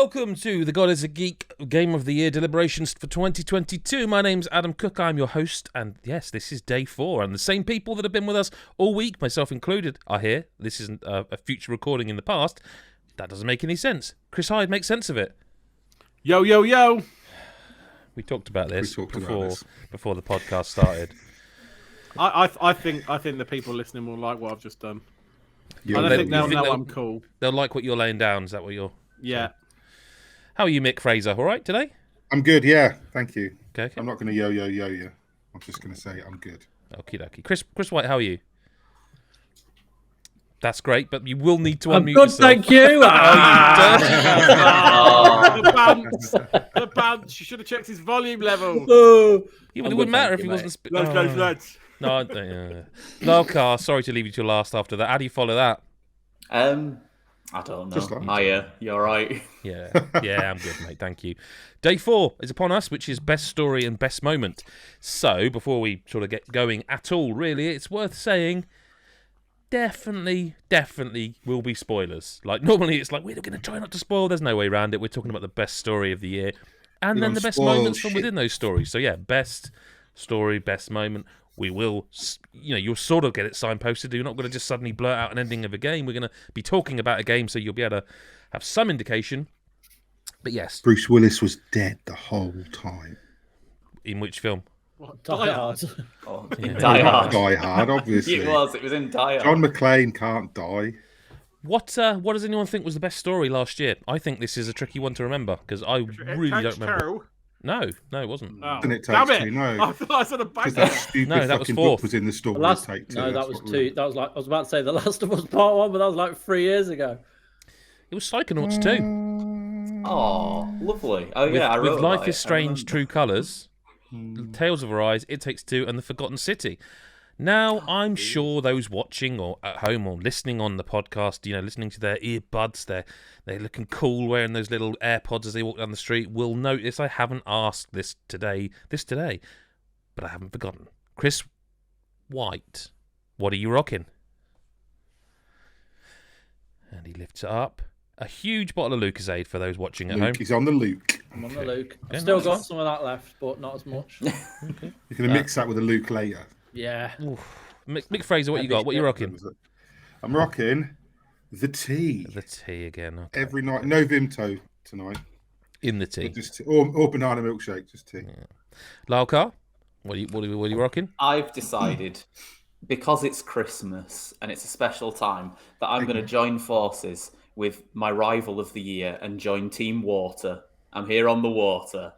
welcome to the God is a Geek Game of the Year deliberations for 2022. My name's Adam Cook, I'm your host, and yes, this is day 4, and the same people that have been with us all week, myself included, are here. This isn't a future recording in the past. That doesn't make any sense. Chris Hyde, make sense of it. Yo, yo, yo. We talked about this before the podcast started. I think the people listening will like what I've just done. Yeah, I don't think they'll know I'm cool. They'll like what you're laying down. Is that what you're... Yeah. saying? How are you, Mick Fraser? All right today? I'm good, yeah. Thank you. Okay. I'm not going to yo you. I'm just going to say I'm good. Okie dokie. Chris White, how are you? That's great, but you will need to I'm unmute good, yourself. thank you. The bounce. You should have checked his volume level. It wouldn't matter if he wasn't... Let's. No, no, Carr, sorry to leave you to last after that. How do you follow that? I don't know. Just like Hiya, you all right? Yeah, I'm good, mate. Thank you. Day 4 is upon us, which is best story and best moment. So, before we sort of get going at all, really, it's worth saying, definitely will be spoilers. Like, normally it's like, we're going to try not to spoil. There's no way around it. We're talking about the best story of the year. And then the best moments from within those stories. So, yeah, best story, best moment. We will, you'll sort of get it signposted. You're not going to just suddenly blurt out an ending of a game. We're going to be talking about a game, so you'll be able to have some indication. But yes. Bruce Willis was dead the whole time. In which film? What? Die Hard. Oh, Yeah. Die Hard. Die Hard, obviously. It was in Die Hard. John McClane can't die. What does anyone think was the best story last year? I think this is a tricky one to remember, because I really don't remember. No, it wasn't. Oh. And it Damn takes it! two, no. I thought I said a Because banger. that stupid No, that was fucking fourth. book was in the story. No, Take two. that That's was what two. That was like I was about to say The Last of Us Part 1, but that was like 3 years ago. It was Psychonauts 2. Oh, lovely. Oh, yeah, I wrote with Life about is it. I Strange, remember. True Colours, Tales of Arise, It Takes Two, and The Forgotten City. Now, I'm sure those watching or at home or listening on the podcast, listening to their earbuds, they're looking cool wearing those little AirPods as they walk down the street, will notice I haven't asked this today, but I haven't forgotten. Chris White, what are you rocking? And he lifts it up. A huge bottle of Lucozade for those watching at home. He's on the Luke. I'm on the Luke. Yeah, I've still nice. got some of that left, but not as much. You're going to mix that with a Luke later. Yeah. Mick Fraser, what you got? What you rocking? I'm rocking the tea. The tea again. Okay. Every night. No Vimto tonight. In the tea. Just tea. Or banana milkshake, just tea. Yeah. Lyle Carr, what are you rocking? I've decided, because it's Christmas and it's a special time, that I'm going to join forces with my rival of the year and join Team Water. I'm here on the water.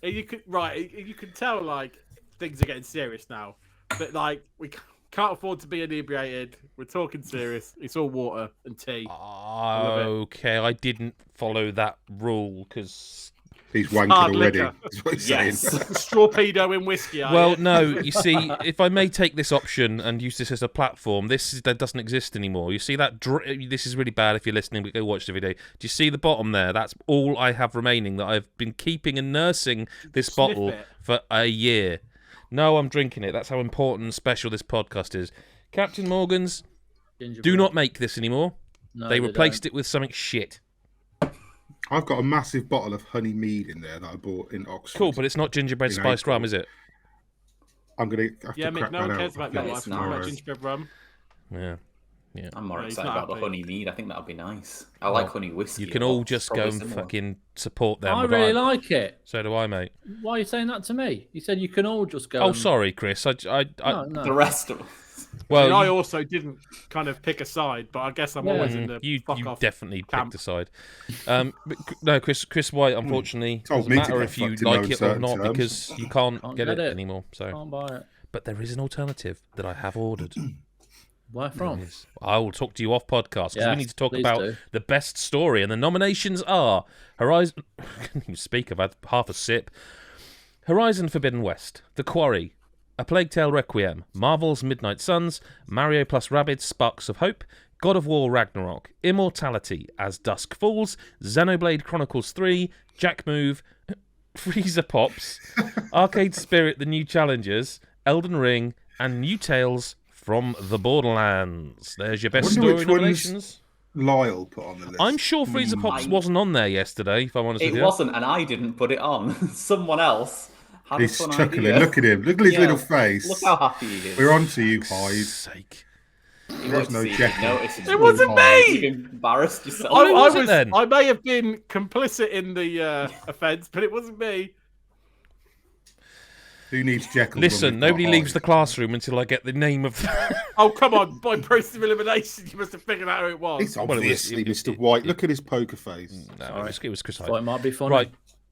You could tell like things are getting serious now. But like we can't afford to be inebriated. We're talking serious. It's all water and tea. Okay, I didn't follow that rule because... He's wanking Hard already. liquor. That's what he's Yes. saying. Strawpedo in whiskey. Well, no, you see, if I may take this option and use this as a platform, that doesn't exist anymore. You see that? This is really bad if you're listening, but go watch the video. Do you see the bottom there? That's all I have remaining that I've been keeping and nursing this bottle for a year. No, I'm drinking it. That's how important and special this podcast is. Captain Morgan's, do not make this anymore. No, they replaced it with something shit. I've got a massive bottle of honey mead in there that I bought in Oxford. Cool, but it's not gingerbread In spiced April. rum, is it? I'm going to have Yeah, to Mick, crack no that one cares out. about Yeah, that it's life. not. About gingerbread rum. Yeah. I'm more Yeah, he's excited not about the happy. honey mead. I think that would be nice. I like honey whiskey. You can a all lot. just Probably go and similar. fucking support them. I but really like it. So do I, mate. Why are you saying that to me? You said you can all just go. Oh, and- sorry, Chris. No, The no. rest of us. Well, I also didn't kind of pick a side, but I guess I'm always in the you fuck off. definitely camp. picked a side. But, no, Chris White, unfortunately, Told doesn't me to matter get if you fucked in like no it or uncertain not terms. because you can't get it get it. anymore. So, Can't buy it. but there is an alternative that I have ordered. Where from? Yes. I will talk to you off podcast because we Yes, need to talk please about do. the best story, and the nominations are Horizon. Can you speak? I've had half a sip. Horizon Forbidden West, The Quarry, A Plague Tale Requiem, Marvel's Midnight Suns, Mario plus Rabbids Sparks of Hope, God of War Ragnarok, Immortality, As Dusk Falls, Xenoblade Chronicles 3, Jack Move, Freezer Pops, Arcade Spirit The New Challengers, Elden Ring, and New Tales from the Borderlands. There's your best wonder story which ones- nominations. Lyle put on the list. I'm sure Freezer Pops wasn't on there yesterday, if I'm honest with It you. wasn't, and I didn't put it on. Someone else had He's a fun chuckling. idea. Look at him. Look at his Yeah, little face. Look how happy he is. We're on to you, Hyde. Sake. You There's won't no see it, Jekyll. notice It wasn't Hyde. me! You've embarrassed yourself. Who was it then? I may have been complicit in the offence, but it wasn't me. Who needs Jekyll? Listen, nobody leaves the classroom until I get the name of... Oh, come on. By process of elimination, you must have figured out who it was. It's Well, it was- obviously it- Mr. it- White. it- Look at his poker face. No, it was Chris Thought Hyde. it might be funny. Right.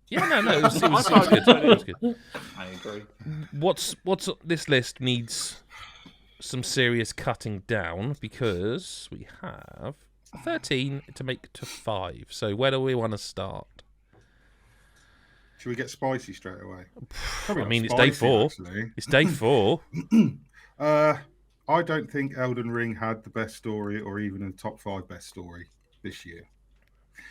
Yeah, no, it was good. It was good. I agree. What's this list needs some serious cutting down because we have 13 to make to 5. So where do we want to start? Should we get spicy straight away? I mean, it's day 4. Actually. It's day 4. I don't think Elden Ring had the best story or even a top 5 best story this year.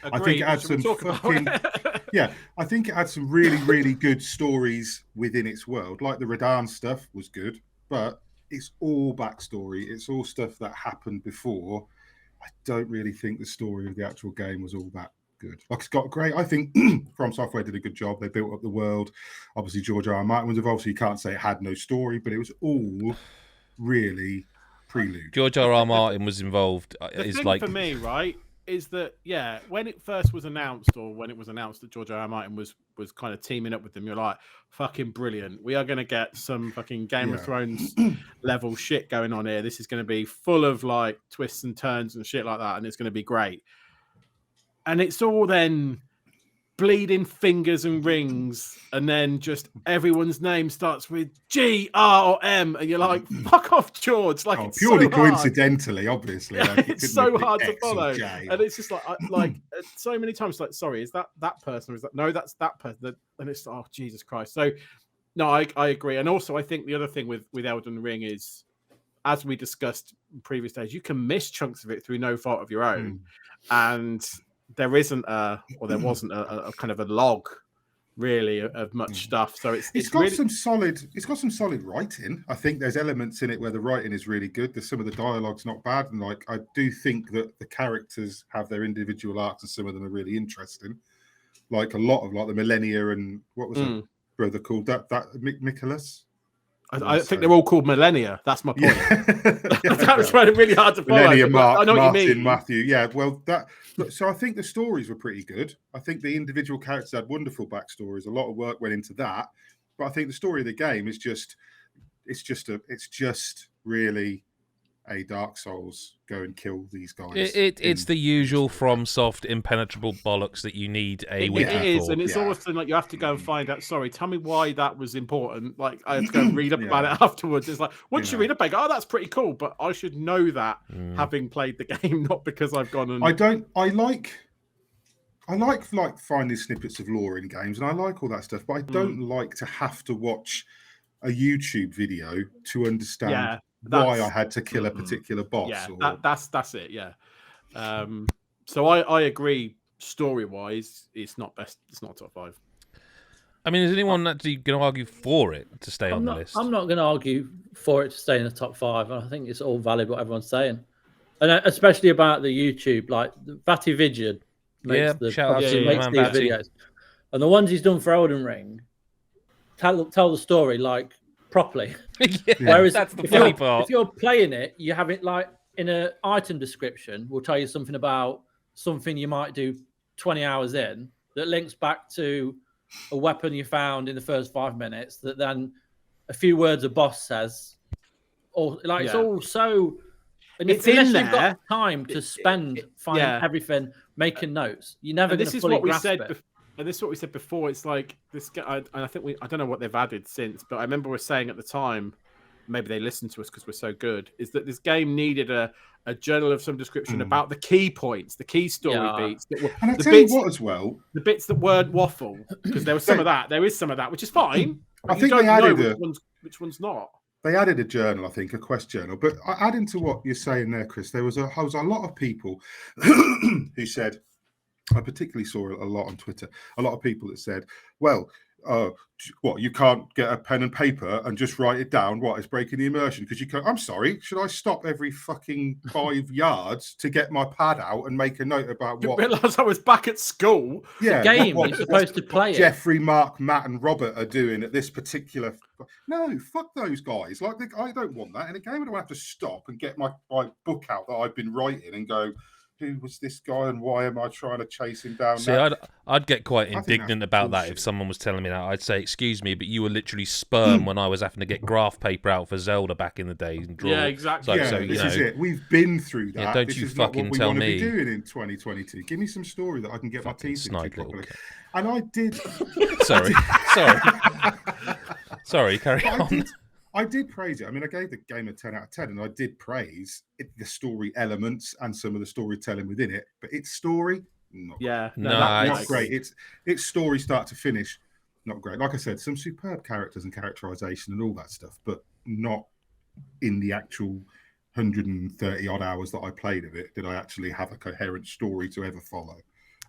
Agreed. I think it had Should we some talk about fucking it? yeah. I think it had some really, really good stories within its world. Like the Radahn stuff was good, but it's all backstory. It's all stuff that happened before. I don't really think the story of the actual game was all that good. Like, it's got great. I think From Software did a good job. They built up the world. Obviously, George R. R. Martin was involved, so you can't say it had no story, but it was all really prelude. George R. R. Martin was involved. The Is thing like for me, right, is that when it first was announced, or when it was announced that George R. R. Martin was kind of teaming up with them, you're like, fucking brilliant. We are going to get some fucking Game of Thrones level shit going on here. This is going to be full of like twists and turns and shit like that, and it's going to be great. And it's all then bleeding fingers and rings, and then just everyone's name starts with G, R, or M, and you're like, fuck off, George. Like, it's purely so hard. coincidentally, obviously. Like, It's so pick hard to X or follow, J. and it's just like so many times, like, sorry, is that person? Or is that no? That's that person. And it's oh, Jesus Christ. So no, I agree, and also I think the other thing with Elden Ring is, as we discussed in previous days, you can miss chunks of it through no fault of your own, and there wasn't a kind of a log really of much stuff. So it's got really... some solid writing. I think there's elements in it where the writing is really good. There's some of the dialogue's not bad, and like I do think that the characters have their individual arcs, and some of them are really interesting. Like a lot of like the Millennia and what was that brother called? That Nicholas. I think they're all called Millennia. That's my point. Yeah. That was really hard to follow. Millennia, I know what Martin, you mean. Matthew. Yeah, well, so I think the stories were pretty good. I think the individual characters had wonderful backstories. A lot of work went into that. But I think the story of the game is just really a Dark Souls, go and kill these guys. It's the usual FromSoft impenetrable bollocks that you need a wiki It is, for. and it's always like you have to go and find out. Sorry, tell me why that was important. Like I have to go and read up about it afterwards. It's like once you read up, I go, oh, that's pretty cool, but I should know that having played the game, not because I've gone and. I like finding snippets of lore in games, and I like all that stuff, but I don't like to have to watch a YouTube video to understand why I had to kill a particular boss. Yeah, that's it. Yeah. So I agree. Story wise, it's not best. It's not top 5. I mean, is anyone actually going to argue for it to stay on the list? I'm not going to argue for it to stay in the top 5. I think it's all valid what everyone's saying, and especially about the YouTube, like Vati Vidyan makes these videos, and the ones he's done for Elden Ring tell the story like properly. Whereas that's the funny part. If you're playing it, you have it like in an item description will tell you something about something you might do 20 hours in that links back to a weapon you found in the first 5 minutes that then a few words a boss says, or like it's all so. And it's unless in you've there. got time to spend finding everything, making notes, you're never going to fully grasp it. And this is what we said before. It's like this guy, and I think I don't know what they've added since, but I remember we were saying at the time, maybe they listened to us because we're so good, is that this game needed a journal of some description about the key points, the key story beats. And I tell you what, as well, the bits that weren't waffle, because there was some of that. There is some of that, which is fine. I think they added which one's not. They added a journal, I think, a quest journal. But adding to what you're saying there, Chris, there was a lot of people who said, I particularly saw a lot on Twitter, a lot of people that said, well, what, you can't get a pen and paper and just write it down? What, it's breaking the immersion because you can't? I'm sorry, should I stop every fucking 5 yards to get my pad out and make a note about You what? realise I was back at school. Yeah, Game, you're supposed to play it. Jeffrey, Mark, Matt, and Robert are doing at this particular. No, fuck those guys. Like, I don't want that in a game. I don't have to stop and get my book out that I've been writing and go, who was this guy and why am I trying to chase him down? See, I'd get quite indignant about that if someone was telling me that. I'd say, excuse me, but you were literally sperm when I was having to get graph paper out for Zelda back in the days and draw. Yeah, exactly. This is it. We've been through that. Yeah, don't this you is not fucking what we tell want me. to be doing in 2022. Give me some story that I can get my teeth into properly. Okay. And I did. Sorry, carry on. I did praise it. I mean, I gave the game a 10 out of 10, and I did praise the story elements and some of the storytelling within it. But its story, not great. Its story, start to finish, not great. Like I said, some superb characters and characterization and all that stuff, but not in the actual 130 odd hours that I played of it did I actually have a coherent story to ever follow.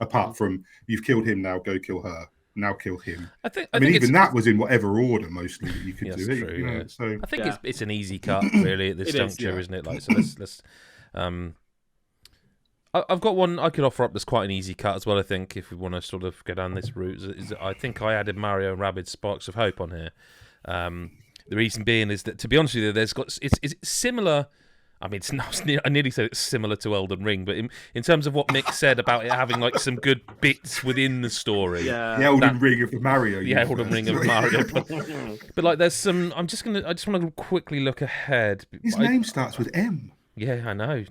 Apart from, you've killed him, now go kill her. Now kill him. I think even that was in whatever order mostly that you could do it. True, you know? So I think it's an easy cut really at this juncture, isn't it? Like, so let's. I've got one I could offer up that's quite an easy cut as well. I think if we want to sort of go down this route, I think I added Mario and Rabbids Sparks of Hope on here. The reason being is that, to be honest with you, it's similar. I mean, I nearly said it's similar to Elden Ring, but in terms of what Mick said about it having like some good bits within the story, the Elden Ring of the Mario, Elden Ring of Mario. But like, there's some. I just want to quickly look ahead. His name starts with M. Yeah, I know.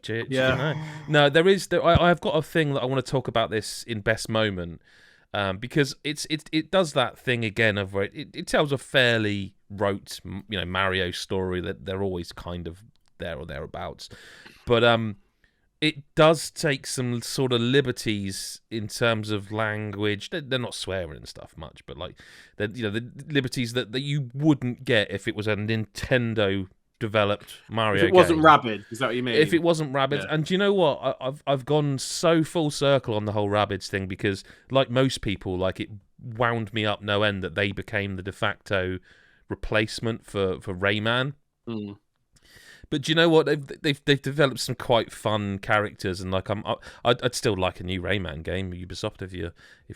No, there is. I've got a thing that I want to talk about this in best moment, because it does that thing again of where it tells a fairly rote, Mario story that they're always kind of there or thereabouts, but it does take some sort of liberties in terms of language. They're not swearing and stuff much, but like the liberties that you wouldn't get if it was a Nintendo developed Mario game. If it wasn't game. Rabbids, is that what you mean? If it wasn't Rabbids, and do you know what? I've gone so full circle on the whole Rabbids thing because, like most people, like it wound me up no end that they became the de facto replacement for Rayman. Mm. But do you know what? They've developed some quite fun characters, and like I'd still like a new Rayman game, Ubisoft, if you're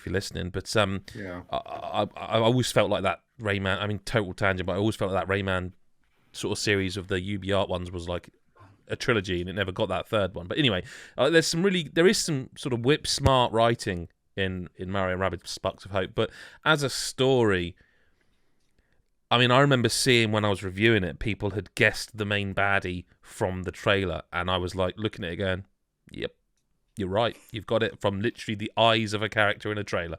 listening. But I always felt like that Rayman. I mean, total tangent, but I always felt like that Rayman sort of series of the UbiArt ones was like a trilogy, and it never got that third one. But anyway, there is some sort of whip smart writing in Mario and Rabbids Sparks of Hope, but as a story. I mean, I remember seeing when I was reviewing it, people had guessed the main baddie from the trailer, and I was like looking at it going, yep, you're right. You've got it from literally the eyes of a character in a trailer.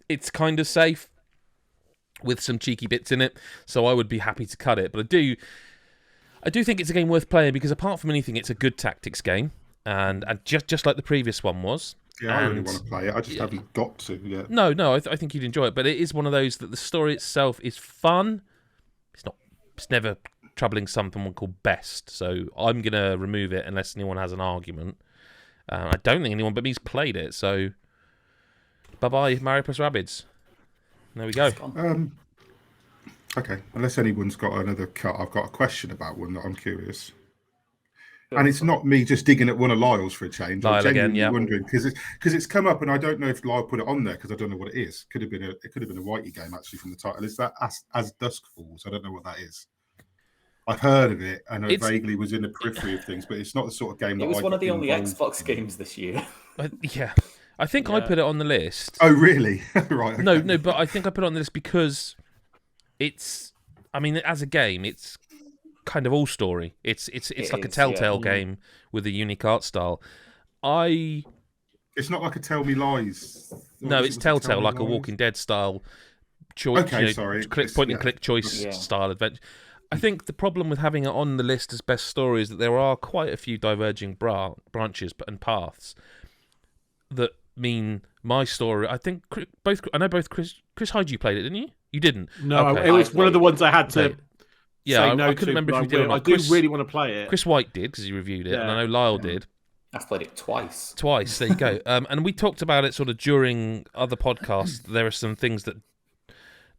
It's kind of safe with some cheeky bits in it, so I would be happy to cut it. But I do think it's a game worth playing because apart from anything, it's a good tactics game, and just like the previous one was. Yeah, I really want to play it. I just haven't got to yet. No, I think you'd enjoy it. But it is one of those that the story itself is fun. It's never troubling someone called best. So I'm going to remove it unless anyone has an argument. I don't think anyone but me's played it. So bye-bye, Mario plus Rabbids. There we go. Okay, unless anyone's got another cut, I've got a question about one that I'm curious. And it's not me just digging at one of Lyle's for a change. Lyle I'm genuinely again, wondering because it's come up, and I don't know if Lyle put it on there because I don't know what it is. It could have been a Whitey game actually from the title. Is that as Dusk Falls? I don't know what that is. I've heard of it, and it vaguely was in the periphery of things, but it's not the sort of game that it was I one of the only Xbox in. games this year. Yeah, I think I put it on the list. Oh, really? Right. Okay. No, but I think I put it on the list because it's. I mean, as a game, it's kind of all story. It's like a Telltale game with a unique art style. It's not like a Tell Me Lies. No, it's Telltale, like a Walking Dead style choice. Okay, sorry. Point and click choice style adventure. I think the problem with having it on the list as best story is that there are quite a few diverging branches and paths that mean my story. I think both Chris Hyde, you played it, didn't you? You didn't. No, okay. it was one of the ones I had to. Yeah, say no I couldn't remember if you did or not. I do really want to play it. Chris White did because he reviewed it, and I know Lyle did. I've played it twice. Twice, there you go. And we talked about it sort of during other podcasts. There are some things that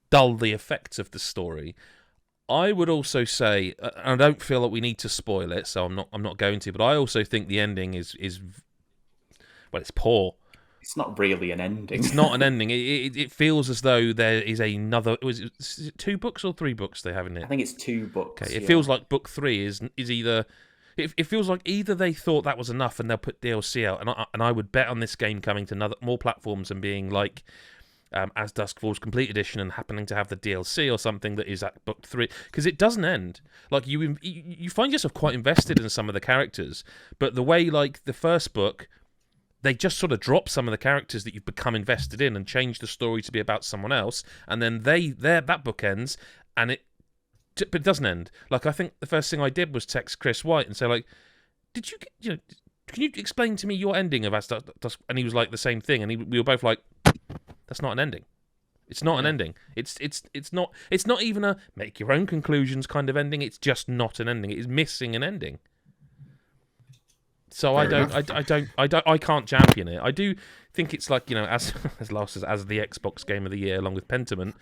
dull the effects of the story. I would also say, and I don't feel that we need to spoil it, so I'm not going to. But I also think the ending is well, it's poor. It's not really an ending. It's not an ending. It feels as though there is another. Is it 2 books or 3 books they have in it? I think it's 2 books. Okay, it feels like book 3 is either. It feels like either they thought that was enough and they'll put DLC out, and I would bet on this game coming to more platforms and being like As Dusk Falls Complete Edition and happening to have the DLC or something that is at book 3, because it doesn't end. Like you find yourself quite invested in some of the characters, but the way like the first book, they just sort of drop some of the characters that you've become invested in and change the story to be about someone else, and then that book ends, but it doesn't end. Like, I think the first thing I did was text Chris White and say, like, can you explain to me your ending of As Dusk? And he was like, the same thing, and we were both like, that's not an ending. It's not an ending. It's not even a make your own conclusions kind of ending. It's just not an ending. It is missing an ending. So I can't champion it. I do think it's like, as Lars says, as the Xbox Game of the Year along with Pentiment,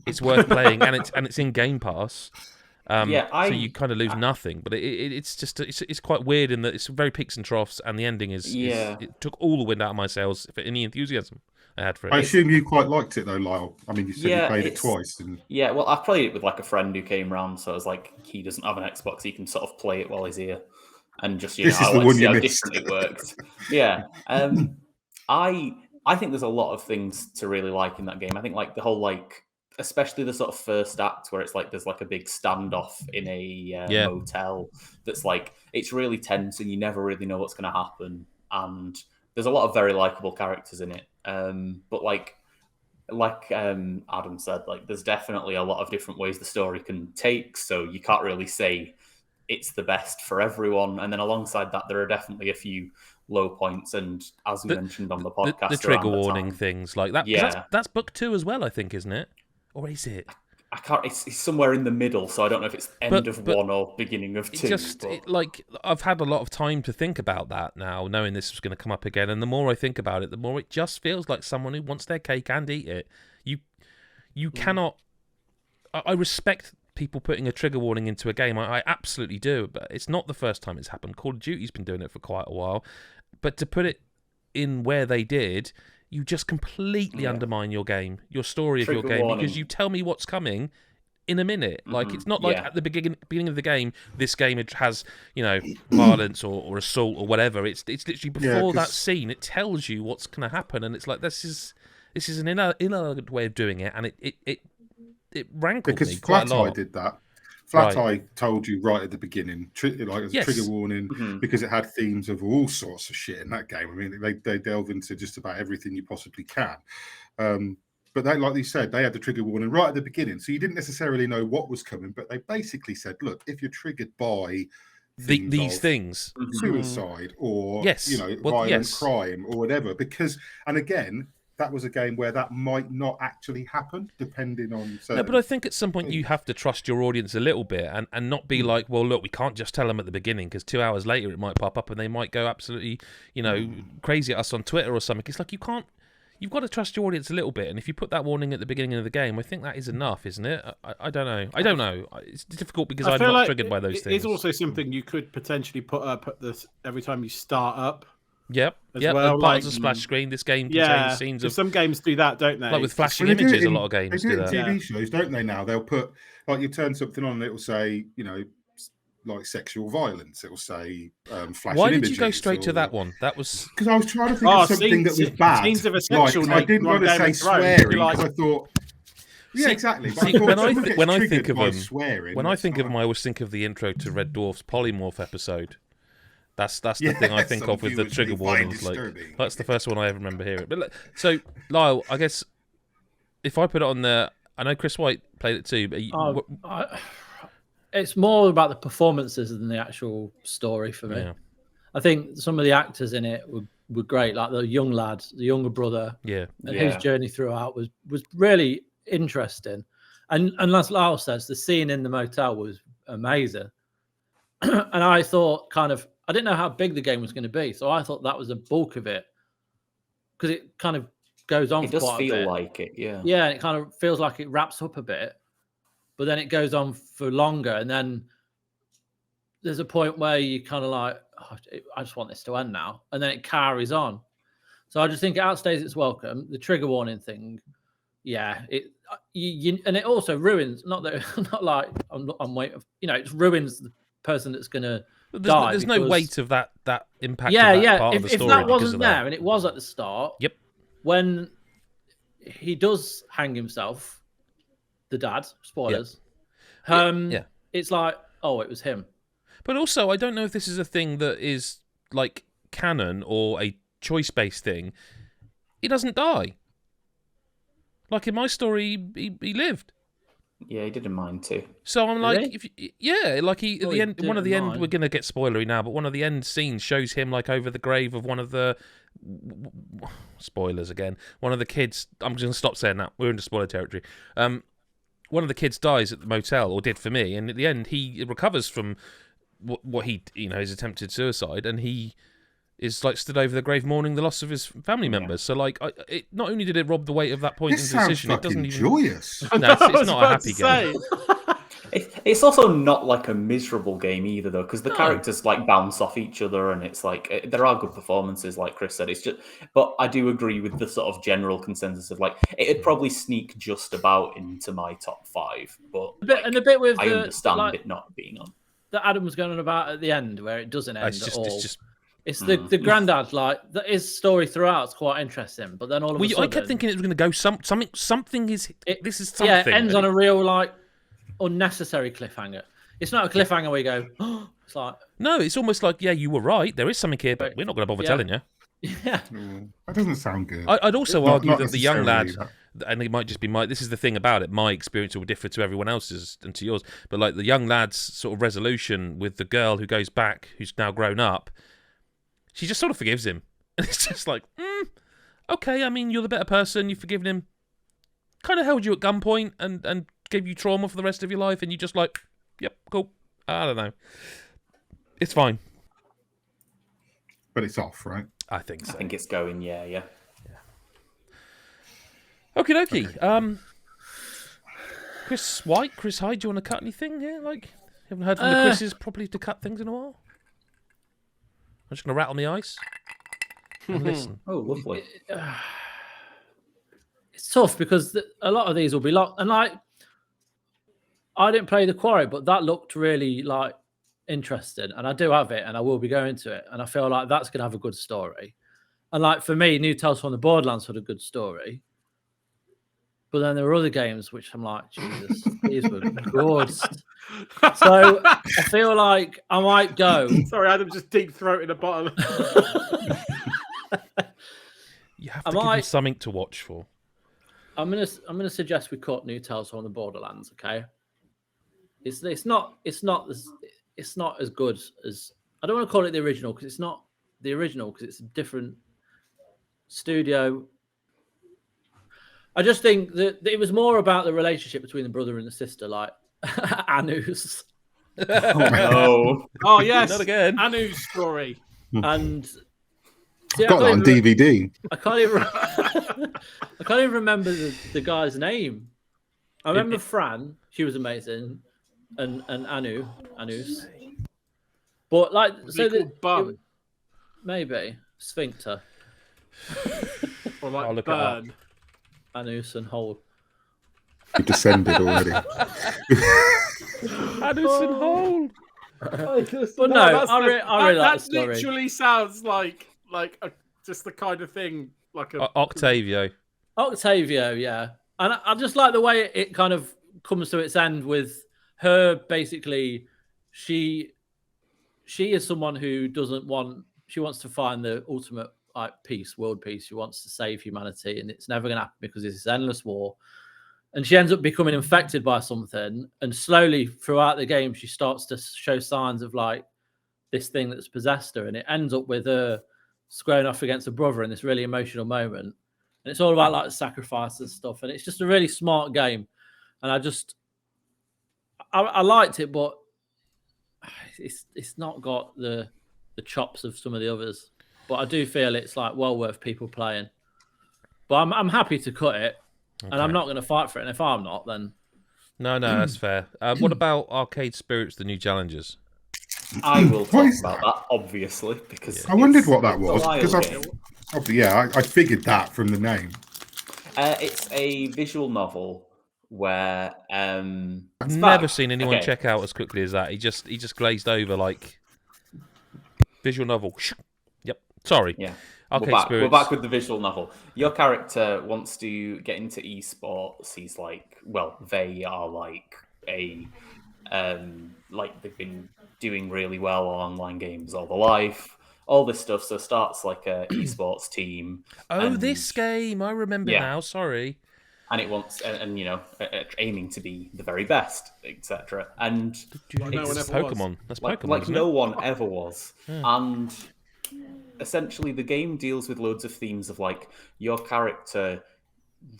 it's worth playing, and it's in Game Pass. So you kind of lose nothing, but it's just it's quite weird in that it's very peaks and troughs, and the ending is it took all the wind out of my sails for any enthusiasm I had for it. I assume you quite liked it though, Lyle. I mean, you said you played it twice. Yeah, well, I played it with like a friend who came round, so I was like, he doesn't have an Xbox, he can sort of play it while he's here. And just, I want to see how different it worked. Yeah. I think there's a lot of things to really like in that game. I think like the whole, like, especially the sort of first act where it's like there's like a big standoff in a motel that's like, it's really tense and you never really know what's going to happen. And there's a lot of very likable characters in it. But like Adam said, like there's definitely a lot of different ways the story can take. So you can't really say it's the best for everyone. And then alongside that, there are definitely a few low points. And as we mentioned on the podcast, the trigger warning things like that. Yeah, that's book 2 as well, I think, isn't it? Or is it? I can't. It's somewhere in the middle, so I don't know if it's end of 1 or beginning of 2. I've had a lot of time to think about that now, knowing this was going to come up again. And the more I think about it, the more it just feels like someone who wants their cake and eat it. You cannot. I respect people putting a trigger warning into a game. I absolutely do, but it's not the first time it's happened. Call of Duty's been doing it for quite a while, but to put it in where they did, you just completely undermine your game, your story of your game, because you tell me what's coming in a minute. Like, it's not like at the beginning of the game, this game has, violence or assault or whatever. It's literally before that scene, it tells you what's going to happen, and it's like, this is an inelegant way of doing it, and it rankled me quite a lot. Because Flat Eye did that. Flat Eye told you right at the beginning, like as a trigger warning, because it had themes of all sorts of shit in that game. I mean, they delve into just about everything you possibly can. But they, like you said, they had the trigger warning right at the beginning, so you didn't necessarily know what was coming. But they basically said, "Look, if you're triggered by these things, suicide or violent crime or whatever," and again, that was a game where that might not actually happen, depending on certain... No, but I think at some point you have to trust your audience a little bit and not be like, well, look, we can't just tell them at the beginning because 2 hours later it might pop up and they might go absolutely, crazy at us on Twitter or something. It's like you've got to trust your audience a little bit. And if you put that warning at the beginning of the game, I think that is enough, isn't it? I don't know. It's difficult because I'm not triggered by those things. It's also something you could potentially put up at this every time you start up. Yep. Well, part of the splash screen. This game contains scenes of... Some games do that, don't they? Like with flashing images, a lot of games do that. They do it in TV shows, don't they, now? They'll put... Like, you turn something on and it'll say, like sexual violence. It'll say flashing images. Why did you go straight to that one? That was... Because I was trying to think of something that was bad. Scenes of a sexual I didn't want to say swearing because I thought... Yeah, exactly. When I think of them, I always think of the intro to Red Dwarf's Polymorph episode. That's the thing I think of with the trigger warnings. Like, that's the first one I ever remember hearing. But so, Lyle, I guess if I put it on there, I know Chris White played it too. But it's more about the performances than the actual story for me. Yeah. I think some of the actors in it were great, like the young lad, the younger brother. And his journey throughout was really interesting. And as Lyle says, the scene in the motel was amazing. And I thought, kind of, I didn't know how big the game was going to be, so I thought that was the bulk of it because it kind of goes on. It for does quite a feel bit. like it, yeah. Yeah, and it kind of feels like it wraps up a bit, but then it goes on for longer, and then there's a point where you kind of like, oh, I just want this to end now, and then it carries on. So I just think it outstays its welcome. The trigger warning thing, yeah, and it also ruins. Not that, not like I'm waiting. It ruins the person that's gonna die. There's no weight of that impact. Yeah, of that yeah. Part of the If story that because wasn't of there, that. and it was at the start. Yep. When he does hang himself, the dad. Spoilers. Yeah. It's like, oh, it was him. But also, I don't know if this is a thing that is like canon or a choice-based thing. He doesn't die. Like in my story, he lived. Yeah, he didn't mind too. So I'm like, at the end, one of the end, mind. we're gonna get spoilery now, but one of the end scenes shows him like over the grave of one of the spoilers again. One of the kids. I'm just gonna stop saying that. We're into spoiler territory. One of the kids dies at the motel, or did for me, and at the end he recovers from what he, his attempted suicide, and he is like stood over the grave mourning the loss of his family members. So like, it not only did it rob the weight of that point This in the sounds decision, it doesn't fucking even joyous. No, it's not a happy game. It's also not like a miserable game either, though, because the characters like bounce off each other, and it's like there are good performances, like Chris said. It's just, but I do agree with the sort of general consensus of like it'd probably sneak just about into my top 5. But The bit with I understand it not being on. That Adam was going on about at the end, where it doesn't end It's at all. just. It's the granddad, like his story throughout is quite interesting, but then all of a sudden, I kept thinking it was going to go something is. This is something. Yeah, it ends on a real like unnecessary cliffhanger. It's not a cliffhanger where you go, oh, it's like No, it's almost like, yeah, you were right. There is something here, but we're not going to bother telling you. yeah. That doesn't sound good. I'd also argue not that the young lad, necessarily and it might just be this is the thing about it, my experience will differ to everyone else's and to yours, but like the young lad's sort of resolution with the girl who goes back, who's now grown up, she just sort of forgives him. And it's just like, okay, I mean, you're the better person, you've forgiven him, kind of held you at gunpoint and gave you trauma for the rest of your life, and you just like, yep, cool. I don't know. It's fine. But it's off, right? I think so. I think it's going, yeah. Okie dokie. Chris White, Chris Hyde, do you want to cut anything here? Like, you haven't heard from the Chris's properly to cut things in a while? I'm just going to rattle my ice and listen. Oh, lovely. It's tough because a lot of these will be locked. And like, I didn't play the Quarry, but that looked really like interesting. And I do have it, and I will be going to it. And I feel like that's going to have a good story. And like for me, New Tales from the Borderlands had a good story. But then there were other games which I'm like, Jesus, these were good. So I feel like I might go. Sorry, Adam just deep throating a bottle. You have to give him something to watch for. I'm gonna suggest we cut New Tales from the Borderlands. Okay, it's not as good as, I don't want to call it the original because it's not the original because it's a different studio. I just think that it was more about the relationship between the brother and the sister, like Anu's. Oh yes, Not again. Anu's story. And see, Got that on DVD. I can't even remember the guy's name. I remember Fran, she was amazing, and Anus. But like, so Bum maybe Sphincter, or like I'll look it up. Burn. Anus and Hole. You descended already. Addison Hole. But no, I really like the that story. literally sounds like just the kind of thing like a Octavio. Octavio, yeah. And I just like the way it kind of comes to its end with her basically, she is someone who she wants to find the ultimate like peace, world peace. She wants to save humanity, and it's never going to happen because it's this endless war. And she ends up becoming infected by something, and slowly throughout the game, she starts to show signs of like this thing that's possessed her, and it ends up with her squaring off against her brother in this really emotional moment. And it's all about like sacrifice and stuff, and it's just a really smart game. And I liked it, but it's not got the the chops of some of the others. But I do feel it's like well worth people playing. But I'm happy to cut it, and I'm not going to fight for it. And if I'm not, then No, that's fair. What about Arcade Spirits, the new challengers? I will What talk is about that, obviously, because I wondered what it's that was a because wild game. I figured that from the name. It's a visual novel where I've never seen anyone check out as quickly as that. He just glazed over like visual novel. Yep. Sorry. Yeah. Arcade We're Spirits. back with the visual novel. Your character wants to get into esports. He's like, well, they are like like they've been doing really well on online games all their life, all this stuff. So starts like a esports team. Oh, this game! I remember now. Sorry. And it wants, and you know, aiming to be the very best, etc. And it's Pokemon. That's Pokemon. Like no one ever was. And essentially, the game deals with loads of themes of like your character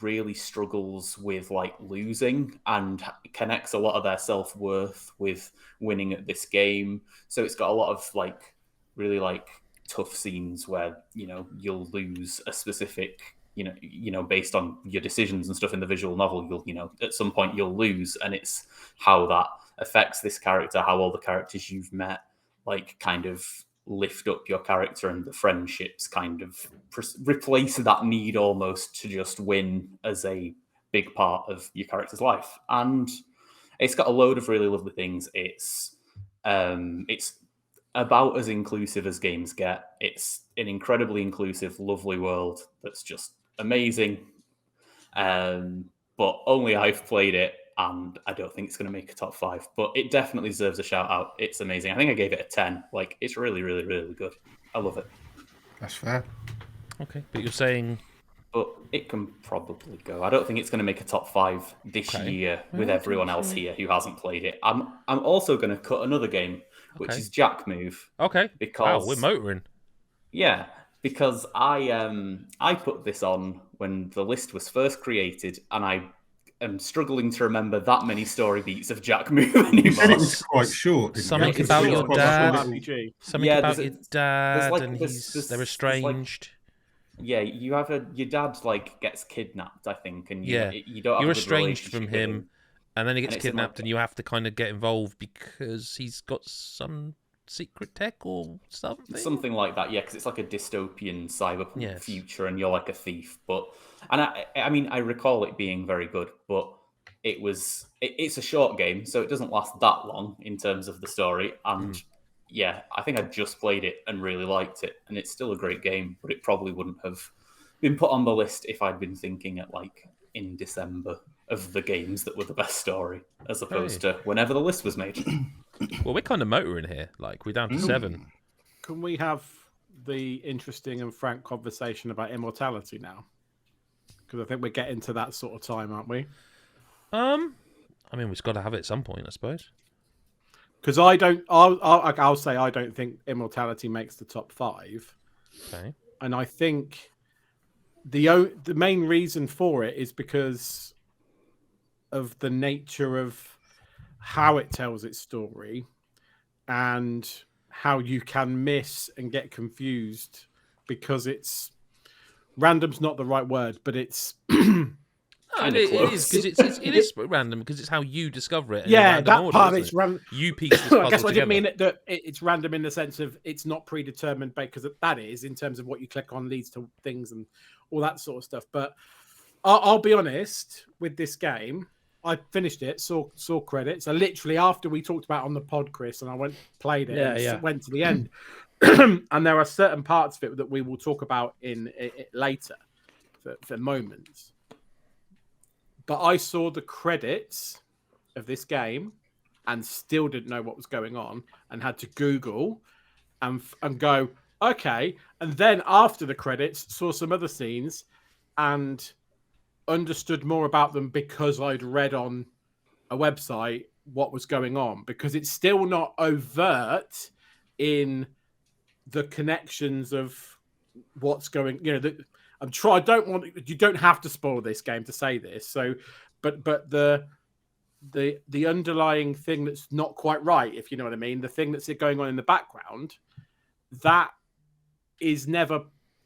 really struggles with like losing and connects a lot of their self-worth with winning at this game. So it's got a lot of like really like tough scenes where, you know, you'll lose a specific, you know, based on your decisions and stuff in the visual novel, you'll, you know, at some point you'll lose, and it's how that affects this character, how all the characters you've met like kind of lift up your character, and the friendships kind of replace that need almost to just win as a big part of your character's life. And it's got a load of really lovely things. It's about as inclusive as games get. It's an incredibly inclusive, lovely world that's just amazing. But only I've played it, and I don't think it's going to make a top 5, but it definitely deserves a shout out. It's amazing. I think I gave it a 10. Like, it's really, really, really good. I love it. That's fair. Okay, but you're saying... But it can probably go. I don't think it's going to make a top 5 this year with everyone else here who hasn't played it. I'm also going to cut another game, which is Jack Move. Okay. Because, wow, we're motoring. Yeah, because I put this on when the list was first created, and I am struggling to remember that many story beats of Jack Move anymore. You said it was quite short. Something you? about your dad. RPG. Something about your dad, like, and they're estranged. Yeah, you have your dad like gets kidnapped, I think, and you don't. You're have estranged from him, and then he gets kidnapped, like, and you have to kind of get involved because he's got some secret tech or something like that. Yeah, because it's like a dystopian cyberpunk future, and you're like a thief. I mean, I recall it being very good, but it's a short game, so it doesn't last that long in terms of the story. And yeah, I think I just played it and really liked it, and it's still a great game, but it probably wouldn't have been put on the list if I'd been thinking at like in December of the games that were the best story, as opposed to whenever the list was made. Well, we're kind of motoring here. Like, we're down to 7. Can we have the interesting and frank conversation about immortality now? Because I think we're getting to that sort of time, aren't we? I mean, we've got to have it at some point, I suppose. Because I'll say I don't think immortality makes the top 5. Okay. And I think the main reason for it is because of the nature of how it tells its story and how you can miss and get confused because it's random's not the right word, but it's it is because it is random because it's how you discover it. Yeah, that order, part of it's random. You piece this puzzle I guess I together. didn't mean that it's random in the sense of it's not predetermined because that is in terms of what you click on leads to things and all that sort of stuff. But I'll be honest with this game. I finished it, saw credits. I literally after we talked about it on the pod, Chris, and I played it, went to the end. And there are certain parts of it that we will talk about in later for moments. But I saw the credits of this game and still didn't know what was going on and had to Google and go, okay. And then after the credits, saw some other scenes and understood more about them because I'd read on a website what was going on, because it's still not overt in the connections of what's going, you know, I don't want, you don't have to spoil this game to say this. So, but the underlying thing that's not quite right, if you know what I mean, the thing that's going on in the background that is never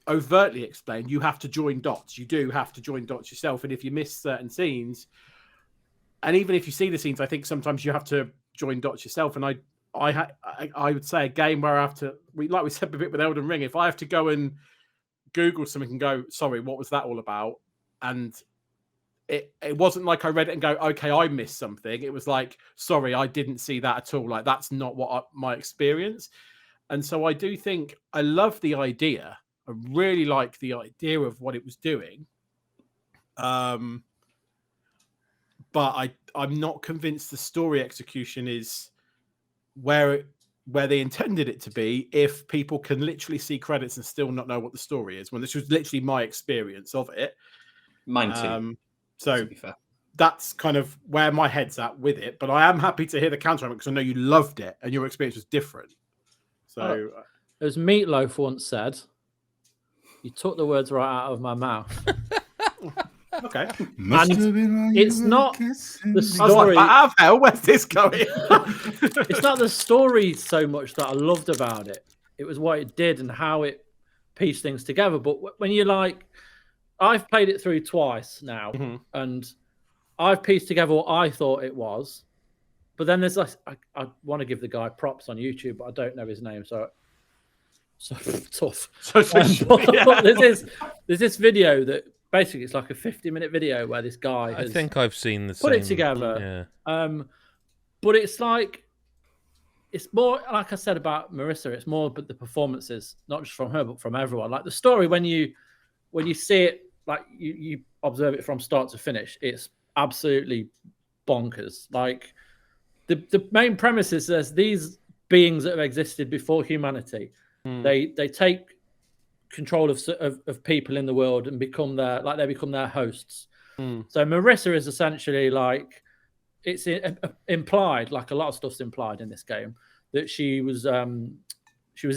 overtly explained. You have to join dots. You do have to join dots yourself. And if you miss certain scenes, and even if you see the scenes, I think sometimes you have to join dots yourself. And I would say a game where I have to, like we said a bit with Elden Ring, if I have to go and Google something and go, sorry, what was that all about? And it wasn't like I read it and go, okay, I missed something. It was like, sorry, I didn't see that at all. Like, that's not my experience. And so I do think I love the idea. I really like the idea of what it was doing. But I'm not convinced the story execution is where they intended it to be, if people can literally see credits and still not know what the story is, when this was literally my experience of it. Mine too. So that's kind of where my head's at with it. But I am happy to hear the counter because I know you loved it and your experience was different. So as Meatloaf once said, you took the words right out of my mouth. Okay. It's not the story. Out of hell, where's this going? It's not the story so much that I loved about it. It was what it did and how it pieced things together. But when you I've played it through twice now, and I've pieced together what I thought it was. But then there's I want to give the guy props on YouTube, but I don't know his name, so tough. There's this video that basically it's like a 50-minute video where this guy has I've seen the put it together. Yeah. But it's more like I said about Marissa. It's more about the performances, not just from her, but from everyone. Like the story, when you see it, like you observe it from start to finish, it's absolutely bonkers. Like the main premise is there's these beings that have existed before humanity. They take control of people in the world and become their hosts. So Marissa is essentially like, it's implied, like a lot of stuff's implied in this game, that she was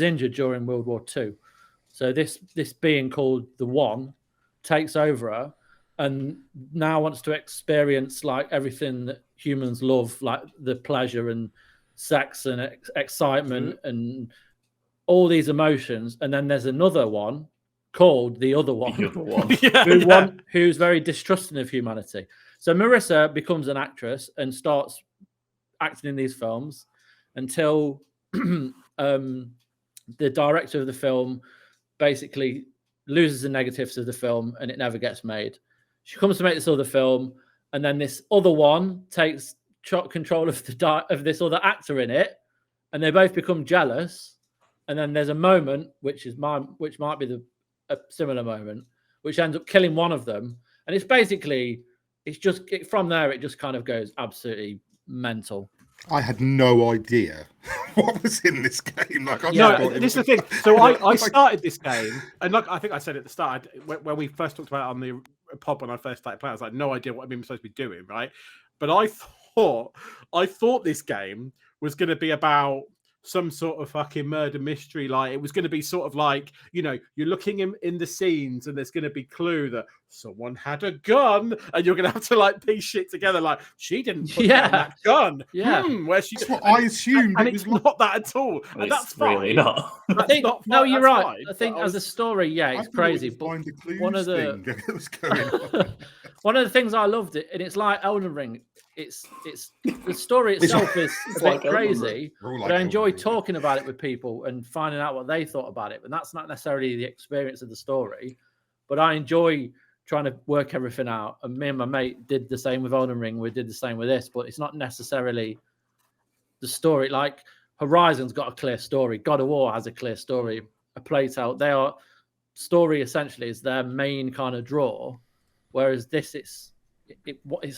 injured during World War II. So this being called the One takes over her and now wants to experience like everything that humans love, like the pleasure and sex and excitement and all these emotions. And then there's another one called the Other One, who's very distrusting of humanity. So Marissa becomes an actress and starts acting in these films until the director of the film basically loses the negatives of the film and it never gets made. She comes to make this other film, and then this other one takes control of this other actor in it, and they both become jealous. And then there's a moment which might be a similar moment, which ends up killing one of them. And it's basically, from there it just kind of goes absolutely mental. I had no idea what was in this game. This is the thing. So I started this game, and like I think I said at the start, when we first talked about it on the pod when I first started playing, I was like, no idea what I'm supposed to be doing, right? But I thought this game was going to be about some sort of fucking murder mystery. Like it was going to be sort of like, you're looking in the scenes and there's going to be clue that someone had a gun and you're going to have to like piece shit together. Like she didn't put down that gun. Yeah. Where's she? That's what I assumed. And it's not that at all. And that's really fine. not. I think, no, you're right. Fine, I think as a story, it's crazy. But one of the things I loved it, and it's like Elden Ring. It's the story itself is a bit crazy, but I enjoy talking about it with people and finding out what they thought about it. And that's not necessarily the experience of the story, but I enjoy trying to work everything out. And me and my mate did the same with Elden Ring. We did the same with this, but it's not necessarily the story. Like Horizon's got a clear story. God of War has a clear story. A Plague Tale, story essentially is their main kind of draw, whereas this it's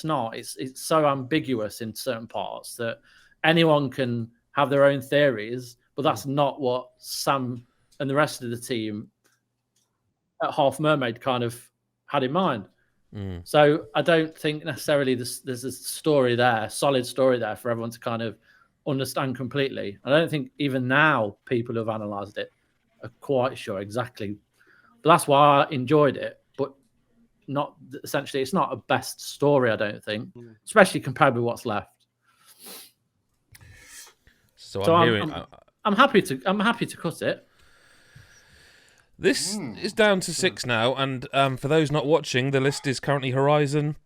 not. It's so ambiguous in certain parts that anyone can have their own theories, but that's not what Sam and the rest of the team at Half Mermaid kind of had in mind. So I don't think necessarily there's a story there, solid story there for everyone to kind of understand completely. I don't think even now people who have analysed it are quite sure exactly. But that's why I enjoyed it. Not essentially, it's not a best story, I don't think, especially compared with what's left. So I'm hearing. I'm happy to cut it. This is down to 6 now, and for those not watching, the list is currently Horizon,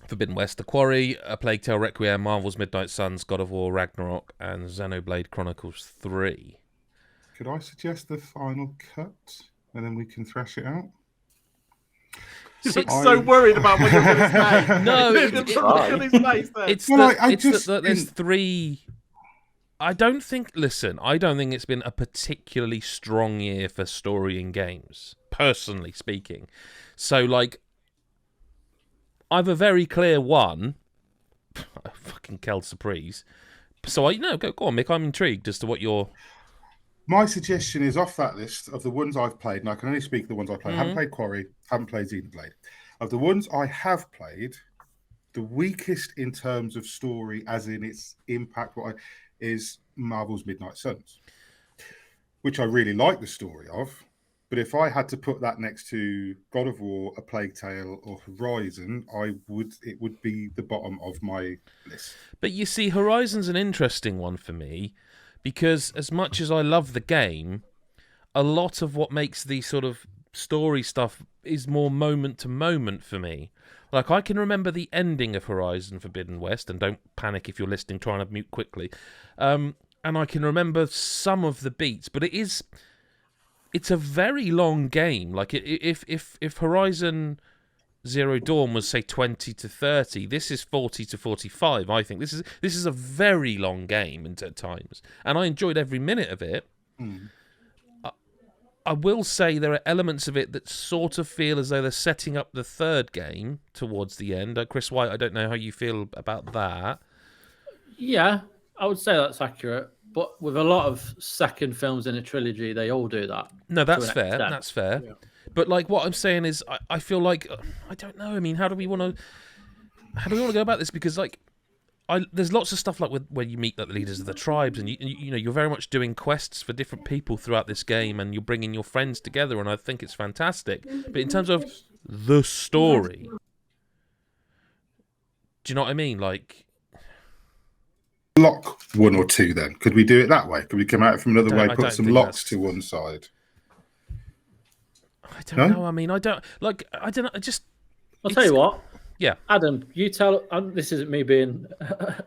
Forbidden West, The Quarry, A Plague Tale Requiem, Marvel's Midnight Suns, God of War, Ragnarok, and Xenoblade Chronicles 3. Could I suggest the final cut, and then we can thrash it out? He looks so worried about what you're going to say. No, Look at his face there. It's Well, that I it's just- that there's 3. I don't think it's been a particularly strong year for story in games, personally speaking. So, like, I have a very clear one. Fucking Kel Surprise. So, go on, Mick. I'm intrigued as to what your... My suggestion is off that list of the ones I've played, and I can only speak of the ones I've played. I haven't played Quarry, haven't played Xenoblade. Of the ones I have played, the weakest in terms of story, as in its impact, is Marvel's Midnight Suns, which I really like the story of. But if I had to put that next to God of War, A Plague Tale, or Horizon, it would be the bottom of my list. But you see, Horizon's an interesting one for me, because as much as I love the game, a lot of what makes the sort of story stuff is more moment to moment for me. Like, I can remember the ending of Horizon Forbidden West, and don't panic if you're listening, trying to mute quickly. And I can remember some of the beats, but it's a very long game. Like, if Horizon Zero Dawn was, say, 20 to 30, this is 40 to 45, I think. This is a very long game at times, and I enjoyed every minute of it. I will say there are elements of it that sort of feel as though they're setting up the third game towards the end. Chris White, I don't know how you feel about that. Yeah, I would say that's accurate. But with a lot of second films in a trilogy, they all do that. No, that's an fair. extent. That's fair. Yeah. But like, what I'm saying is, I feel like I don't know. I mean, how do we want to go about this? Because like, there's lots of stuff like where you meet like the leaders of the tribes, and you're very much doing quests for different people throughout this game, and you're bringing your friends together, and I think it's fantastic. But in terms of the story, do you know what I mean? Like, Lock 1 or 2 then. Could we do it that way? Could we come at it from another way, I put don't some think locks that's- to one side? I don't know. I mean, I don't know. I just. I'll tell you what. Yeah. Adam, you tell. This isn't me being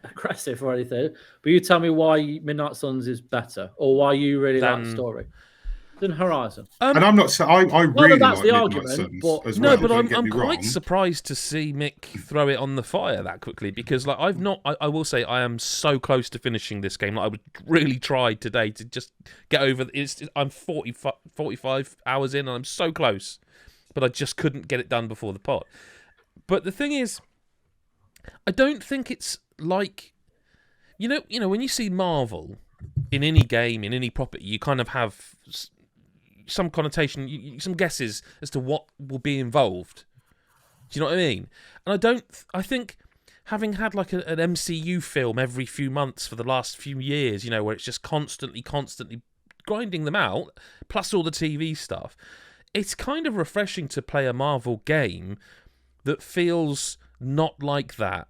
aggressive or anything, but you tell me why Midnight Suns is better, or why you really like the story than Horizon. And I'm not saying I really that's like the Midnight argument, Suns but- as No, well. but don't I'm get me quite wrong. surprised to see Mick throw it on the fire that quickly, because like I will say I am so close to finishing this game. Like, I would really try today to just get over I'm 45 hours in, and I'm so close, but I just couldn't get it done before the pod. But the thing is, I don't think it's like you know when you see Marvel in any game, in any property, you kind of have some connotation, some guesses as to what will be involved. Do you know what I mean? And I think having had like an MCU film every few months for the last few years, where it's just constantly grinding them out, plus all the TV stuff, it's kind of refreshing to play a Marvel game that feels not like that.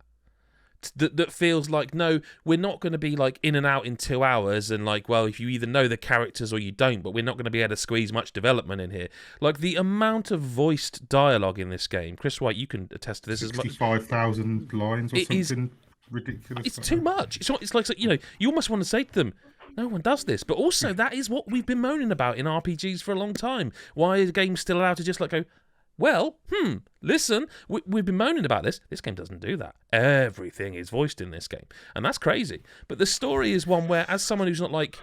That feels like, no, we're not going to be like in and out in 2 hours, and like, well, if you either know the characters or you don't, but we're not going to be able to squeeze much development in here. Like, the amount of voiced dialogue in this game, Chris White, you can attest to this as much. 65,000 lines or It is- something ridiculous. It's like too that. much. It's like, you almost want to say to them, no one does this. But also, that is what we've been moaning about in RPGs for a long time. Why is games still allowed to just like go, well, listen, we've been moaning about this. This game doesn't do that. Everything is voiced in this game, and that's crazy. But the story is one where, as someone who's not like,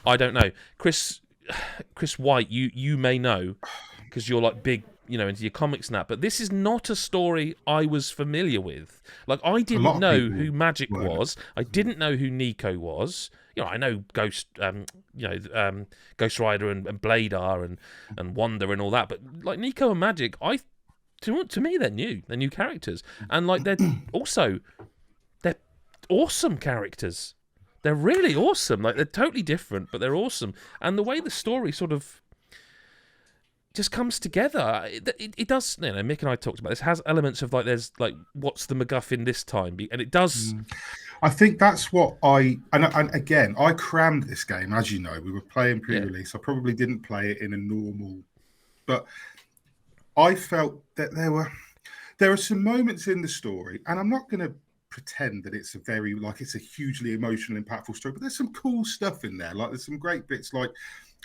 I don't know, Chris White, you may know, because you're like big, into your comics and that. But this is not a story I was familiar with. Like, I lot didn't of know people who Magic weren't. was. I didn't know who Nico was. I know Ghost, Ghost Rider and Blade are and Wanda and all that. But like Nico and Magic, to me they're new. They're new characters, and like they're awesome characters. They're really awesome. Like, they're totally different, but they're awesome. And the way the story sort of just comes together. It does. You know, Mick and I talked about this. It has elements of like there's like what's the MacGuffin this time, and it does. I think that's what and again, I crammed this game, as you know. We were playing pre-release. I probably didn't play it in a normal, but I felt that there are some moments in the story, and I'm not going to pretend that it's a hugely emotional, impactful story, but there's some cool stuff in there. Like there's some great bits. Like,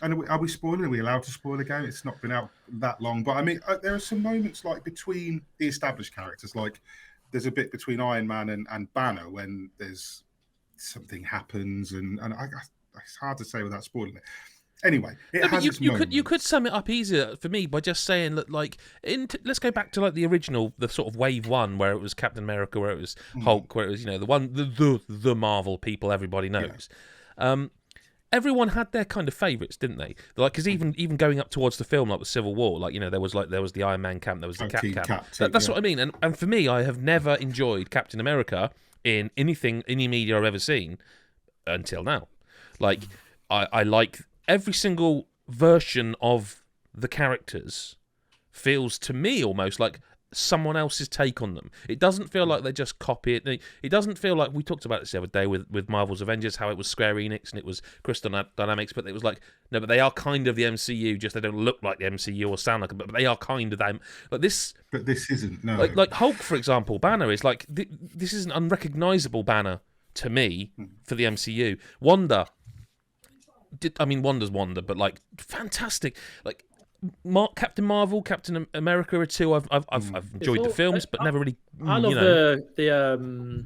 and are we spoiling? Are we allowed to spoil a game? It's not been out that long, but I mean, there are some moments like between the established characters, like. There's a bit between Iron Man and Banner when there's something happens, and it's hard to say without spoiling it. Anyway, you could sum it up easier for me by just saying that, like, let's go back to like the sort of wave one where it was Captain America, where it was Hulk, where it was the Marvel people everybody knows. Yeah. Everyone had their kind of favourites, didn't they? Like, because even going up towards the film, like with Civil War, like there was the Iron Man camp, there was the Cap camp. That's what I mean. And for me, I have never enjoyed Captain America in any media I've ever seen until now. Like, I like every single version of the characters feels to me almost like someone else's take on them. It doesn't feel like they just copy it. It doesn't feel like, we talked about this the other day with Marvel's Avengers, how it was Square Enix and it was Crystal Dynamics, but it was like, no, but they are kind of the MCU, just they don't look like the MCU or sound like it, but they are kind of them. Like this. But this isn't, no. Like Hulk, for example, Banner is like, this is an unrecognisable Banner to me for the MCU. Wanda, Wanda's Wanda, but like, fantastic. Like, Captain Marvel, Captain America are two I've enjoyed the films, but never really. I love the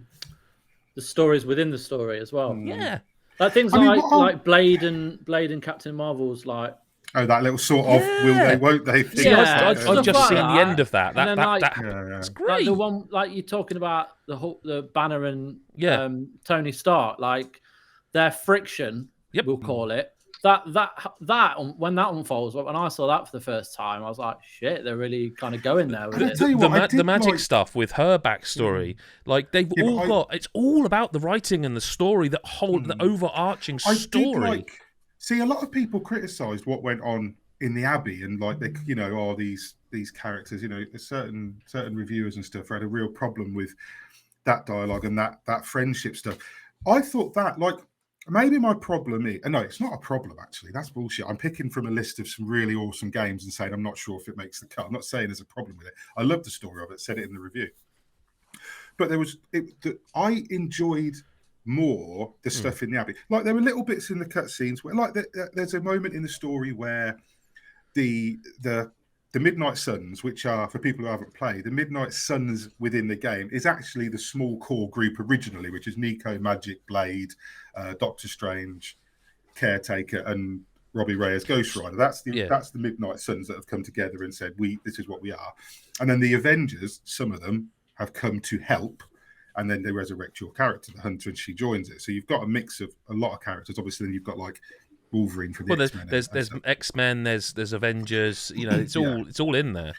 stories within the story as well. Yeah, like things like Blade and Captain Marvel's like. Oh, that little sort of will they, won't they? Thing. Yeah, I've just seen the end of that. It's great. Like the one, like you're talking about the Banner and Tony Stark, like their friction, we'll call it. That when that unfolds, when I saw that for the first time, I was like, "Shit, they're really kind of going there with it." The magic stuff with her backstory, like they've all got. It's all about the writing and the story, the overarching story. See, a lot of people criticised what went on in the Abbey, and like they, these characters, certain reviewers and stuff had a real problem with that dialogue and that friendship stuff. I thought that maybe my problem is... No, it's not a problem, actually. That's bullshit. I'm picking from a list of some really awesome games and saying I'm not sure if it makes the cut. I'm not saying there's a problem with it. I love the story of it, said it in the review. But I enjoyed more the stuff in the Abbey. Like, there were little bits in the cutscenes where, like, there's a moment in the story where the Midnight Suns, which are, for people who haven't played, the Midnight Suns within the game is actually the small core group originally, which is Nico, Magic, Blade, Doctor Strange, Caretaker, and Robbie Reyes, Ghost Rider. That's the Midnight Suns that have come together and said, this is what we are. And then the Avengers, some of them, have come to help, and then they resurrect your character, the Hunter, and she joins it. So you've got a mix of a lot of characters. Obviously, then you've got like Wolverine for the X-Men. There's X-Men, there's Avengers. It's all in there.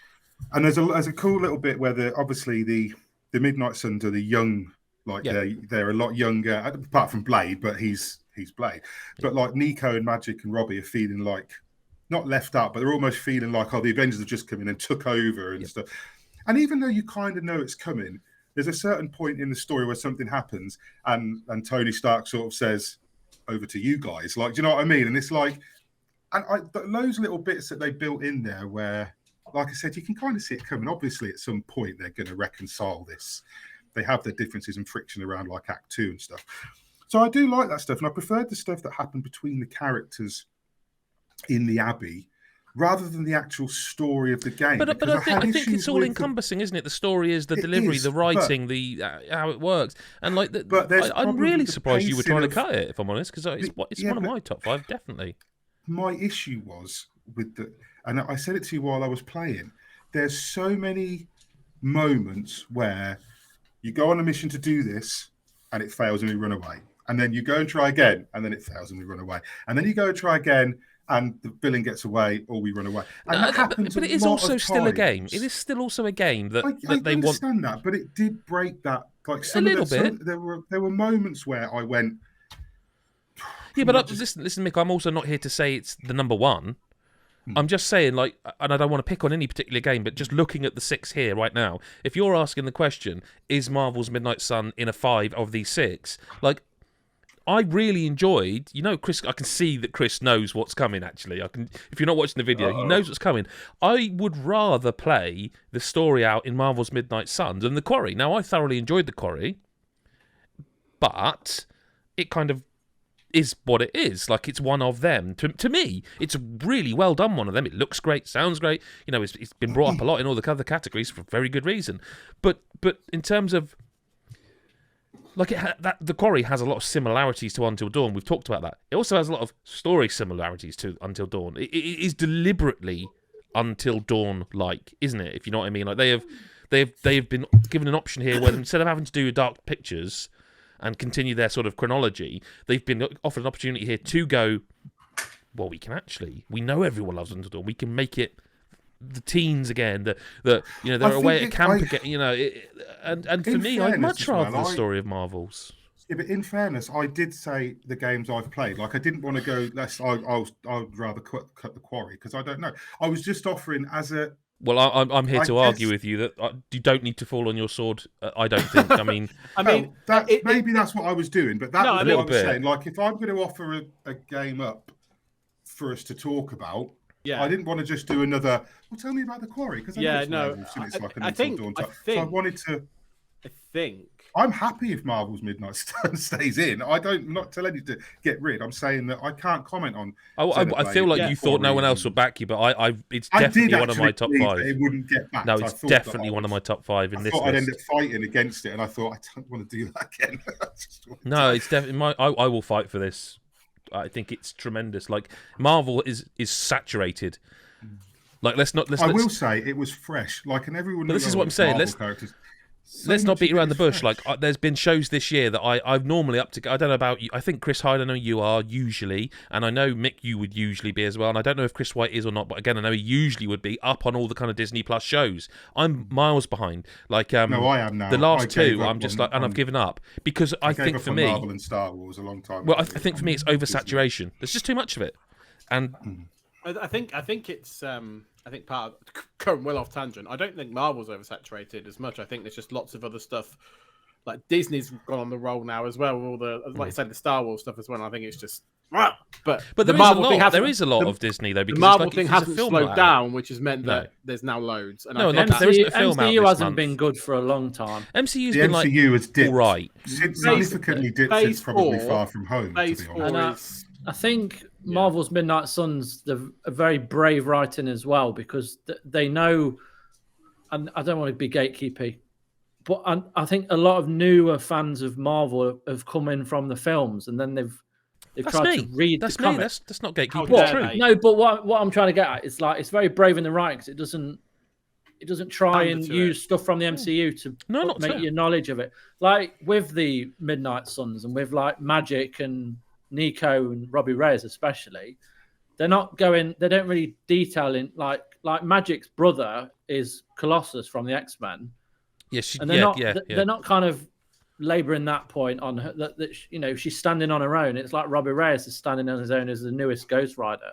And there's a cool little bit where obviously the Midnight Suns are the young, they're a lot younger, apart from Blade, but he's Blade. But like Nico and Magic and Robbie are feeling like not left out, but they're almost feeling like, the Avengers have just come in and took over and stuff. And even though you kind of know it's coming, there's a certain point in the story where something happens and Tony Stark sort of says, over to you guys. Like, do you know what I mean? And it's like, those little bits that they built in there where, like I said, you can kind of see it coming. Obviously, at some point, they're going to reconcile this. They have their differences and friction around like Act 2 and stuff. So I do like that stuff. And I preferred the stuff that happened between the characters in the Abbey rather than the actual story of the game. But I think it's all encompassing, isn't it? The story is the delivery, the writing, how it works. And like, I'm really surprised you were trying to cut it, if I'm honest, because it's one of my top 5, definitely. My issue was and I said it to you while I was playing, there's so many moments where you go on a mission to do this and it fails and we run away. And then you go and try again and then it fails and we run away. And then you go and try again and the villain gets away or we run away. And that happens but it is also still a game. It is still also a game that they want. I understand that, but it did break that. Like a little bit. There were moments where I went... Yeah, but listen, Mick, I'm also not here to say it's the number one. I'm just saying, like, and I don't want to pick on any particular game, but just looking at the 6 here right now, if you're asking the question, is Marvel's Midnight Sun in a 5 of these 6? Like, I really enjoyed, Chris, I can see that Chris knows what's coming, actually. If you're not watching the video, he knows what's coming. I would rather play the story out in Marvel's Midnight Sun than The Quarry. Now, I thoroughly enjoyed The Quarry, but it kind of is what it is. Like, it's one of them. To me, it's a really well done one of them. It looks great, sounds great. It's been brought up a lot in all the other categories for very good reason. But in terms of, like, The Quarry has a lot of similarities to Until Dawn. We've talked about that. It also has a lot of story similarities to Until Dawn. It is deliberately Until Dawn-like, isn't it? If you know what I mean. Like, they have been given an option here where instead of having to do dark pictures and continue their sort of chronology, they've been offered an opportunity here to go, well, we know everyone loves Until Dawn. We can make it the teens again, they're away at camp again, and for me, I'd much rather the story of Marvel's. Yeah, but in fairness, I did say the games I've played. Like, I didn't want to go, I'd rather cut The Quarry, because I don't know. I was just offering as a... Well, I'm here to argue with you that you don't need to fall on your sword. I don't think. I mean, maybe that's what I was doing, but that was what I was saying. Like, if I'm going to offer a game up for us to talk about, I didn't want to just do another. Well, tell me about The Quarry, because I wanted to. I think I'm happy if Marvel's Midnight Sun stays in. I'm not telling you to get rid. I'm saying that I can't comment on. I feel like you thought no one else would back you, but it's definitely one of my top 5. It wouldn't get backed. No, it's definitely one of my top 5 in this list. I'd end up fighting against it, and I thought I don't want to do that again. No, it's definitely I will fight for this. I think it's tremendous. Like, Marvel is saturated. Like, let's I will say it was fresh. Like, and everyone. But this is what I'm saying. Let's not beat around the bush. Like, there's been shows this year that I've normally up to. I don't know about you. I think Chris Hyde, I know you are usually, and I know Mick, you would usually be as well. And I don't know if Chris White is or not, but again, I know he usually would be up on all the kind of Disney Plus shows. I'm miles behind. Like, no, I am now. The last 2, I'm just like, and I've given up because I think for me, Marvel and Star Wars a long time. Well, I think for me, it's oversaturation. There's just too much of it, and I think it's. I think part of going well off tangent. I don't think Marvel's oversaturated as much. I think there's just lots of other stuff. Like, Disney's gone on the roll now as well. All the, like you said, the Star Wars stuff as well. I think it's just. But the Marvel thing there is a lot of Disney though. Because the Marvel thing hasn't slowed down, which has meant that there's now loads. And there isn't a film out this MCU hasn't month. been good for a long time. MCU's been like has dipped. All right, significantly dipped since probably Far From Home. To be honest. I think Marvel's Midnight Suns, they're a very brave writing as well, because they know, and I don't want to be gatekeepy, but I think a lot of newer fans of Marvel have come in from the films, and then they've tried to read the comics. That's not gatekeeping. It's true. No, but what I'm trying to get at is, like, it's very brave in the writing, because it doesn't try and use stuff from the MCU to make your knowledge of it. Like with the Midnight Suns and with like Magic and Nico and Robbie Reyes especially, they don't really detail in like Magic's brother is Colossus from the X-Men. Yes, and they're not kind of labouring that point on her, that she's standing on her own. It's like Robbie Reyes is standing on his own as the newest Ghost Rider.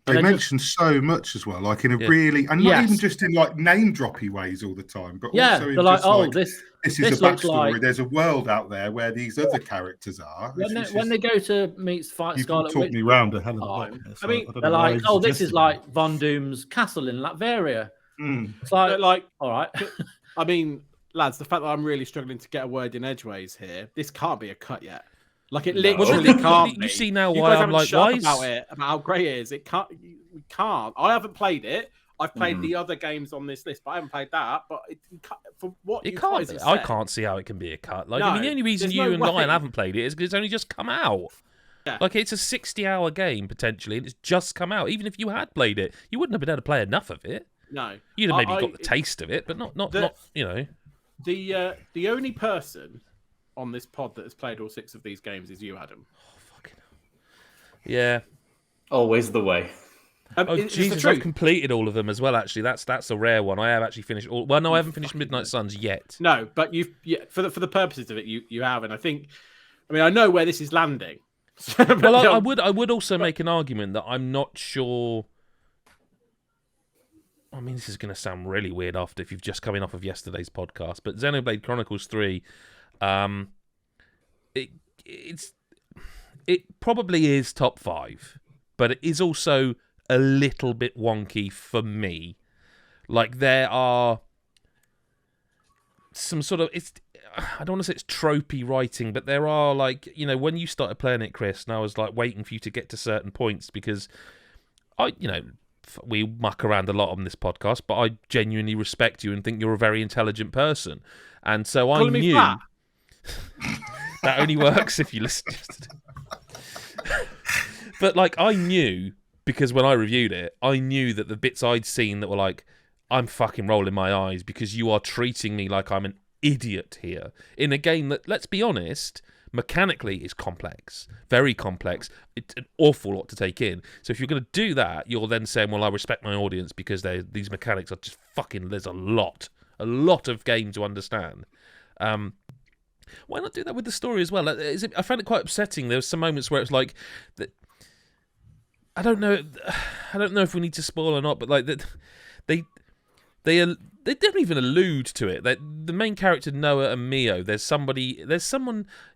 They mention so much as well, like in a really, and not even just in like name droppy ways all the time, but also in like, this is a backstory. Like... There's a world out there where these other characters are. When they go to meet Scarlet Witch, me round a hell of a lot. I mean, they're like, this is like Von Doom's castle in Latveria. It's like, all right. I mean, lads, the fact that I'm really struggling to get a word in edgeways here, this can't be a cut yet. Like, it literally can't be. You see now why I'm like, why about how great it is. It can't. We can't. I haven't played it. I've played the other games on this list, but I haven't played that. But for what it can't. I can't see how it can be a cut. Like, I mean, the only reason you and Ryan haven't played it is because it's only just come out. Yeah. Like, it's a 60-hour game potentially, and it's just come out. Even if you had played it, you wouldn't have been able to play enough of it. No, you'd have maybe got the taste of it, but not you know. The only person on this pod that has played all 6 of these games is you, Adam. Oh, fucking hell. Yeah. Always the way. Jesus, I've completed all of them as well, actually. That's a rare one. I have actually finished all... Well, no, I haven't finished Midnight Suns yet. No, but for the purposes of it, you have. And I think... I mean, I know where this is landing. Well, I would also make an argument that I'm not sure I mean, this is going to sound really weird after if you've just coming off of yesterday's podcast, but Xenoblade Chronicles 3, it probably is top 5, but it is also a little bit wonky for me. Like, there are some sort of, I don't want to say it's tropey writing, but there are, like, you know, when you started playing it, Chris, and I was like waiting for you to get to certain points, because we muck around a lot on this podcast, but I genuinely respect you and think you're a very intelligent person. And so I knew that only works if you listen. But like, I knew, because when I reviewed it, I knew that the bits I'd seen that were like, I'm fucking rolling my eyes because you are treating me like I'm an idiot here in a game that, let's be honest, mechanically is complex, very complex. It's an awful lot to take in. So if you're going to do that, you're then saying, well, I respect my audience because these mechanics are just fucking, there's a lot of game to understand. Why not do that with the story as well? I found it quite upsetting. There were some moments where it's like, I don't know if we need to spoil or not, but like that they don't even allude to it. The main character, Noah and Mio, there's someone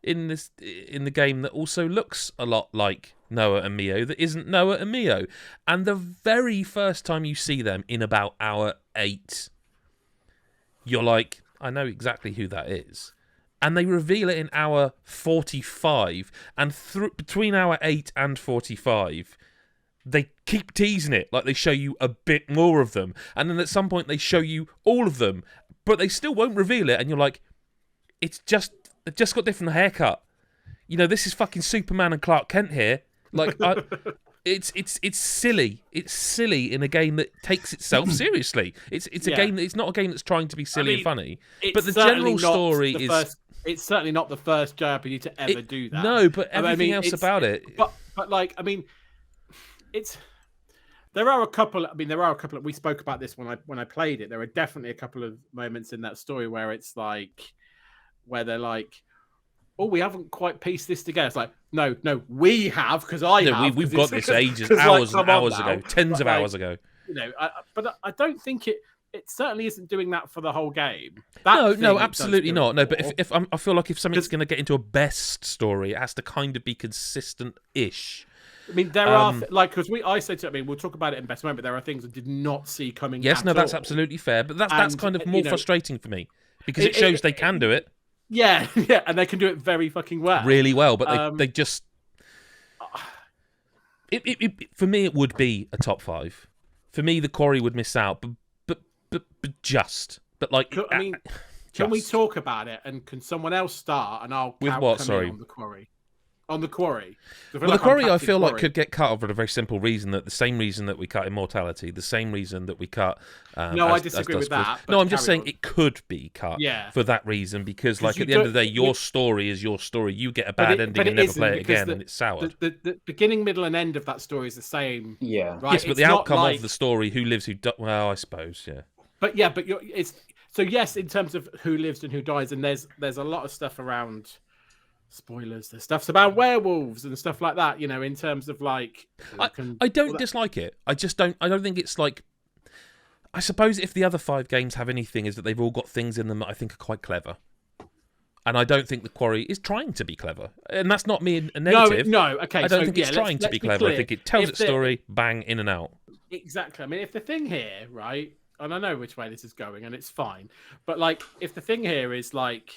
in the game that also looks a lot like Noah and Mio that isn't Noah and Mio. And the very first time you see them in about hour 8, you're like, I know exactly who that is. And they reveal it in hour 45, and between hour 8 and 45, they keep teasing it, like they show you a bit more of them, and then at some point they show you all of them, but they still won't reveal it, and you're like, they've just got different haircut. You know, this is fucking Superman and Clark Kent here. Like, it's silly. It's silly in a game that takes itself seriously. It's a game that, it's not a game that's trying to be silly and funny. But the general story is. It's certainly not the first JRPG to ever do that. No, but everything else about it. But like, I mean, there are a couple. I mean, we spoke about this when I played it. There are definitely a couple of moments in that story where it's like, where they're like, oh, we haven't quite pieced this together. It's like, no, we have, because have. We've got this hours and hours ago, tens of hours ago. You know, but I don't think it certainly isn't doing that for the whole game. No, absolutely not. No, but if I feel like if something's going to get into a best story, it has to kind of be consistent-ish. I mean, there are because I said to, I mean, we'll talk about it in best moment, but there are things I did not see coming. Yes, no, that's absolutely fair, but that's kind of more frustrating for me because it shows they can do it. Yeah, and they can do it very fucking well, really well. But they just, for me, it would be a top 5. For me, the Quarry would miss out, but like, I mean, can we talk about it? And can someone else start? And I'll with what? Sorry, on the Quarry. On the Quarry. Well, the Quarry, I feel like could get cut for a very simple reason, that the same reason that we cut Immortality, the same reason that we cut. No, I disagree with that. No, I'm just saying it could be cut for that reason, because like at the end of the day, your story is your story. You get a bad ending and never play it again, and it's soured. The beginning, middle, and end of that story is the same. Yeah. Right? Yes, but the outcome of the story, who lives, who well, I suppose, yeah. But yeah, but it's so yes, in terms of who lives and who dies, and there's a lot of stuff around. Spoilers. There's stuff's about werewolves and stuff like that. You know, in terms of like, I don't dislike it. I just don't. I don't think it's like. I suppose if the other 5 games have anything, is that they've all got things in them that I think are quite clever. And I don't think the Quarry is trying to be clever, and that's not me a negative. No, okay. I don't think it's trying to be clever. I think it tells its story, bang, in and out. Exactly. I mean, if the thing here, right, and I know which way this is going, and it's fine, but like, if the thing here is like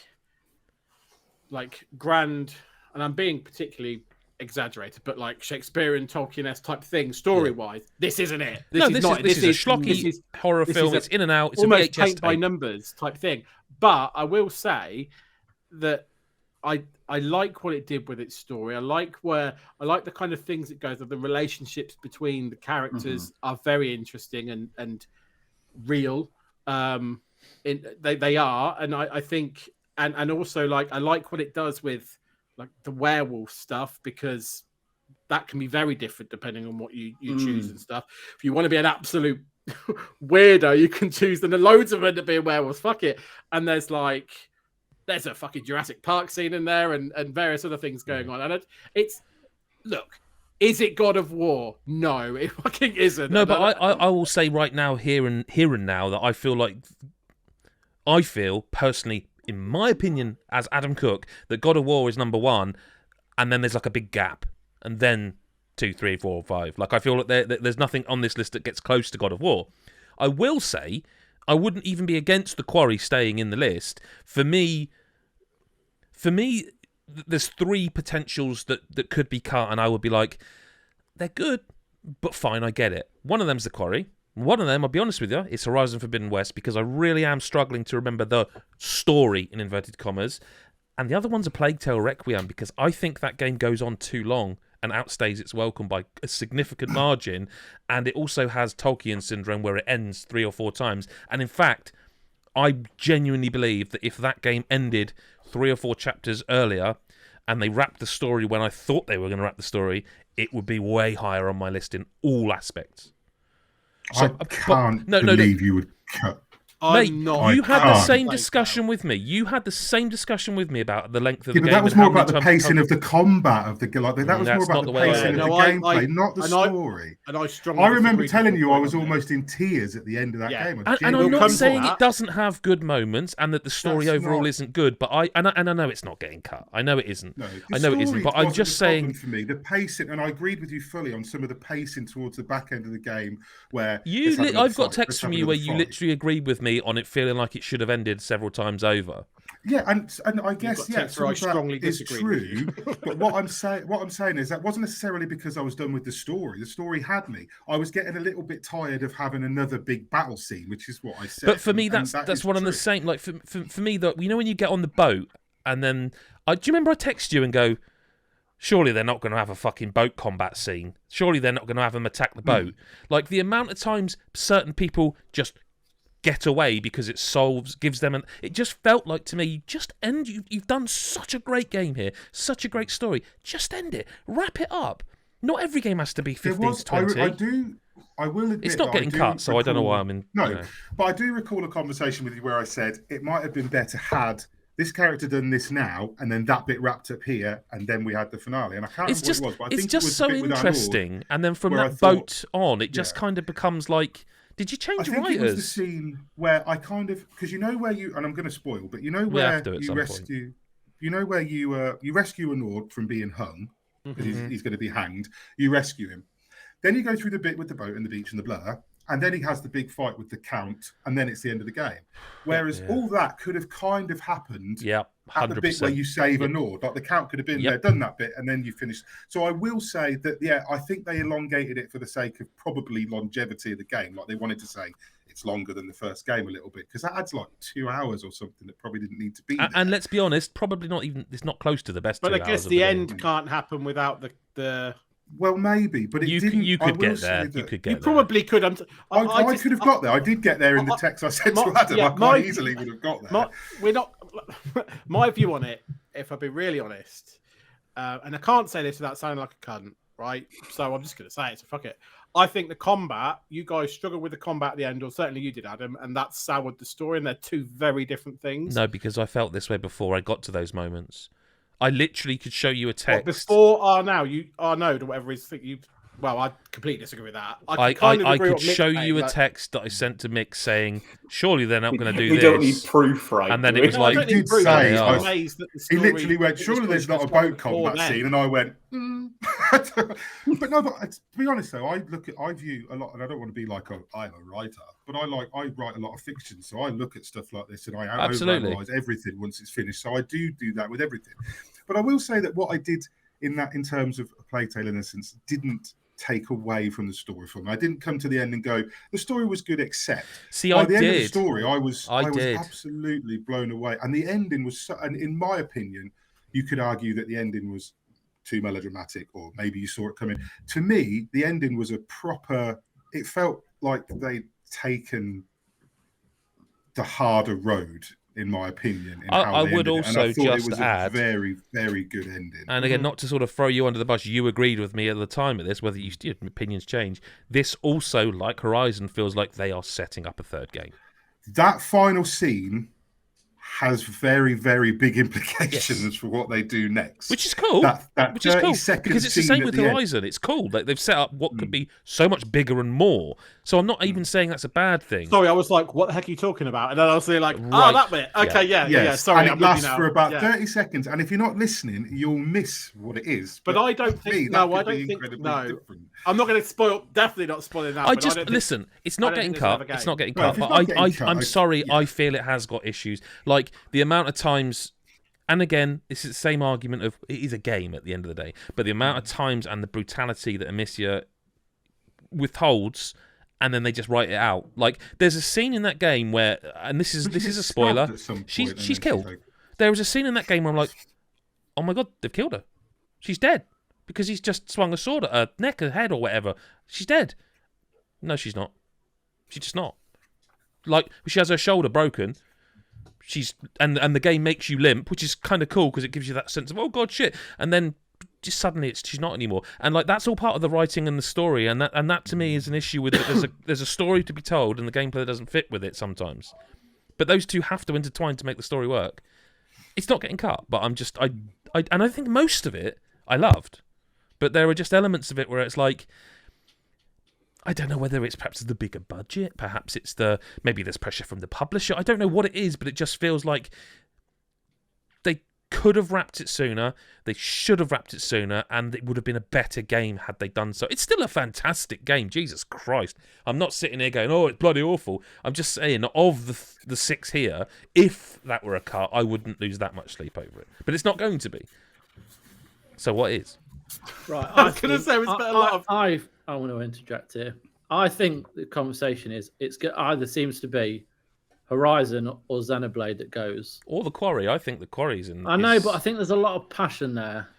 grand, and I'm being particularly exaggerated, but like Shakespearean, Tolkien-esque type thing, story-wise, this isn't it. This is a schlocky horror film. It's in and out. It's almost a VHS paint by numbers type thing. But I will say that I like what it did with its story. I like the kind of things it goes. The relationships between the characters are very interesting and real. They are, and I think. And also, like, I like what it does with, like, the werewolf stuff, because that can be very different depending on what you choose and stuff. If you want to be an absolute weirdo, you can choose them. There are loads of them to be werewolves. Fuck it. And there's a fucking Jurassic Park scene in there and various other things going on. And look, Is it God of War? No, it fucking isn't. No, but I will say right now, here and now, that I feel personally, in my opinion, as Adam Cook, that God of War is number one, and then there's like a big gap, and then 2, 3, 4, 5. Like I feel like there's nothing on this list that gets close to God of War. I will say, I wouldn't even be against The Quarry staying in the list. For me, there's 3 potentials that could be cut, and I would be like, they're good, but fine, I get it. One of them's The Quarry. One of them, I'll be honest with you, is Horizon Forbidden West, because I really am struggling to remember the story, in inverted commas. And the other one's A Plague Tale Requiem, because I think that game goes on too long and outstays its welcome by a significant margin, and it also has Tolkien syndrome where it ends 3 or 4 times. And in fact, I genuinely believe that if that game ended 3 or 4 chapters earlier and they wrapped the story when I thought they were going to wrap the story, it would be way higher on my list in all aspects. I can't believe you would cut. Mate, you had the same Like discussion with me. You had the same discussion with me about the length of the Yeah, but game. that was and more how many about the times pacing of the combat of the that was more that's about not the the way I pacing of read the it. gameplay, not the story. And I strongly I remember disagree telling with you your I was point on almost in tears at the end of that Yeah. game. And I'm We'll not come to saying that. it doesn't have good moments and that the story That's overall not- isn't good, but I know it's not getting cut. I know it isn't. No, I know it isn't, but I'm just saying for me the pacing, and I agreed with you fully on some of the pacing towards the back end of the game where I've got texts from you where you literally agreed with me on it feeling like it should have ended several times over. Yeah, and I guess got yeah, texts where I some of that strongly is disagree with true. But what I'm saying is that wasn't necessarily because I was done with the story. The story had me. I was getting a little bit tired of having another big battle scene, which is what I said. But for me, and that's is what I'm the true. same. Like for me, that you know when you get on the boat and then do you remember I text you and go, surely they're not going to have a fucking boat combat scene. Surely they're not going to have them attack the boat. Like the amount of times certain people just get away because it gives them it just felt like to me, just end. You've done such a great game here, such a great story. Just end it, wrap it up. Not every game has to be 15 to 20. I will admit It's not getting cut, so I don't know why I'm in. No, you know. but I do recall a conversation with you where I said it might have been better had this character done this now, and then that bit wrapped up here, and then we had the finale. And I can't It's remember just what it was, but I it's think just it was so the bit with Arnold, interesting, and then from where I that thought- boat on, it just kind of becomes like. Did you I change think it was the writers? scene where I kind of because you know where you and I'm going to spoil, but you know We where have to at you some point. rescue, you know where you rescue Anord from being hung because Mm-hmm. he's going to be hanged. You rescue him, then you go through the bit with the boat and the beach and the blur, and then he has the big fight with the Count, and then it's the end of the game. Whereas all that could have kind of happened. Yeah, At the bit where 100%. you save a Nord, like the Count could have been Yep. there, done that bit, and then you finish. So I will say that, yeah, I think they elongated it for the sake of probably longevity of the game. Like they wanted to say it's longer than the first game a little bit because that adds like 2 hours or something that probably didn't need to be there. And let's be honest, probably not even. It's not close to the best. But 2 I hours guess of the game. end can't happen without the. Well, maybe, but it didn't. You I could will get say there. that You could You get there. probably could. I could have got there. I did get there in the text I sent to Adam. I quite easily would have got there. We're not. My view on it, if I'll be really honest, and I can't say this without sounding like a cunt, right? So I'm just going to say it. So fuck it. I think the combat, you guys struggled with the combat at the end, or certainly you did, Adam, and that soured the story. And they're two very different things. No, because I felt this way before I got to those moments. I literally could show you a What, text. before now, you Arnold or whatever is think you. Well, I completely disagree with that. I could show you a text that I sent to Mick saying, surely they're not going to do we this. don't need proof, right? And then do it we? was like- I don't He need did proof, say, I'm I- amazed that the He story- literally went, the surely story there's not a just went boat before combat then. scene. And I went, but no, but to be honest though, I view a lot, and I don't want to be like I'm a writer, but I write a lot of fiction. So I look at stuff like this and I Absolutely. overanalyze everything once it's finished. So I do that with everything. But I will say that what I did in terms of A Plague Tale Innocence didn't take away from the story from me. I didn't come to the end and go, the story was good, except See, by I the end of the did. story, I was did. absolutely blown away. And the ending was so, and in my opinion, you could argue that the ending was too melodramatic, or maybe you saw it coming. To me, the ending was a proper, it felt like they'd taken the harder road, in my opinion. In I how they would ended it. And also I thought it just was add- a very, very good ending. And again, not to sort of throw you under the bus, you agreed with me at the time of this, whether your opinions change. This also, like Horizon, feels like they are setting up a third game. That final scene has very, very big implications for what they do next. Which is cool. That Which is cool 30-second because it's the scene same at with the end. Horizon. It's cool. They've set up what could be so much bigger and more. So I'm not even saying that's a bad thing. Sorry, I was like, "What the heck are you talking about?" And then I was like, Right. "Oh, that bit. Okay, yeah. Yes. Sorry, and I'm it with you lasts now. for about Yeah. 30 seconds. And if you're not listening, you'll miss what it is. But I don't for think. me, No, that I could don't be think. incredibly No, different. I'm not going to spoil. Definitely not spoiling that. I but just don't think- listen. It's I not don't getting think it's cut. another It's game. not getting Well, cut. if it's But not getting cut, I'm sorry. yeah. I feel it has got issues. Like the amount of times, and again, this is the same argument of it is a game at the end of the day. But the amount of times and the brutality that Amicia withholds, and then they just write it out. Like there's a scene in that game where, and this is a spoiler. She's killed. There was a scene in that game where I'm like, oh my god, they've killed her. She's dead because he's just swung a sword at her neck, her head, or whatever. She's dead. No, she's not. She's just not. Like she has her shoulder broken. She's and the game makes you limp, which is kind of cool because it gives you that sense of oh god shit, and then just suddenly she's not anymore. And like that's all part of the writing and the story, and that to me is an issue with it. There's a story to be told, and the gameplay doesn't fit with it sometimes. But those two have to intertwine to make the story work. It's not getting cut, but I think most of it I loved, but there are just elements of it where it's like. I don't know whether it's perhaps the bigger budget, perhaps it's maybe there's pressure from the publisher. I don't know what it is, but it just feels like they could have wrapped it sooner. They should have wrapped it sooner, and it would have been a better game had they done so. It's still a fantastic game, Jesus Christ. I'm not sitting here going, oh, it's bloody awful. I'm just saying, of the 6 here, if that were a cut, I wouldn't lose that much sleep over it. But it's not going to be. So what is? Right, I was going to say, we spent a lot of. I want to interject here. I think the conversation is either seems to be Horizon or Xenoblade that goes. Or the Quarry. I think the Quarry's in. I know, but I think there's a lot of passion there.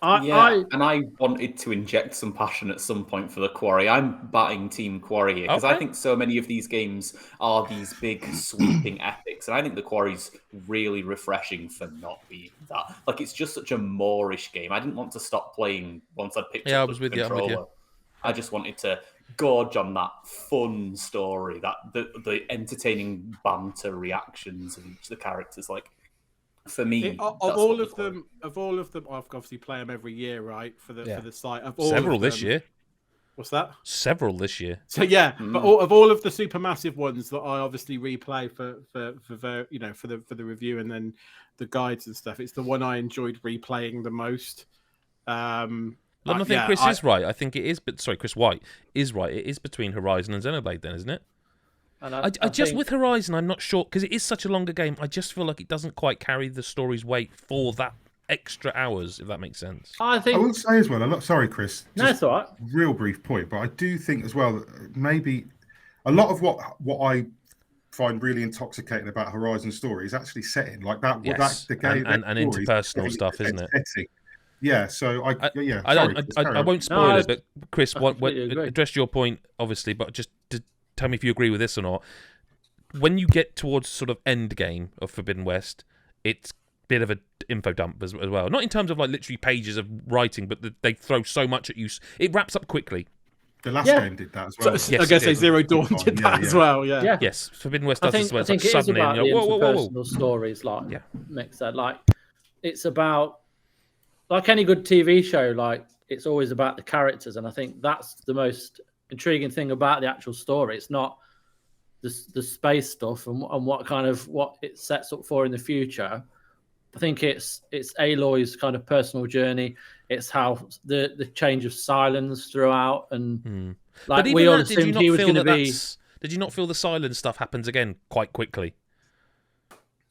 And I wanted to inject some passion at some point for the Quarry. I'm batting Team Quarry here because I think so many of these games are these big sweeping epics, and I think the Quarry's really refreshing for not being that. Like it's just such a Moorish game. I didn't want to stop playing once I picked up the controller. I'm with you. I just wanted to gorge on that fun story, that the entertaining banter reactions of each of the characters. Like for me, Of all of them, I obviously play them every year, right? For the site. Several this year. What's that? Several this year. So yeah, but of all of the supermassive ones that I obviously replay for the review and then the guides and stuff, it's the one I enjoyed replaying the most. I think Chris is right. I think it is, but sorry, Chris White is right. It is between Horizon and Xenoblade, then, isn't it? And I just with Horizon, I'm not sure because it is such a longer game. I just feel like it doesn't quite carry the story's weight for that extra hours, if that makes sense. I will say as well. Sorry, Chris. No, it's all right. Real brief point, but I do think as well that maybe a lot of what I find really intoxicating about Horizon story is actually setting like that. Yes. The game and interpersonal stuff, isn't it? Setting. Yeah, so I won't spoil it, but Chris, address your point, obviously, but just to tell me if you agree with this or not. When you get towards sort of end game of Forbidden West, it's a bit of an info dump as well. Not in terms of like literally pages of writing, but they throw so much at you. It wraps up quickly. The last game did that as well. So, I guess Zero Dawn did that as well. Yeah. Yes, Forbidden West does as well. I think it's like it is suddenly, about and you're, the whoa. interpersonal stories, like mix that. Like it's about. Like any good TV show, like it's always about the characters, and I think that's the most intriguing thing about the actual story. It's not the space stuff and what it sets up for in the future. I think it's Aloy's kind of personal journey. It's how the change of silence throughout, and like we all assumed he was going to be. Did you not feel the silence stuff happens again quite quickly?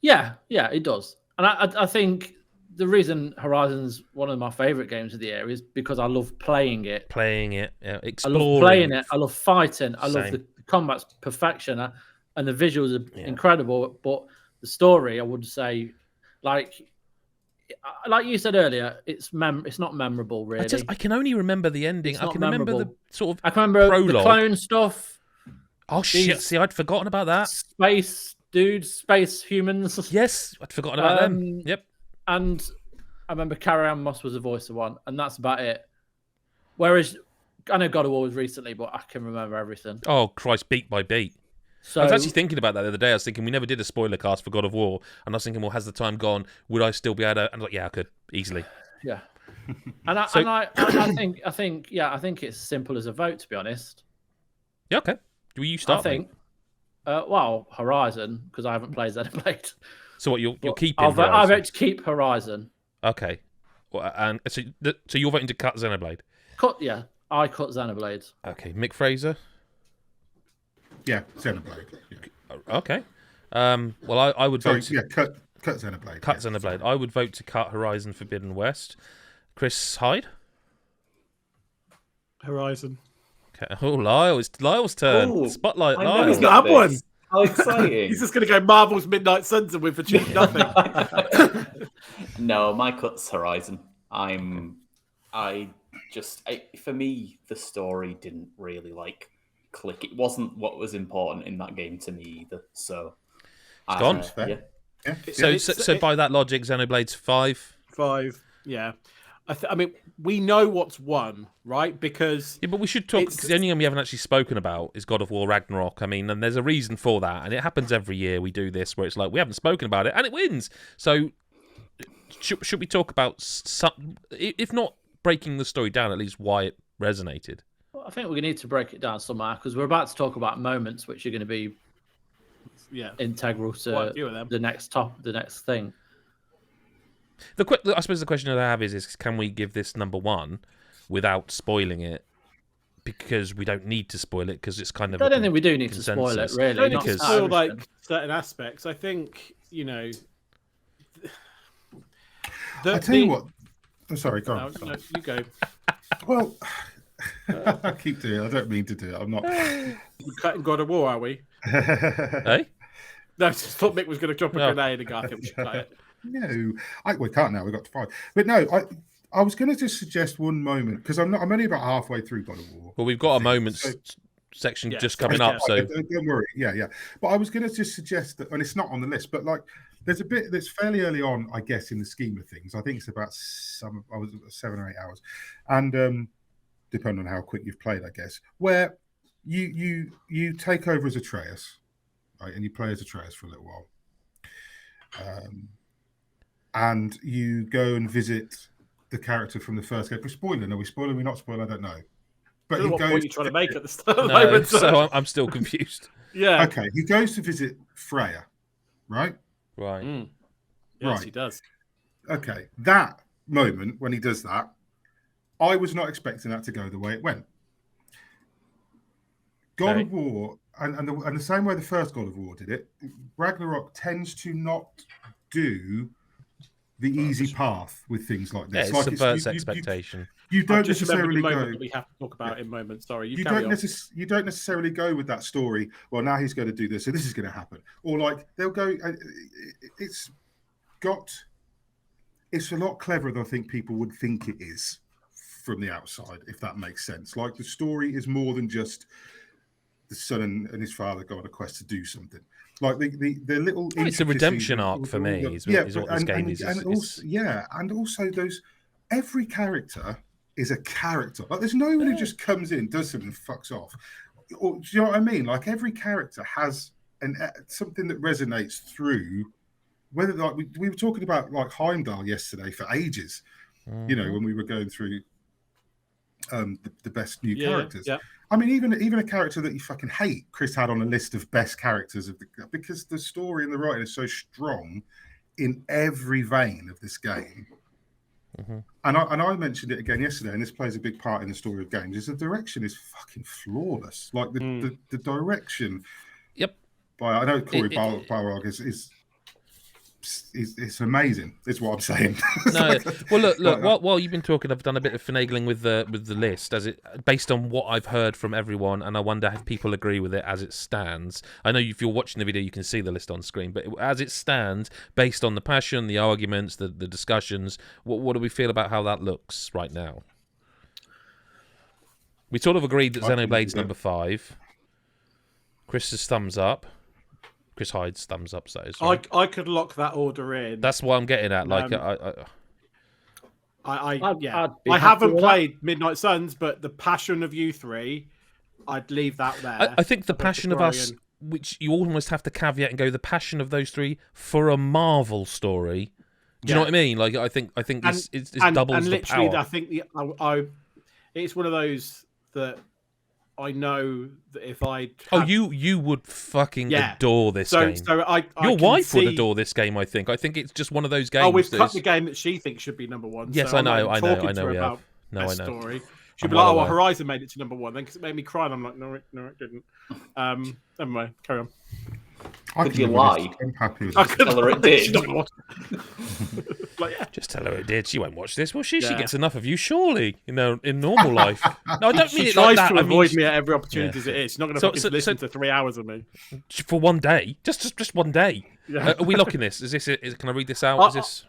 Yeah, it does, and I think. The reason Horizon's one of my favorite games of the year is because I love playing it. Exploring. I love playing it. I love fighting. I love the combat's perfection, and the visuals are incredible. But the story, I would say, like you said earlier, it's not memorable really. I can only remember the ending. I can remember the sort of. I can remember prologue. The clone stuff. Oh shit! See, I'd forgotten about that. Space dudes, space humans. Yes, I'd forgotten about them. Yep. And I remember Carrie-Anne Moss was the voice of one, and that's about it. Whereas I know God of War was recently, but I can remember everything. Oh Christ, beat by beat. So I was actually thinking about that the other day. I was thinking we never did a spoiler cast for God of War, and I was thinking, well, has the time gone? Would I still be able to? And I was like, yeah, I could easily. yeah, and I think it's simple as a vote, to be honest. Yeah, okay. Will you start? I think. Well, Horizon, because I haven't played Xenoblade. So what you're keeping? I Horizon? vote to keep Horizon. Okay. Well, and so you're voting to cut Xenoblade? I cut Xenoblade. Okay, Mick Fraser. Yeah, Xenoblade. Yeah. Okay. Well, I would vote. Cut Xenoblade. Cut Xenoblade. I would vote to cut Horizon Forbidden West. Chris Hyde. Horizon. Okay. Oh, Lyle! It's Lyle's turn. Ooh, Spotlight, I know Lyle. he's Not got that one. this. How exciting! He's just going to go Marvel's Midnight Suns and win for cheap nothing. No, my cut's Horizon. For me, the story didn't really click. It wasn't what was important in that game to me either. So It's gone. Yeah. So by that logic, Xenoblade's 5. 5. Yeah. I mean, we know what's won, right? Because Yeah, but we should talk. Because the only game we haven't actually spoken about is God of War Ragnarok. I mean, and there's a reason for that, and it happens every year. We do this where it's like we haven't spoken about it, and it wins. So should we talk about some, if not breaking the story down, at least why it resonated? Well, I think we need to break it down somehow because we're about to talk about moments which are going to be integral to the next thing. I suppose the question that I have is can we give this number 1 without spoiling it? Because we don't need to spoil it because it's kind of. I don't think we do need to spoil it, really. Don't need to spoil certain aspects. I think I tell you what. I'm sorry, go on. No, you go. Well, I keep doing it. I don't mean to do it. I'm not. We're cutting God of War, are we? Hey? No, I just thought Mick was going to drop a grenade and go, I think we should cut it. No, we can't now. We've got to 5. But no, I was going to just suggest one moment because I'm only about halfway through God of War. Well, we've got a moments section just coming up, so don't worry. Yeah. But I was going to just suggest that, and it's not on the list, but there's a bit that's fairly early on, I guess, in the scheme of things. I think it's about 7 or 8 hours, and depending on how quick you've played, I guess, where you take over as Atreus, right, and you play as Atreus for a little while. And you go and visit the character from the first game. We're spoiling. Are we spoiling? We're not spoiling. I don't know. But what point are you trying to make at the start of the no, moment? so I'm still confused. Yeah. Okay. He goes to visit Freya, right? Right. Mm. Yes, right. He does. Okay. That moment when he does that, I was not expecting that to go the way it went. God of War, and the same way the first God of War did it, Ragnarok tends to not do the easy path with things like this. Yeah, it subverts expectation. You don't necessarily go. We have to talk about in moments. Sorry, you don't necessarily go with that story. Well, now he's going to do this, so this is going to happen. Or they'll go. It's a lot cleverer than I think people would think it is from the outside, if that makes sense. The story is more than just the son and his father go on a quest to do something. The little. It's a redemption arc for me. Is what this game is. And also those. Every character is a character. There's no one who just comes in, does something, and fucks off. Or, do you know what I mean? Every character has something that resonates through. Whether we were talking about Heimdall yesterday for ages. Mm-hmm. When we were going through the best new characters. Yeah. I mean, even a character that you fucking hate, Chris had on a list of best characters because the story and the writing is so strong in every vein of this game. Mm-hmm. And I mentioned it again yesterday, and this plays a big part in the story of games. Is the direction is fucking flawless. The direction. Yep. I know Corey Balrog is it's amazing. Is what I'm saying. No, well, look. While you've been talking, I've done a bit of finagling with the list based on what I've heard from everyone, and I wonder if people agree with it as it stands. I know if you're watching the video, you can see the list on screen, but as it stands, based on the passion, the arguments, the discussions, what do we feel about how that looks right now? We sort of agreed that Xenoblade's number 5. Chris's thumbs up. Chris Hyde's thumbs up. So I could lock that order in. That's what I'm getting at. I haven't played Midnight Suns, but the passion of you three, I'd leave that there. I think the passion of us which you almost have to caveat and go the passion of those three for a Marvel story. Do you know what I mean? Like I think it's doubles and the literally, power. I think it's one of those that I know that if I you would fucking adore this game. So Your wife would adore this game. I think it's just one of those games. We've cut the game that she thinks should be number one. Yes, so I know. About No, I know. Story. She'd be like, "Oh, well, Horizon made it to number one then because it made me cry." And I'm like, "No, it didn't." Never mind. Carry on. Could you lie? I'm happy with I it. could Tell her it did. She doesn't watch it. Like, yeah. Just tell her it did. She won't watch this. Well, she Yeah. gets enough of you, surely. You know, in normal life. No, I don't mean She it tries like that. to I mean, avoid me at every opportunity as it is. She's not going to listen so- to 3 hours of me. for one day. Just one day. Yeah. Are we locking this? Is this it? Can I read this out? Is this?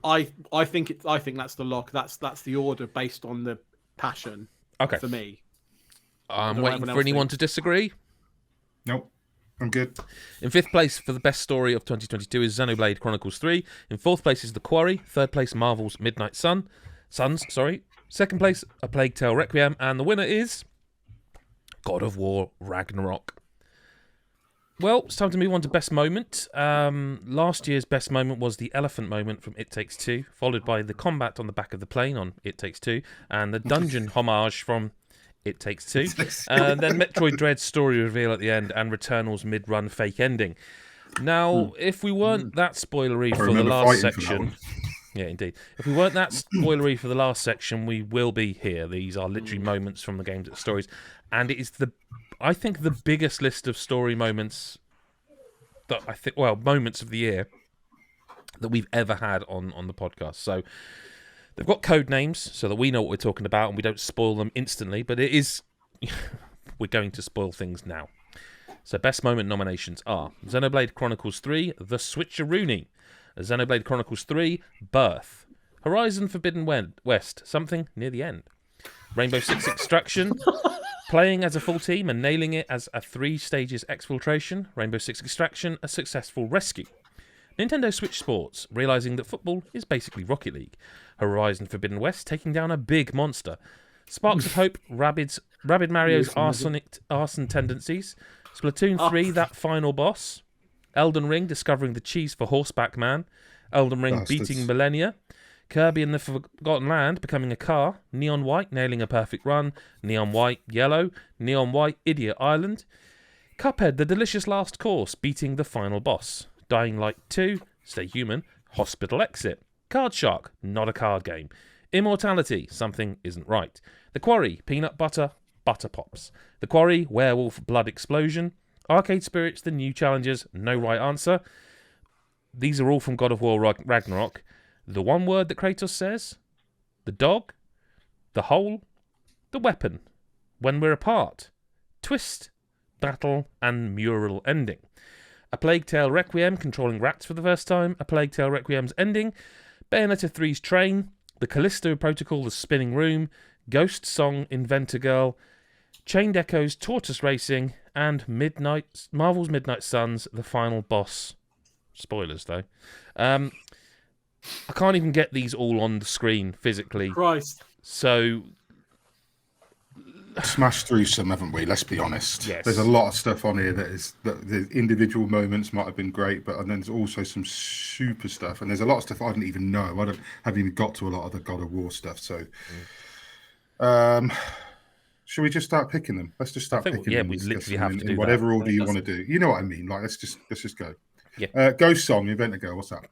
I think that's the lock. That's the order based on the passion. Okay. For me. I'm Don't waiting everyone for else anyone think? to disagree. Nope. I'm good. In 5th place for the best story of 2022 is Xenoblade Chronicles 3. In 4th place is The Quarry. 3rd place, Marvel's Midnight Suns. 2nd place, A Plague Tale Requiem. And the winner is God of War Ragnarok. Well, it's time to move on to best moment. Last year's best moment was the elephant moment from It Takes Two, followed by the combat on the back of the plane on It Takes Two, and the dungeon homage from It Takes Two, and then Metroid Dread's story reveal at the end, and Returnal's mid-run fake ending. Now, if we weren't that spoilery for the remember last fighting for that section... one. Yeah, indeed. If we weren't that spoilery for the last section, we will be here. These are literally moments from the game's stories. And it is I think the biggest list of story moments moments of the year that we've ever had on the podcast. So they've got code names so that we know what we're talking about and we don't spoil them instantly, but it is we're going to spoil things now. So best moment nominations are Xenoblade Chronicles 3, The Switcheroony, Xenoblade Chronicles 3, Birth, Horizon Forbidden West, Something Near the End, Rainbow Six Extraction, Playing as a full team and nailing it as a 3 stages exfiltration, Rainbow Six Extraction, a successful rescue, Nintendo Switch Sports, realising that football is basically Rocket League, Horizon Forbidden West, taking down a big monster, Sparks of Hope, Rabid Mario's arson tendencies, Splatoon 3, that final boss, Elden Ring discovering the cheese for Horseback Man, Elden Ring Bastards. beating Millennia, Kirby and the Forgotten Land becoming a car, Neon White nailing a perfect run, Neon White Yellow, Neon White Idiot Island, Cuphead the delicious last course beating the final boss, Dying Light 2, Stay Human, Hospital Exit, Card Shark, not a card game, Immortality, Something Isn't Right, The Quarry, Peanut Butter, Butter Pops, The Quarry, Werewolf Blood Explosion, Arcade Spirits, The New Challengers, No Right Answer. These are all from God of War Ragnarok. The one word that Kratos says, the dog, the hole, the weapon, when we're apart, twist, battle, and mural ending. A Plague Tale Requiem controlling rats for the first time, A Plague Tale Requiem's ending, Bayonetta 3's train, the Callisto Protocol, the spinning room, Ghost Song, Inventor Girl, Chained Echoes, Tortoise Racing, and Marvel's Midnight Suns, the final boss. Spoilers, though. I can't even get these all on the screen physically. Christ. So, Smashed through some, haven't we? Let's be honest. Yes. There's a lot of stuff on here that the individual moments might have been great, but and then there's also some super stuff, and there's a lot of stuff I didn't even know. Haven't even got to a lot of the God of War stuff. So, should we just start picking them? Let's just start picking them. We and literally discuss have them to in do that. whatever order you want to do. You know what I mean? Like, let's just go. Yeah. Ghost Song, Inventor Girl. What's that?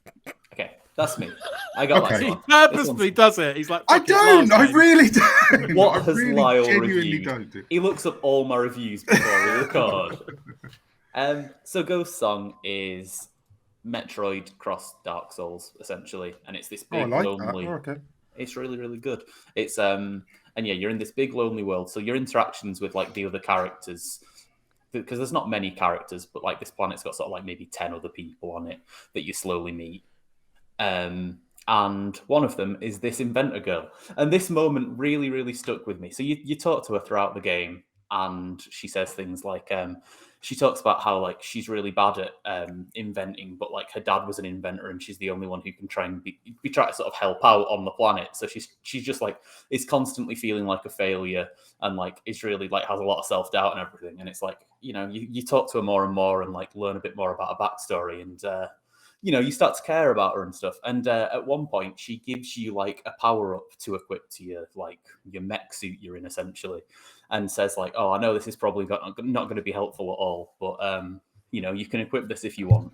Okay, that's me. I got Okay. that He one. purposely does it. He's like, I "Fuck it, don't. last I game." really don't. What I has really Lyle genuinely reviewed? don't. He looks up all my reviews before we record. So Ghost Song is Metroid cross Dark Souls, essentially, and it's this Oh, I big like lonely. that. Oh, okay. It's really, really good. It's and yeah, you're in this big lonely world. So your interactions with like the other characters, because there's not many characters, but like this planet's got sort of like maybe 10 other people on it that you slowly meet. And one of them is this inventor girl. And this moment really, really stuck with me. So you talk to her throughout the game, and she says things like, she talks about how like she's really bad at inventing, but like her dad was an inventor and she's the only one who can try and be trying to sort of help out on the planet. So she's just like is constantly feeling like a failure and like is really like has a lot of self-doubt and everything. And it's like, you know, you talk to her more and more and like learn a bit more about her backstory, and you know, you start to care about her and stuff. And at one point she gives you like a power up to equip to your like your mech suit you're in, essentially, and says like, oh, I know this is probably not going to be helpful at all, but you know, you can equip this if you want.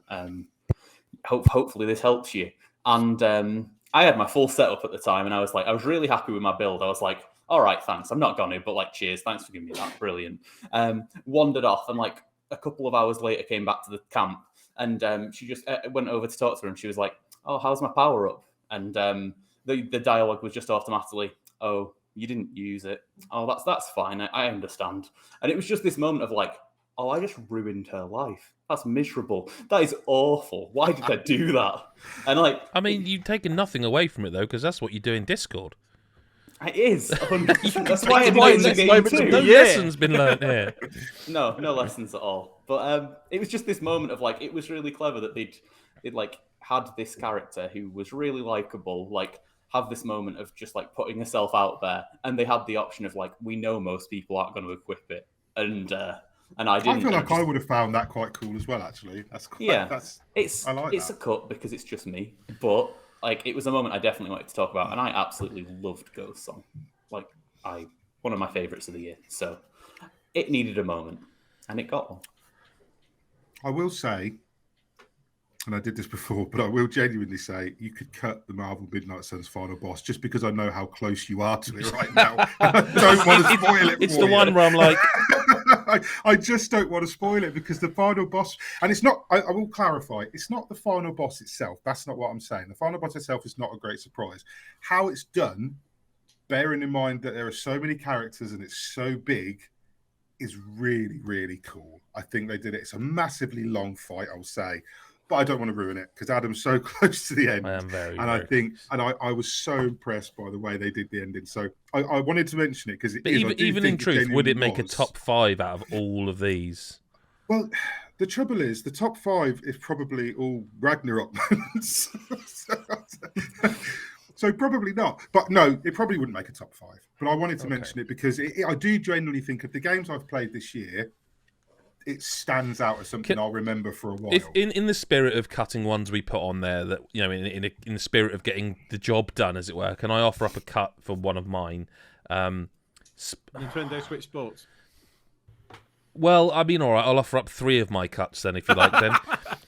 Hopefully this helps you. And I had my full setup at the time, and I was really happy with my build. I was like, all right, thanks. I'm not gonna, but like, cheers, thanks for giving me that. Brilliant. Wandered off, and like a couple of hours later came back to the camp, and she just went over to talk to her, and she was like, oh, how's my power up? And the dialogue was just automatically, oh, you didn't use it. Oh, that's fine. I understand. And it was just this moment of like, oh, I just ruined her life. That's miserable. That is awful. Why did I do that? And like, I mean, you've taken nothing away from it though, because that's what you do in Discord. it is. That's why I did it in the game too. No lessons been learned here. No lessons at all. But it was just this moment of like, it was really clever that they'd like had this character who was really likable, like have this moment of just like putting herself out there, and they had the option of like, we know most people aren't going to equip it, and I didn't. I feel like I would have found that quite cool as well. Actually, that's quite, it's a cut because it's just me, but like it was a moment I definitely wanted to talk about, and I absolutely loved Ghost Song, like one of my favorites of the year. So it needed a moment, and it got one. I will say, and I did this before, but I will genuinely say you could cut the Marvel Midnight Suns final boss just because I know how close you are to it right now. I don't want to spoil it. It's the one where I'm like, I just don't want to spoil it because the final boss, and it's not. I will clarify, it's not the final boss itself. That's not what I'm saying. The final boss itself is not a great surprise. How it's done, bearing in mind that there are so many characters and it's so big, is really, really cool. I think they did it. It's a massively long fight, I'll say. But I don't want to ruin it because Adam's so close to the end. I am very, and very I think, and I was so impressed by the way they did the ending. So I wanted to mention it because it is, even in truth, would it make a top 5 out of all of these? Well, the trouble is, the top 5 is probably all Ragnarok moments. So probably not. But no, it probably wouldn't make a top 5. But I wanted to mention it because I do genuinely think of the games I've played this year, it stands out as something I'll remember for a while. If in the spirit of cutting ones we put on there, that you know, in the spirit of getting the job done, as it were, can I offer up a cut for one of mine? Nintendo Switch Sports. Well, I mean, all right, I'll offer up 3 of my cuts then, if you like. Then,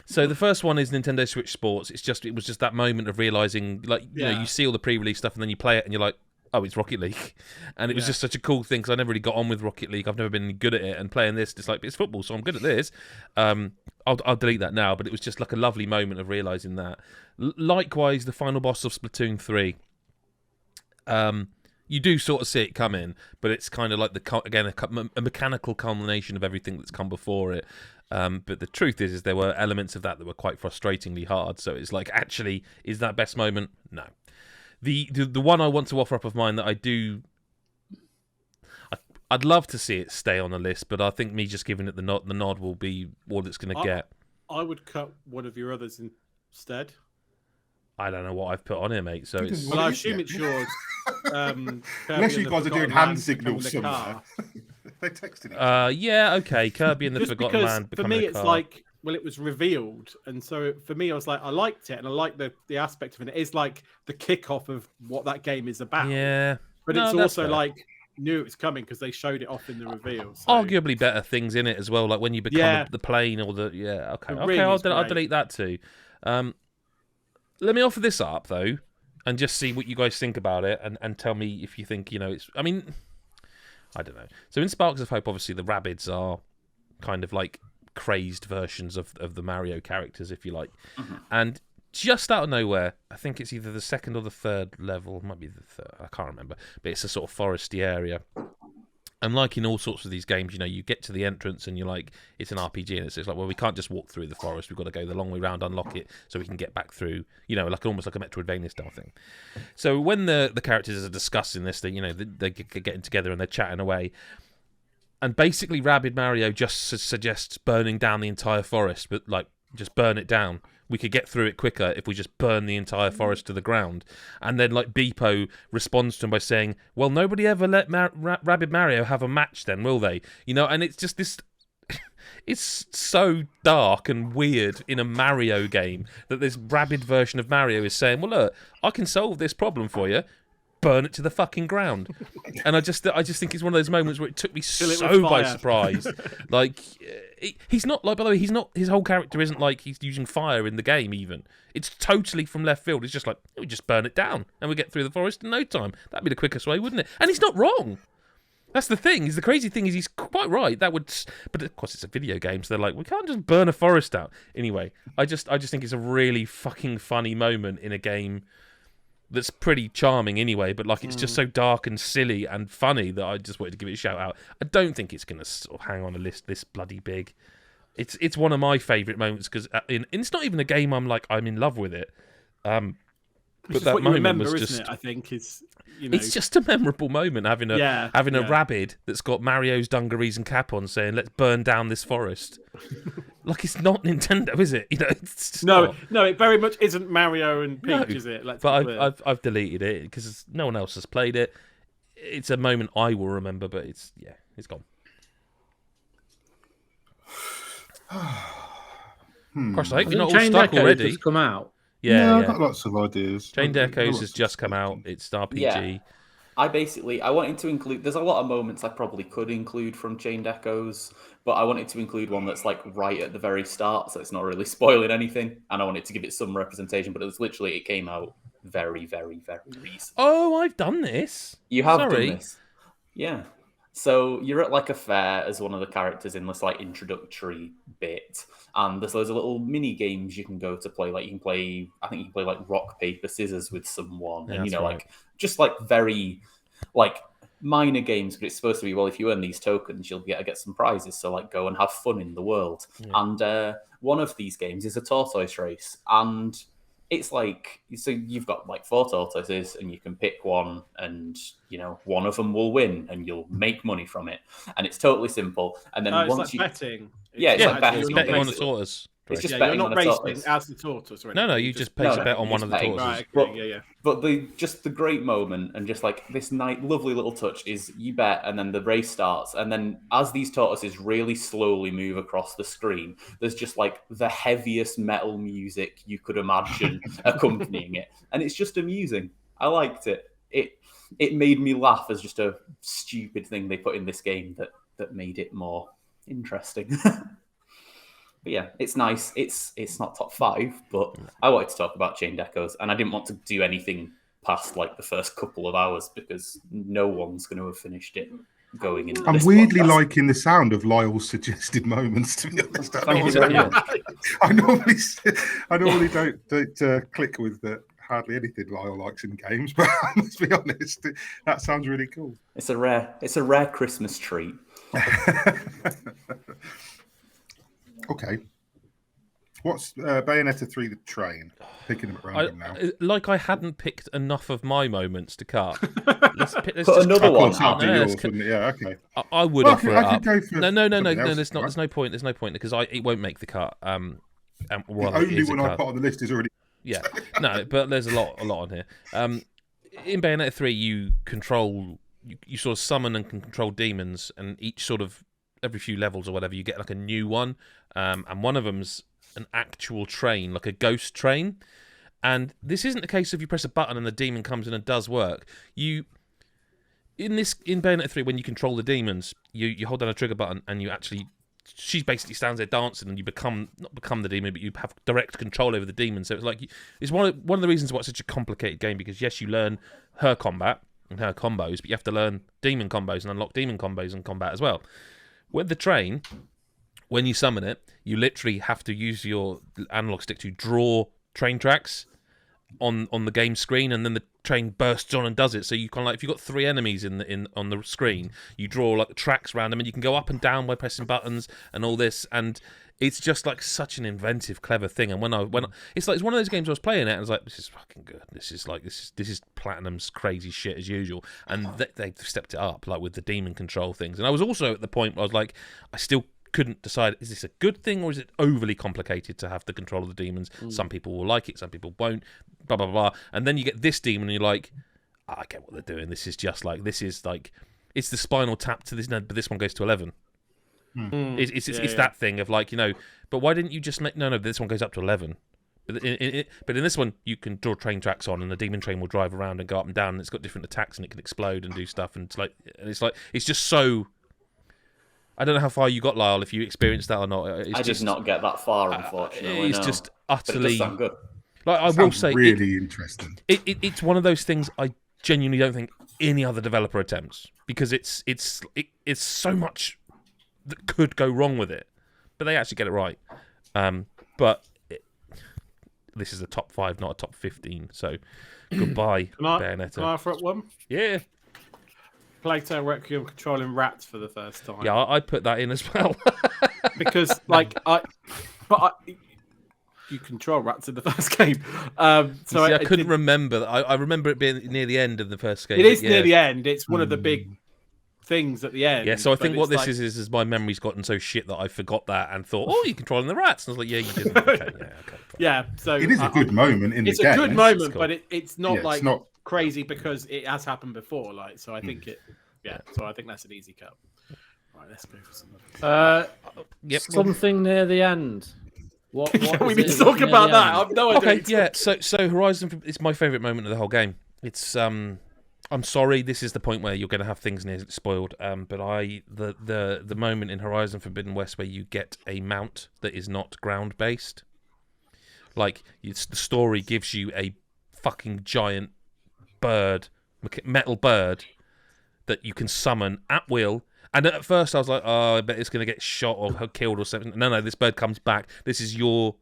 so the first one is Nintendo Switch Sports. It was just that moment of realizing, like, you know, you see all the pre-release stuff and then you play it and you're like, oh, it's Rocket League. And it was just such a cool thing because I never really got on with Rocket League. I've never been good at it. And playing this, it's like, it's football, so I'm good at this. I'll delete that now, but it was just like a lovely moment of realising that. Likewise, the final boss of Splatoon 3. You do sort of see it coming, but it's kind of like, a mechanical culmination of everything that's come before it. But the truth is there were elements of that were quite frustratingly hard. So it's like, actually, is that best moment? No. The one I want to offer up of mine that I'd love to see it stay on the list, but I think me just giving it the nod will be all it's going to get. I would cut one of your others instead. I don't know what I've put on here, mate. So it's. Well, I assume it's yours. Unless you guys are doing hand signals somewhere. They're texting it. Yeah, okay. Kirby and the Just Forgotten because Land. For me, it's like, well, it was revealed, and so for me, I was like, I liked it, and I like the aspect of it. It is like the kickoff of what that game is about. Yeah, but it's also like knew it was coming because they showed it off in the reveal. So. Arguably better things in it as well, like when you become the plane or the I'll delete that too. Let me offer this up though, and just see what you guys think about it, and tell me if you think it's. I mean, I don't know. So in Sparks of Hope, obviously the Rabbids are kind of like crazed versions of the Mario characters, if you like. And just out of nowhere, I think it's either the second or the third level, it might be the third, I can't remember, but it's a sort of foresty area. And like in all sorts of these games, you get to the entrance and you're like, it's an RPG, and it's like, well, we can't just walk through the forest, we've got to go the long way round, unlock it, so we can get back through, like almost like a Metroidvania style thing. So when the characters are discussing this, they're getting together and they're chatting away. And basically, Rabid Mario just suggests burning down the entire forest, but like just burn it down. We could get through it quicker if we just burn the entire forest to the ground. And then like Beepo responds to him by saying, "Well, nobody ever let Rabid Mario have a match, then, will they?" You know, and it's just this. It's so dark and weird in a Mario game that this rabid version of Mario is saying, "Well, look, I can solve this problem for you. Burn it to the fucking ground." And I just think it's one of those moments where it took me so by surprise. Like, he's not like, by the way, he's not, his whole character isn't like he's using fire in the game even. It's totally from left field. It's just like, we just burn it down and we get through the forest in no time. That'd be the quickest way, wouldn't it? And he's not wrong. That's the thing. The crazy thing is he's quite right. That would, but of course it's a video game, so they're like, we can't just burn a forest out. Anyway, I just think it's a really fucking funny moment in a game that's pretty charming anyway, but like it's just so dark and silly and funny that I just wanted to give it a shout out. I don't think it's gonna sort of hang on a list this bloody big. It's one of my favourite moments because it's not even a game I'm in love with it. But that moment remember, was isn't just. it? I think it's just a memorable moment having a rabbit that's got Mario's dungarees and cap on saying, "Let's burn down this forest." Like, it's not Nintendo, is it? You know, it's no, it very much isn't Mario and Peach, is it? But I've deleted it because no one else has played it. It's a moment I will remember, but it's gone. Christ, I hope you're not all stuck already. Has come out. Yeah, I've got lots of ideas. Chained Echoes has just come out. It's RPG. Yeah. I wanted to include, there's a lot of moments I probably could include from Chained Echoes, but I wanted to include one that's like right at the very start, so it's not really spoiling anything, and I wanted to give it some representation, but it came out very, very, very recently. Oh, I've done this. You have done this. Yeah. So you're at like a fair as one of the characters in this like introductory bit, and there's loads of little mini games you can go to play. Like I think you can play like rock, paper, scissors with someone, and like just like very like minor games. But it's supposed to be, well, if you earn these tokens, you'll get some prizes. So like go and have fun in the world. Yeah. And one of these games is a tortoise race, and it's like, so you've got like 4 tortoises and you can pick one, and one of them will win and you'll make money from it, and it's totally simple. And then once betting. It's like betting. It's betting on the tortoise. It's just betting you're not on a racing tortoise. as the tortoise. No, you just place a bet on one of the tortoises. Right, But the great moment and just like this lovely little touch is you bet, and then the race starts, and then as these tortoises really slowly move across the screen, there's just like the heaviest metal music you could imagine accompanying it, and it's just amusing. I liked it. It made me laugh as just a stupid thing they put in this game that made it more interesting. But yeah, it's nice. It's not top 5, but I wanted to talk about Chained Echoes, and I didn't want to do anything past like the first couple of hours because no one's going to have finished it going into I'm this weirdly podcast. liking the sound of Lyle's suggested moments, to be honest. I normally don't click with hardly anything Lyle likes in games, but I must be honest, that sounds really cool. It's a rare Christmas treat. Okay. What's Bayonetta 3 the train? Picking them at random now. Like I hadn't picked enough of my moments to cut. Let's put another one. Yeah, okay. I would offer it up. No. There's no point. There's no point because it won't make the cut. The only one I put on the list is already. Yeah, no, but there's a lot on here. In Bayonetta 3, you control, you sort of summon and can control demons, and each sort of every few levels or whatever, you get like a new one, and one of them's an actual train, like a ghost train. And this isn't the case if you press a button and the demon comes in and does work. In Bayonetta 3, when you control the demons, you hold down a trigger button and she basically stands there dancing, and you not become the demon, but you have direct control over the demon. So it's like it's one of the reasons why it's such a complicated game, because yes, you learn her combat and her combos, but you have to learn demon combos and unlock demon combos in combat as well. With the train, when you summon it, you literally have to use your analog stick to draw train tracks, on the game screen, and then the train bursts on and does it. So you can, like, if you've got 3 enemies on the screen, you draw like the tracks around them, and you can go up and down by pressing buttons and all this, and it's just like such an inventive, clever thing. And when it's like, it's one of those games I was playing it, and I was like, this is fucking good. This is Platinum's crazy shit as usual, and they've stepped it up, like with the demon control things. And I was also at the point where I was like, I still couldn't decide, is this a good thing or is it overly complicated to have the control of the demons? Some people will like it, some people won't, blah blah blah. And then you get this demon and you're like, I get what they're doing. This is it's the Spinal Tap to this, no, but this one goes to 11. It's that thing of like, but why didn't you just make, no, this one goes up to 11. But in this one, you can draw train tracks on, and the demon train will drive around and go up and down, and it's got different attacks, and it can explode and do stuff, and it's just so. I don't know how far you got, Lyle, if you experienced that or not. I did not get that far, unfortunately. It's just utterly. But it does sound good. Like, I will say, really interesting. It's one of those things I genuinely don't think any other developer attempts, because it's so much that could go wrong with it, but they actually get it right. But this is a top 5, not a top 15. So goodbye, Bayonetta. Can I offer up one? Yeah. Plague Tale Requiem controlling rats for the first time. Yeah, I put that in as well. Because you control rats in the first game. So I couldn't remember. I remember it being near the end of the first game. It is near the end. It's one of the big things at the end. Yeah, so I think what this is my memory's gotten so shit that I forgot that and thought, oh, you're controlling the rats. And I was like, yeah, you didn't. Okay, yeah, so it is a good moment in the game. It's a good moment, cool. but it's not it's not crazy because it has happened before. Like, so I think so I think that's an easy cut. Right, let's go for some. Something near the end. What we need to talk about that. I've no idea. Okay, yeah. So Horizon is my favourite moment of the whole game. It's I'm sorry, this is the point where you're going to have things near spoiled. But the moment in Horizon Forbidden West where you get a mount that is not ground based, like the story gives you a fucking giant metal bird that you can summon at will. And at first I was like, oh, I bet it's going to get shot or killed or something. No, this bird comes back. This is your...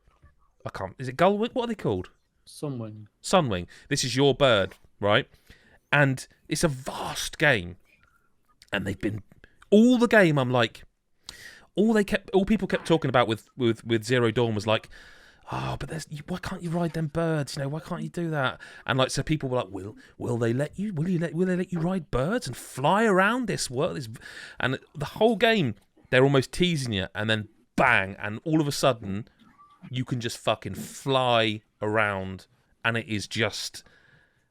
Is it gullwing? What are they called? Sunwing. This is your bird, right? And it's a vast game. And they've been... All the game, I'm like... All people kept talking about with Zero Dawn was like, oh, but why can't you ride them birds? Why can't you do that? And like, so people were like, will they let you? Will they let you ride birds and fly around this world? And the whole game, they're almost teasing you, and then bang, and all of a sudden, you can just fucking fly around, and it is just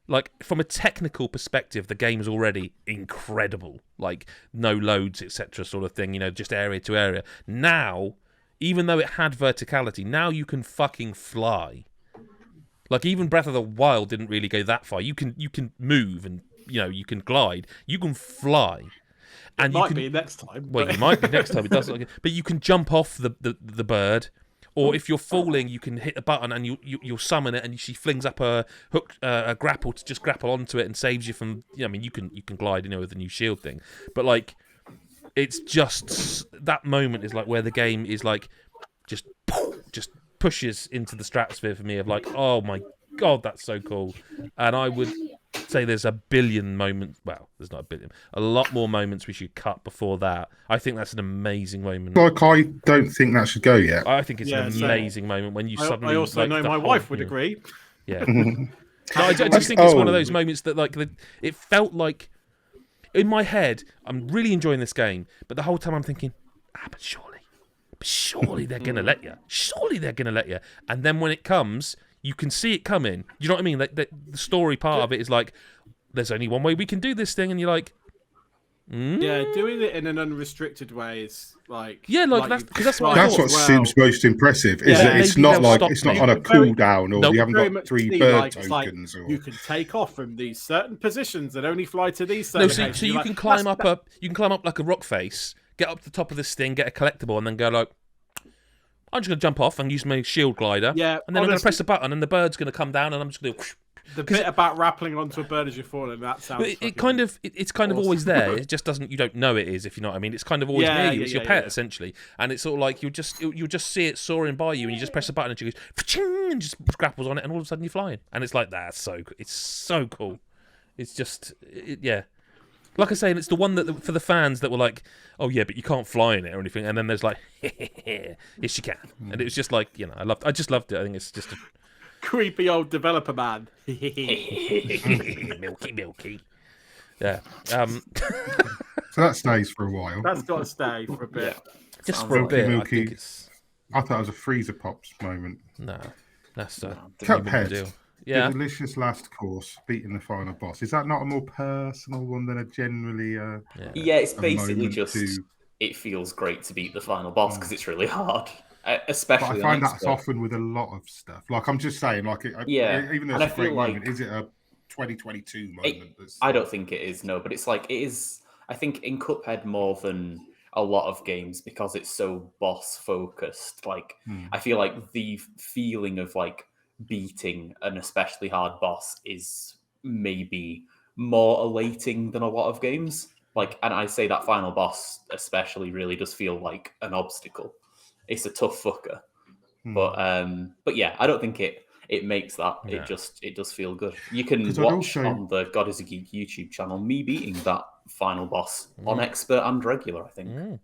like, from a technical perspective, the game's already incredible. Like, no loads, etc., sort of thing. Just area to area. Now, even though it had verticality, now you can fucking fly. Like, even Breath of the Wild didn't really go that far. You can move and, you can glide. You can fly. And it might be next time. Well, you might be next time. It does, but you can jump off the bird, or if you're falling, you can hit a button and you'll summon it, and she flings up a hook, a grapple to just grapple onto it and saves you from. You can glide, with the new shield thing, but like. It's just that moment is like where the game is like just pushes into the stratosphere for me of like, oh my god, that's so cool. And I would say there's a billion moments. Well, there's not a billion. A lot more moments we should cut before that. I think that's an amazing moment. Like, I don't think that should go yet. I think it's an amazing moment when you suddenly. I also know my wife would agree. Yeah. No, I just think it's one of those moments that like it felt like. In my head, I'm really enjoying this game, but the whole time I'm thinking, but surely they're going to let you. Surely they're going to let you. And then when it comes, you can see it coming. You know what I mean? Like the story part of it is like, there's only one way we can do this thing, and you're like, Yeah, doing it in an unrestricted way is like that's what seems most impressive. Is that it's not like it's not on a cooldown or you haven't got 3 bird tokens. Or you can take off from these certain positions and only fly to these certain. No, so you can climb up like a rock face, get up to the top of this thing, get a collectible, and then go like, I'm just going to jump off and use my shield glider. Yeah, and then I'm going to press a button, and the bird's going to come down, and I'm just going to The bit about rappelling onto a bird as you're falling, that sounds. It's kind of awesome. always there. It just doesn't. You don't know it is, if you know what I mean. It's kind of always near you. It's your pet essentially, and it's sort of like you'll just see it soaring by you, and you just press a button and it goes "Fa-ching," and just grapples on it, and all of a sudden you're flying, and it's like that's it's so cool. It's just yeah. Like I say, it's the one that for the fans that were like, oh yeah, but you can't fly in it or anything, and then there's like, yes you can, and it was just like I just loved it. I think it's just a creepy old developer man. milky. Yeah. So that stays for a while. That's got to stay for a bit. Just for a bit. Milky. I thought it was a Freezer Pops moment. No, that's Cuphead. Yeah. The delicious last course, beating the final boss. Is that not a more personal one than a generally? Yeah, it's basically just. It feels great to beat the final boss because it's really hard, especially. But I find that's often with a lot of stuff. Like I'm just saying, like even though it's a great moment, is it a 2022 moment? I don't think it is. No, but it's like it is. I think in Cuphead more than a lot of games because it's so boss focused. Like I feel like the feeling of like beating an especially hard boss is maybe more elating than a lot of games. Like, and I say that final boss especially really does feel like an obstacle. It's a tough fucker, but yeah, I don't think it makes that. Yeah. It does feel good. You can watch on the God is a Geek YouTube channel me beating that final boss on expert and regular. I think.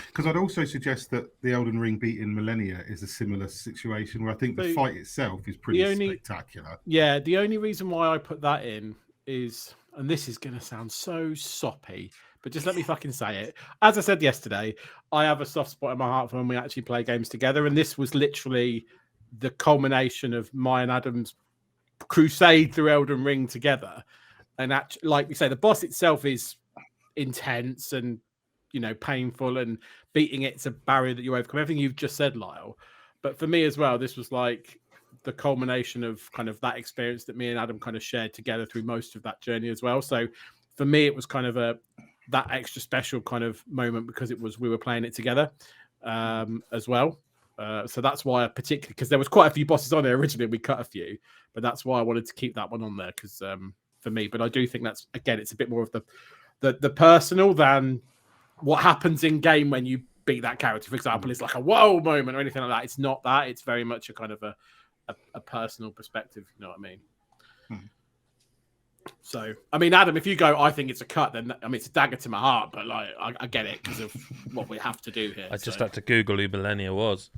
Because I'd also suggest that the Elden Ring beating Millennia is a similar situation where I think the fight itself is pretty spectacular. Yeah, the only reason why I put that in is, and this is going to sound so soppy, but just let me fucking say it. As I said yesterday, I have a soft spot in my heart for when we actually play games together, and this was literally the culmination of my and Adam's crusade through Elden Ring together. And actually, like we say, the boss itself is intense and painful, and beating it's a barrier that you overcome. Everything you've just said, Lyle. But for me as well, this was like the culmination of kind of that experience that me and Adam kind of shared together through most of that journey as well. So for me, it was kind of that extra special kind of moment because we were playing it together as well. So that's why I particularly, because there was quite a few bosses on there originally, we cut a few, but that's why I wanted to keep that one on there because for me. But I do think that's, again, it's a bit more of the personal than what happens in game when you beat that character. For example, it's like a whoa moment or anything like that. It's not that. It's very much a kind of a personal perspective. You know what I mean? So, I mean, Adam, if you go, I think it's a cut, then I mean, it's a dagger to my heart. But like, I get it because of what we have to do here. I just had to Google who Millennia was.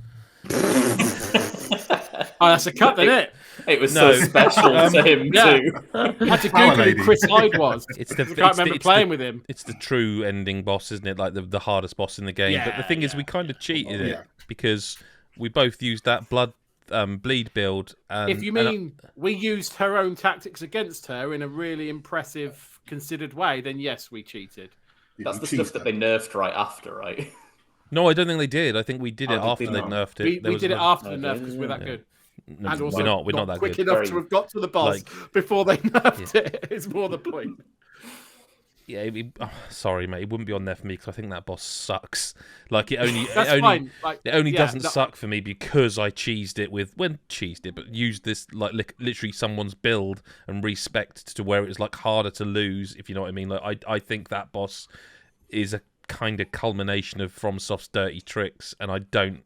Oh, that's a cut, isn't it? It was so special to him too. I had to Google who Chris Hyde was. I can't remember playing with him. It's the true ending boss, isn't it? Like the hardest boss in the game. But the thing is, we kind of cheated it because we both used that bleed build. If you mean we used her own tactics against her in a really impressive, considered way, then yes, we cheated. That's the stuff that they nerfed right after, right? No, I don't think they did. I think we did it after they nerfed it. We did it after the nerf because we're that good. No, and also we're not that quick good. enough to have got to the boss before they nerfed it. Is more the point. Yeah, sorry, mate. It wouldn't be on there for me because I think that boss sucks. Like it only doesn't suck for me because I cheesed it but used this like literally someone's build and respect to where it was like harder to lose. If you know what I mean. Like I think that boss is a kind of culmination of FromSoft's dirty tricks, and I don't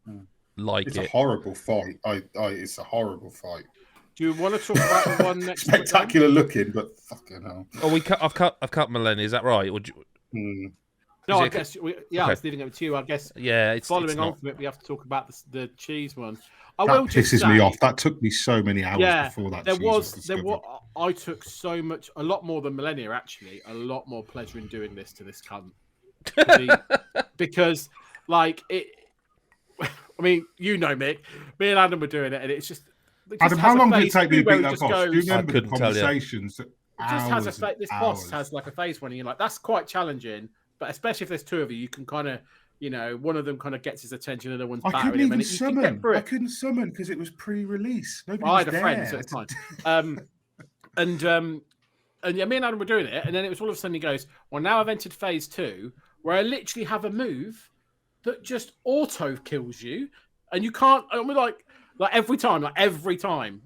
like it. It's a horrible fight. It's a horrible fight. Do you want to talk about the one next? Spectacular looking, but fucking hell. Oh, I've cut Millennia. Is that right? No, I guess. I was leaving it to you. I guess. Yeah, following on from it, we have to talk about the cheese one. That pisses me off. That took me so many hours before that. I took a lot more than Millennia actually. A lot more pleasure in doing this to this cunt. Because like it. I mean, Mick, me and Adam were doing it, and it's just. Adam, how long did it take me to beat that boss? Do you remember the conversations? This boss has like a phase when you're like, that's quite challenging, but especially if there's two of you, you can kind of, one of them kind of gets his attention, and the other one's battering him. I couldn't summon because it was pre-release. I had a friend, so it's fine. And me and Adam were doing it, and then it was all of a sudden he goes, well, now I've entered phase 2, where I literally have a move that just auto kills you, and you can't. And we're like Like every time.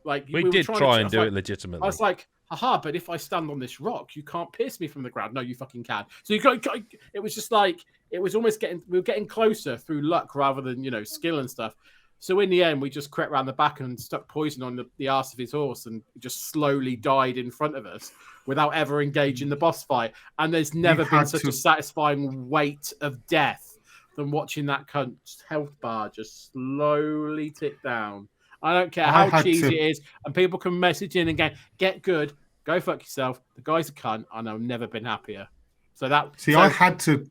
Like We were did trying try to, and do it legitimately. I was like, haha, but if I stand on this rock, you can't pierce me from the ground. No, you fucking can. So you got it was just like, it was almost we were getting closer through luck rather than, skill and stuff. So in the end, we just crept around the back and stuck poison on the arse of his horse and just slowly died in front of us without ever engaging the boss fight. And there's never been such a satisfying weight of death than watching that cunt's health bar just slowly tick down. I don't care how cheesy it is, and people can message in and get good, go fuck yourself. The guy's a cunt, and I've never been happier. So I had to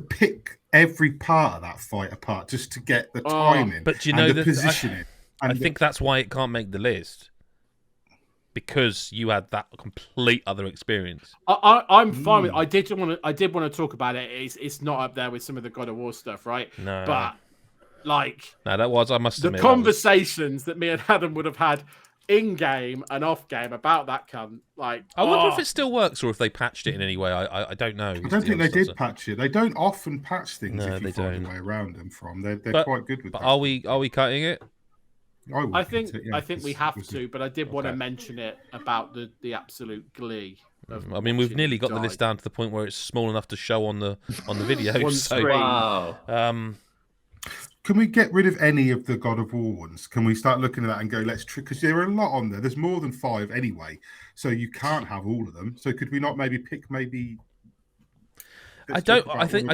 pick every part of that fight apart just to get the timing, but the positioning. I think that's why it can't make the list, because you had that complete other experience. I'm fine with it. I did want to talk about it. It's not up there with some of the God of War stuff, right? No, but I must admit, the conversations that me and Adam would have had in game and off game about that cunt. Like, I wonder if it still works or if they patched it in any way. I don't know. I don't think they did patch it. They don't often patch things if you find a way around them from. They're quite good with that. But are we cutting it? I think we have to, but I did want to mention it about the absolute glee. I mean, we've nearly got the list down to the point where it's small enough to show on the video. Wow. Can we get rid of any of the God of War ones? Can we start looking at that and go, because there are a lot on there. There's more than 5 anyway, so you can't have all of them. So could we not pick I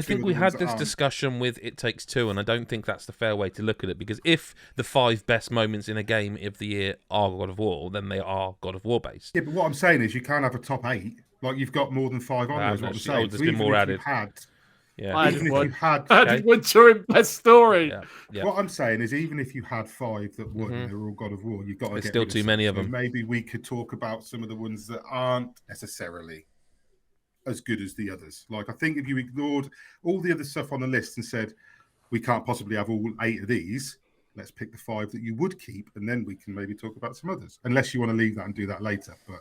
think we had this discussion with It Takes Two, and I don't think that's the fair way to look at it, because if the 5 best moments in a game of the year are God of War, then they are God of War based. Yeah, but what I'm saying is you can't have a top 8. Like, you've got more than 5 on there, is what I'm saying. There's been more added. Even if you had one during best story. Yeah. What I'm saying is, even if you had 5 that won, they were all God of War, you've got to There's get still too many of them. Maybe we could talk about some of the ones that aren't necessarily as good as the others. Like, I think if you ignored all the other stuff on the list and said, we can't possibly have all 8 of these, let's pick the 5 that you would keep, and then we can maybe talk about some others. Unless you want to leave that and do that later. But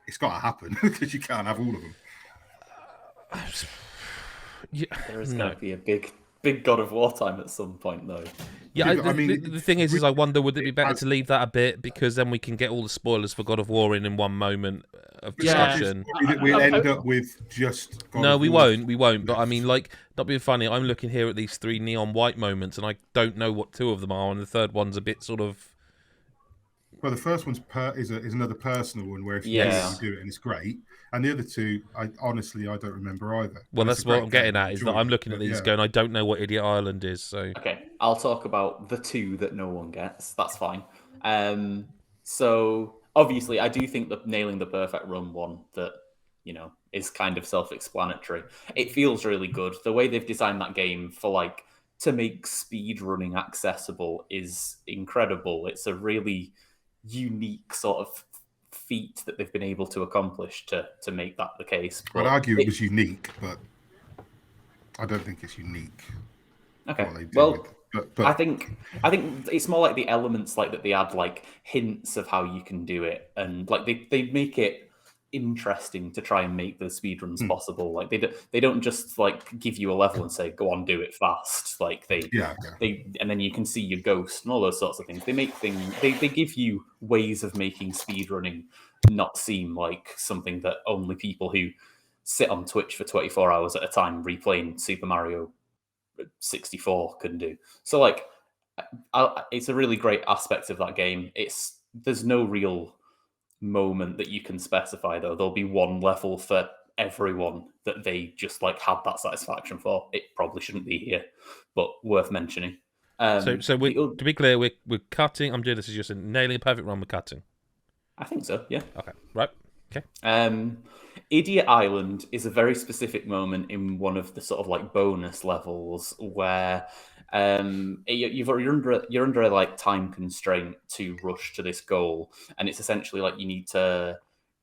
it's got to happen, because you can't have all of them. There is going to be a big God of War time at some point, though. Yeah, the thing is I wonder, would it be better to leave that a bit, because then we can get all the spoilers for God of War in one moment of discussion. We'll end up with just God of we War. won't. But I mean, like, not being funny, I'm looking here at these 3 neon white moments, and I don't know what 2 of them are, and the third one's a bit sort of. Well, the first one's is another personal one where if you do it and it's great, and the other 2, I don't remember either. Well, that's what I'm getting at, is that I'm looking at these going, I don't know what Idiot Island is. So okay, I'll talk about the 2 that no one gets. That's fine. So obviously, I do think that nailing the perfect run one that is kind of self-explanatory. It feels really good. The way they've designed that game to make speed running accessible is incredible. It's a really unique sort of feat that they've been able to accomplish to make that the case. I'd argue it was unique, but I don't think it's unique. Okay. Well, but I think it's more like the elements that they add hints of how you can do it, and they make it interesting to try and make the speedruns possible. They don't just give you a level and say go on, do it fast. They and then you can see your ghost and all those sorts of things. They make they give you ways of making speedrunning not seem like something that only people who sit on Twitch for 24 hours at a time replaying Super Mario 64 can do. So it's a really great aspect of that game. There's no real moment that you can specify, though. There'll be one level for everyone that they just had that satisfaction for. It probably shouldn't be here, but worth mentioning. So to be clear, we're cutting. I'm doing this as just a nailing a perfect run. We're cutting. I think so. Yeah. Okay. Right. Okay. Idiot Island is a very specific moment in one of the sort of bonus levels where you're under a time constraint to rush to this goal, and it's essentially you need to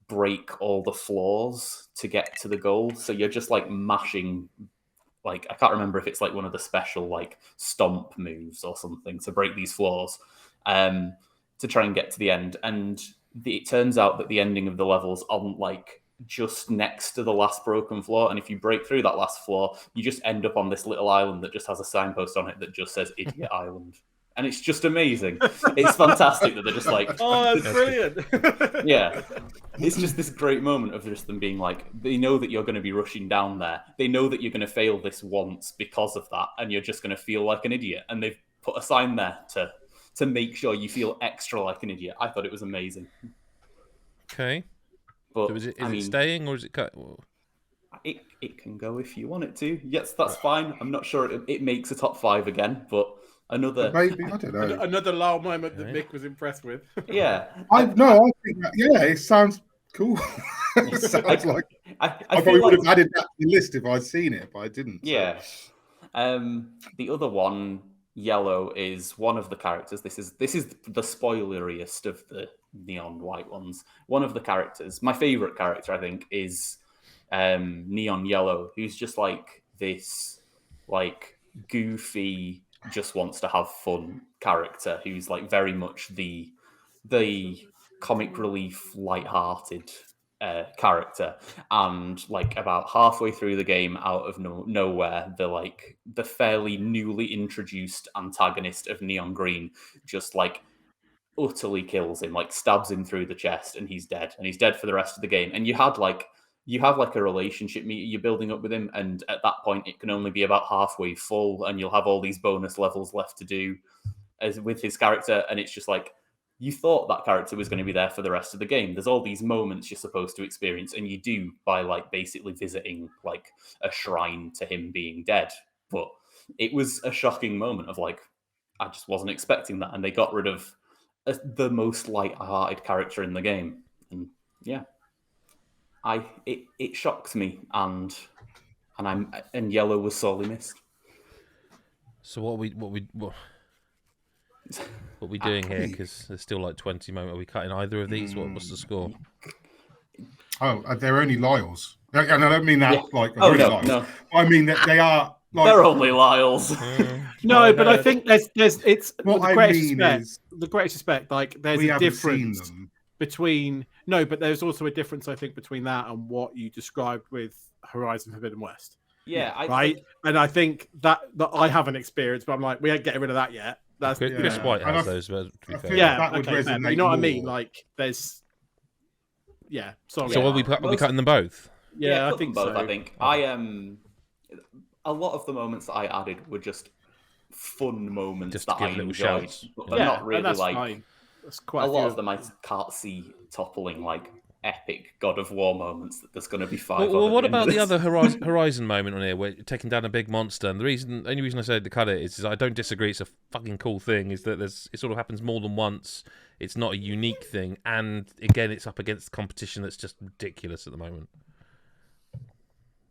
break all the floors to get to the goal. So you're just mashing, I can't remember if it's one of the special stomp moves or something to break these floors to try and get to the end. And it turns out that the ending of the levels aren't just next to the last broken floor, and if you break through that last floor, you just end up on this little island that just has a signpost on it that just says Idiot Island. And it's just amazing. It's fantastic that they're just like, Oh, that's brilliant. yeah. It's just this great moment of just them being like, they know that you're going to be rushing down there. They know that you're going to fail this once because of that, and you're just going to feel like an idiot. And they've put a sign there to make sure you feel extra like an idiot. I thought it was amazing. Okay. But So is it staying or is it cut? It can go if you want it to. Yes, that's fine. I'm not sure it makes a top 5 again, but another. Maybe, I don't know. Another lull moment that Mick was impressed with. Yeah. I think that, yeah, it sounds cool. It sounds like I probably feel would have added that to the list if I'd seen it, but I didn't. So. Yeah. The other one, Yellow, is one of the characters. This is the spoileriest of the neon white ones. One of the characters, my favorite character, I think, is Neon Yellow, who's just like this, like goofy, just wants to have fun character, who's like very much the comic relief, light-hearted character. And like about halfway through the game, out of nowhere, the fairly newly introduced antagonist of Neon Green just like utterly kills him, like stabs him through the chest, and he's dead for the rest of the game. And you have like a relationship you're building up with him, and at that point it can only be about halfway full, and you'll have all these bonus levels left to do as with his character. And it's just like, you thought that character was going to be there for the rest of the game. There's all these moments you're supposed to experience, and you do by like basically visiting like a shrine to him being dead. But it was a shocking moment of like, I just wasn't expecting that, and they got rid of the most light-hearted character in the game. And yeah, it shocks me, and Yellow was sorely missed. So what are we doing here? Because there's still like 20 moments. Are we cutting either of these? What's the score? Oh, they're only Lyles. And I don't mean that like Oh, really no, Lyles. no. I mean that they are like, They're only Lyles. No, but I think there's it's what the I greatest mean respect. is The greatest respect, like there's we a haven't seen difference them. between but there's also a difference, I think, between that and what you described with Horizon Forbidden West. Yeah, And I think that I haven't experienced, but I'm like, we ain't getting rid of that yet. That's Chris White And has I- those. To be I fair. feel yeah, that would okay, fair, but resonate you know what I mean? more. Like, there's sorry. So are we cutting them both? Yeah, I put them think both. so. I think a lot of the moments that I added were just fun moments Just that give I little enjoyed, shouts. but they're Yeah, not and really that's like fine. That's quite a lot few of them. I can't see toppling like epic God of War moments. That there's going to be 5. Well, of what at about end the of other this. Horizon moment on here, where you're taking down a big monster? And the only reason I said to cut it is I don't disagree. It's a fucking cool thing. Is that it sort of happens more than once. It's not a unique thing, and again, it's up against competition that's just ridiculous at the moment.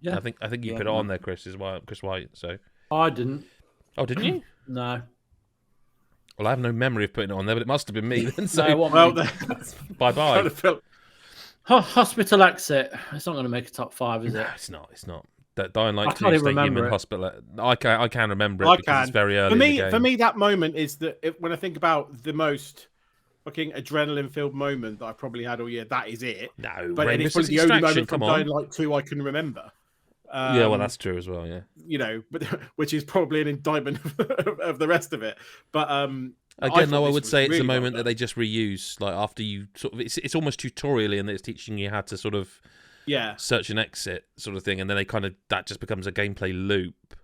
Yeah. I think you put it on there, Chris White. So I didn't. oh, didn't you? No. Well, I have no memory of putting it on there, but it must have been me then. So No, what Well, bye bye. Hospital Exit. It's not going to make a top 5, is it? No, it's not. It's not. That Dying Light I 2 can't even Stadium remember in it. Hospital. I can remember it I because it's can. very early For me, in the game. for me, that moment is when I think about the most fucking adrenaline-filled moment that I probably had all year. That is it. No, But Rainbow it's probably Six the only Extraction, moment from come on. Dying Light 2 I can remember. Yeah, well, that's true as well. Yeah. You know, but which is probably an indictment of the rest of it. But Again, though, I this would was say it's really a well moment that done. they just reuse. Like after you sort of, it's almost tutorially, and it's teaching you how to sort of search and exit sort of thing, and then that just becomes a gameplay loop.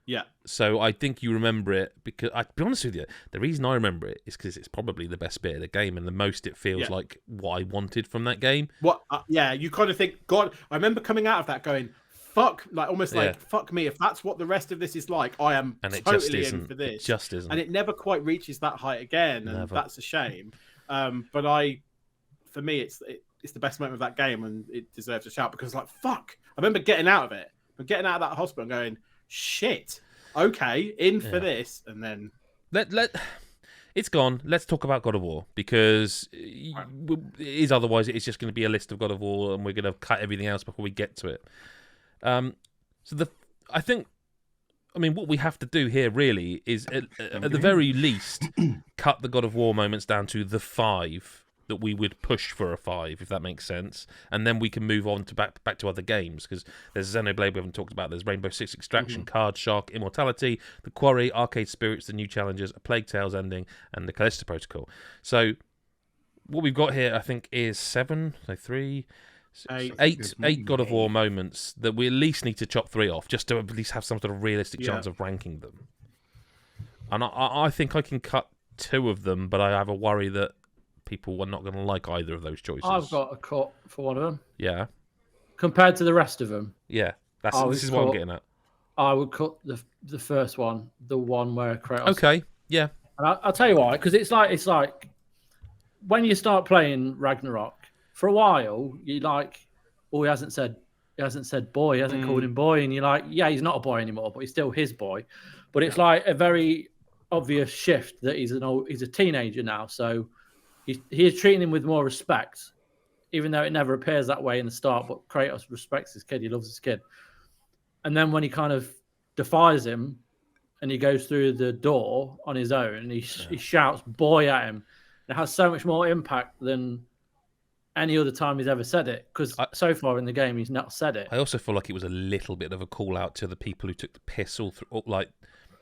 Yeah. So I think you remember it because, to be honest with you, the reason I remember it is because it's probably the best bit of the game and the most it feels like what I wanted from that game. What? You kind of think, God, I remember coming out of that going, fuck, like almost like, fuck me, if that's what the rest of this is like, I am And it totally just isn't. in for this. It just isn't. And it never quite reaches that height again, and that's a shame. But for me, it's the best moment of that game, and it deserves a shout because, like, fuck, I remember getting out of it, but getting out of that hospital and going, shit, okay, in for this, and then it's gone. Let's talk about God of War because it is otherwise it's just going to be a list of God of War, and we're going to cut everything else before we get to it. I mean, what we have to do here really is, at the very least, cut the God of War moments down to the 5 that we would push for a 5, if that makes sense, and then we can move on to back to other games, because there's Xenoblade we haven't talked about, there's Rainbow Six Extraction, Card Shark, Immortality, The Quarry, Arcade Spirits, The New Challenges, A Plague Tale's Ending, and The Callisto Protocol. So what we've got here, I think, is 7, so 3, 8 God of War moments that we at least need to chop 3 off, just to at least have some sort of realistic chance of ranking them. And I think I can cut 2 of them, but I have a worry that people are not going to like either of those choices. I've got a cut for one of them. Yeah. Compared to the rest of them. Yeah. This is what I'm getting at. I would cut the first one, the one where Kratos. Okay. Yeah. And I'll tell you why, because it's like when you start playing Ragnarok, for a while you like, oh, he hasn't said boy, he hasn't called him boy, and you're like, yeah, he's not a boy anymore, but he's still his boy. But it's like a very obvious shift that he's a teenager now, so he's treating him with more respect, even though it never appears that way in the start. But Kratos respects his kid, he loves his kid, and then when he kind of defies him and he goes through the door on his own and he shouts boy at him, it has so much more impact than any other time he's ever said it, because so far in the game he's not said it. I also feel like it was a little bit of a call out to the people who took the piss all through, like,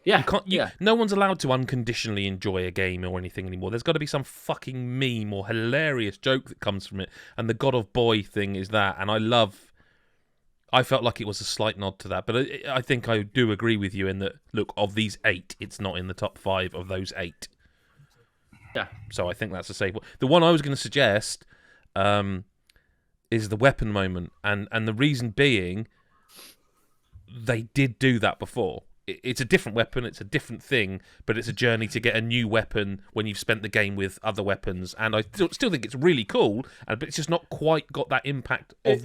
no one's allowed to unconditionally enjoy a game or anything anymore. There's got to be some fucking meme or hilarious joke that comes from it, and the God of Boy thing is that, and I felt like it was a slight nod to that, but I think I do agree with you in that, look, of these 8, it's not in the top 5 of those 8. Yeah. So I think that's a safe one. The one I was going to suggest is the weapon moment, and the reason being, they did do that before. It's a different weapon, it's a different thing, but it's a journey to get a new weapon when you've spent the game with other weapons, and I still think it's really cool, but it's just not quite got that impact of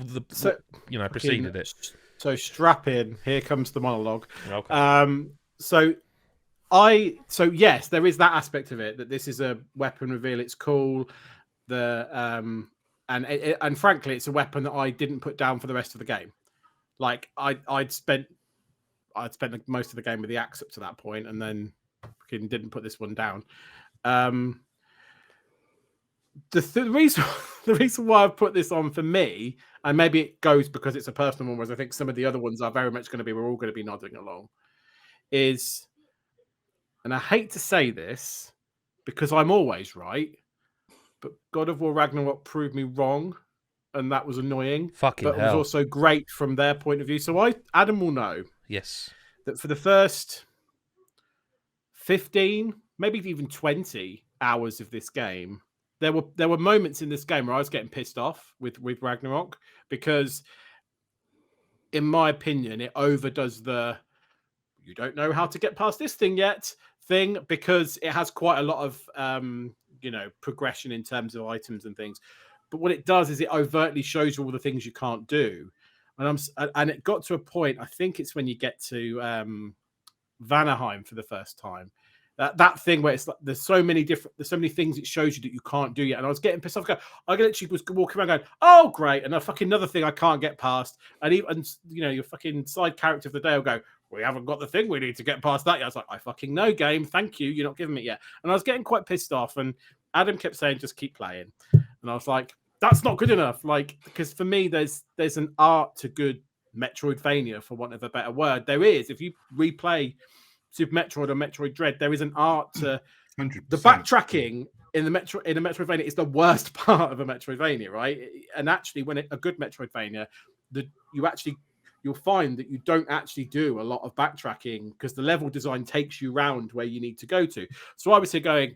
preceded it. So strap in, here comes the monologue. Okay. So yes, there is that aspect of it, that this is a weapon reveal, it's cool, and frankly, it's a weapon that I didn't put down for the rest of the game. Like I'd spent most of the game with the axe up to that point, and then didn't put this one down. The reason why I've put this on for me, and maybe it goes because it's a personal one, whereas I think some of the other ones are very much going to be, we're all going to be nodding along, is, and I hate to say this because I'm always right, but God of War Ragnarok proved me wrong, and that was annoying. Fucking but hell. It was also great from their point of view. So Adam will know. Yes. That for the first 15, maybe even 20 hours of this game, there were moments in this game where I was getting pissed off with Ragnarok, because in my opinion, it overdoes the you don't know how to get past this thing yet thing, because it has quite a lot of progression in terms of items and things. But what it does is it overtly shows you all the things you can't do. And it got to a point, I think it's when you get to Vanaheim for the first time, that thing where it's like there's so many things it shows you that you can't do yet. And I was getting pissed off. I literally was walking around going, oh great, and a fucking another thing I can't get past. And your fucking side character of the day will go, we haven't got the thing we need to get past that yet. I was like, I fucking know, game, thank you, you're not giving me it yet. And I was getting quite pissed off, and Adam kept saying, just keep playing. And I was like, that's not good enough. Like, because for me, there's an art to good Metroidvania, for want of a better word. There is. If you replay Super Metroid or Metroid Dread, there is an art to 100%. The backtracking in a Metroidvania is the worst part of a Metroidvania, right? And actually, when a good Metroidvania, you'll find that you don't actually do a lot of backtracking, because the level design takes you round where you need to go to. So I was here going,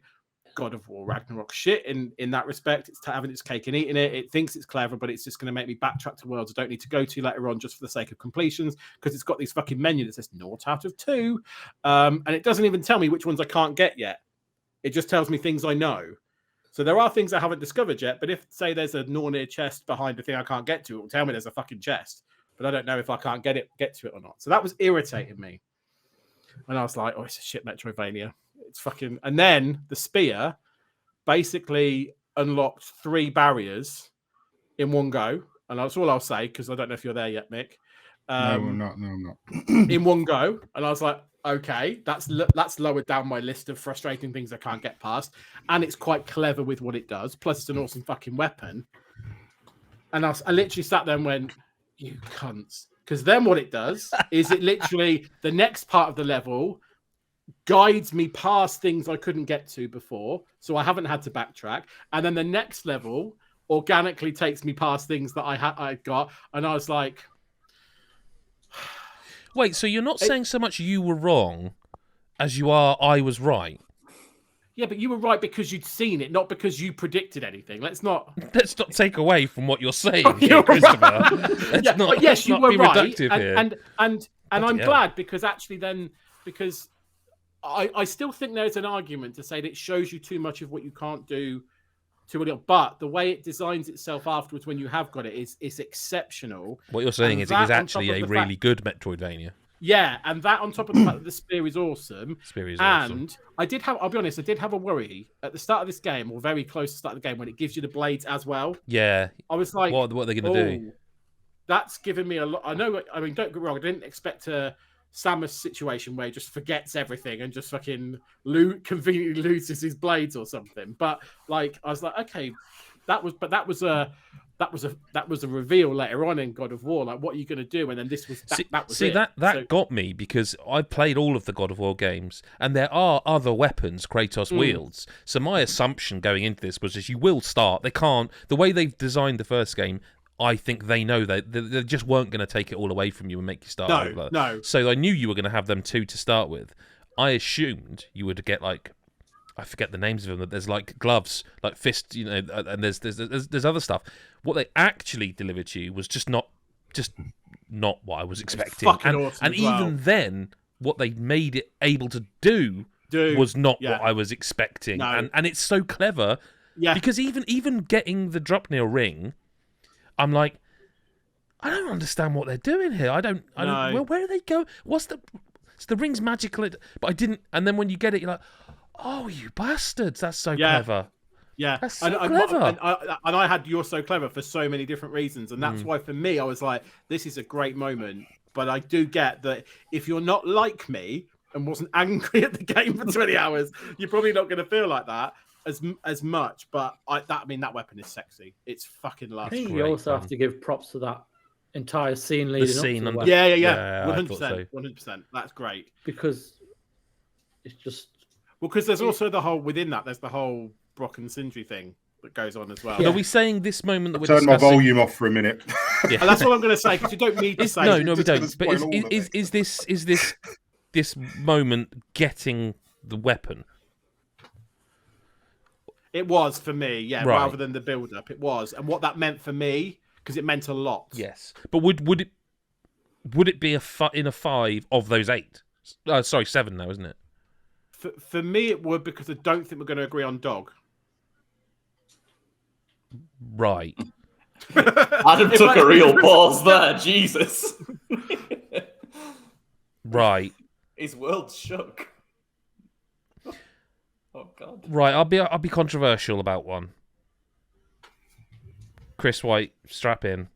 God of War Ragnarok shit in that respect. It's having its cake and eating it. It thinks it's clever, but it's just going to make me backtrack to worlds I don't need to go to later on just for the sake of completions, because it's got these fucking menu that says 0 out of 2. And it doesn't even tell me which ones I can't get yet. It just tells me things I know. So there are things I haven't discovered yet, but if, say, there's a Nornir chest behind the thing I can't get to, it will tell me there's a fucking chest, but I don't know if I can't get to it or not. So that was irritating me. And I was like, oh, it's a shit Metroidvania. It's fucking... And then the spear basically unlocked 3 barriers in one go. And that's all I'll say, because I don't know if you're there yet, Mick. No, I'm not. No, I'm not. in one go, and I was like, okay, that's lowered down my list of frustrating things I can't get past, and it's quite clever with what it does. Plus, it's an awesome fucking weapon. And I literally sat there and went, "You cunts!" Because then what it does is it literally the next part of the level guides me past things I couldn't get to before, so I haven't had to backtrack, and then the next level organically takes me past things that I got, and I was like. Wait, so you're not saying so much you were wrong as you are I was right? Yeah, but you were right because you'd seen it, not because you predicted anything. Let's not take away from what you're saying, You're Christopher. right. Let's not, yes, you not were be right, reductive here. and I'm hell. glad because actually because I still think there's an argument to say that it shows you too much of what you can't do too little, but the way it designs itself afterwards when you have got it is exceptional. What you're saying And is it is that on actually top of a the really good Metroidvania. Yeah, and that on top of the fact that the spear is awesome. Spear is and awesome. I'll be honest, I did have a worry at the start of this game, or very close to the start of the game, when it gives you the blades as well. Yeah. I was like, what are they going to do? That's given me a lot. I know, I mean, don't get me wrong, I didn't expect a Samus situation where he just forgets everything and just fucking conveniently loses his blades or something. But like, I was like, okay, that was a reveal later on in God of War. Like, what are you going to do? And then this was that was it. That got me because I played all of the God of War games, and there are other weapons Kratos wields. So my assumption going into this was, you will start. They can't. The way they've designed the first game, I think they know they just weren't going to take it all away from you and make you start over. No. So I knew you were going to have them two to start with. I assumed you would get like, I forget the names of them. That there's like gloves, like fist, and there's other stuff. What they actually delivered to you was just not what I was expecting. Awesome even then, what they made it able to do was not what I was expecting. No. And it's so clever. Yeah. Because even getting the Dropnir ring, I'm like, I don't understand what they're doing here. I don't. Well, where do they go? The ring's magical, but I didn't. And then when you get it, you're like, oh, you bastards! That's so clever. Yeah, that's so clever. And I had "You're so clever" for so many different reasons, and that's why for me, I was like, this is a great moment. But I do get that if you're not like me and wasn't angry at the game for 20 hours, you're probably not going to feel like that as much. But that weapon is sexy. It's fucking I lush. think you also have to give props to that entire scene leading up to the weapon. Yeah. 100%. 100%. That's great. Because it's just... Well, because there's also within that, there's the whole Brock and Sindri thing that goes on as well. Yeah. Are we saying this moment that we're Turn discussing... my volume off for a minute. And that's all I'm going to say, because you don't need to say... No, we don't. But is this moment getting the weapon? It was for me, yeah, right. Rather than the build-up. It was. And what that meant for me, because it meant a lot. Yes. But would it be in a 5 of those 8? Sorry, 7 now, isn't it? For me, it would, because I don't think we're going to agree on dog. Right. Adam took a real pause there. Jesus. Right. His world shook. Oh God. Right, I'll be controversial about one. Chris White, strap in.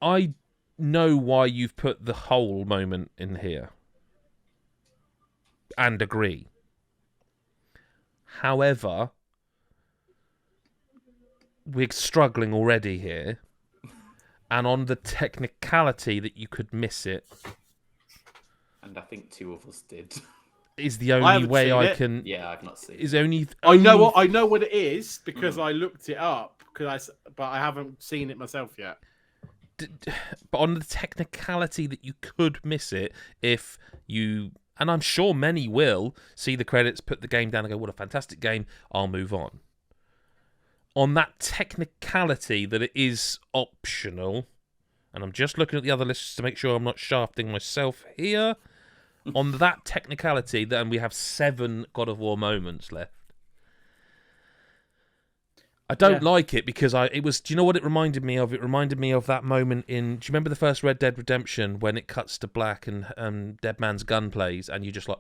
I know why you've put the whole moment in here. And agree. However, we're struggling already here. And on the technicality that you could miss it. And I think 2 of us did. Is the only way I can. Yeah, I've not seen. Is only. I know what it is because I looked it up. But I haven't seen it myself yet. But on the technicality that you could miss it if you, and I'm sure many will see the credits, put the game down, and go, "What a fantastic game! I'll move on." On that technicality that it is optional, and I'm just looking at the other lists to make sure I'm not shafting myself here. On that technicality, then we have 7 God of War moments left. I don't like it because it was. Do you know what it reminded me of? It reminded me of that moment in. Do you remember the first Red Dead Redemption when it cuts to black and Dead Man's gun plays, and you just like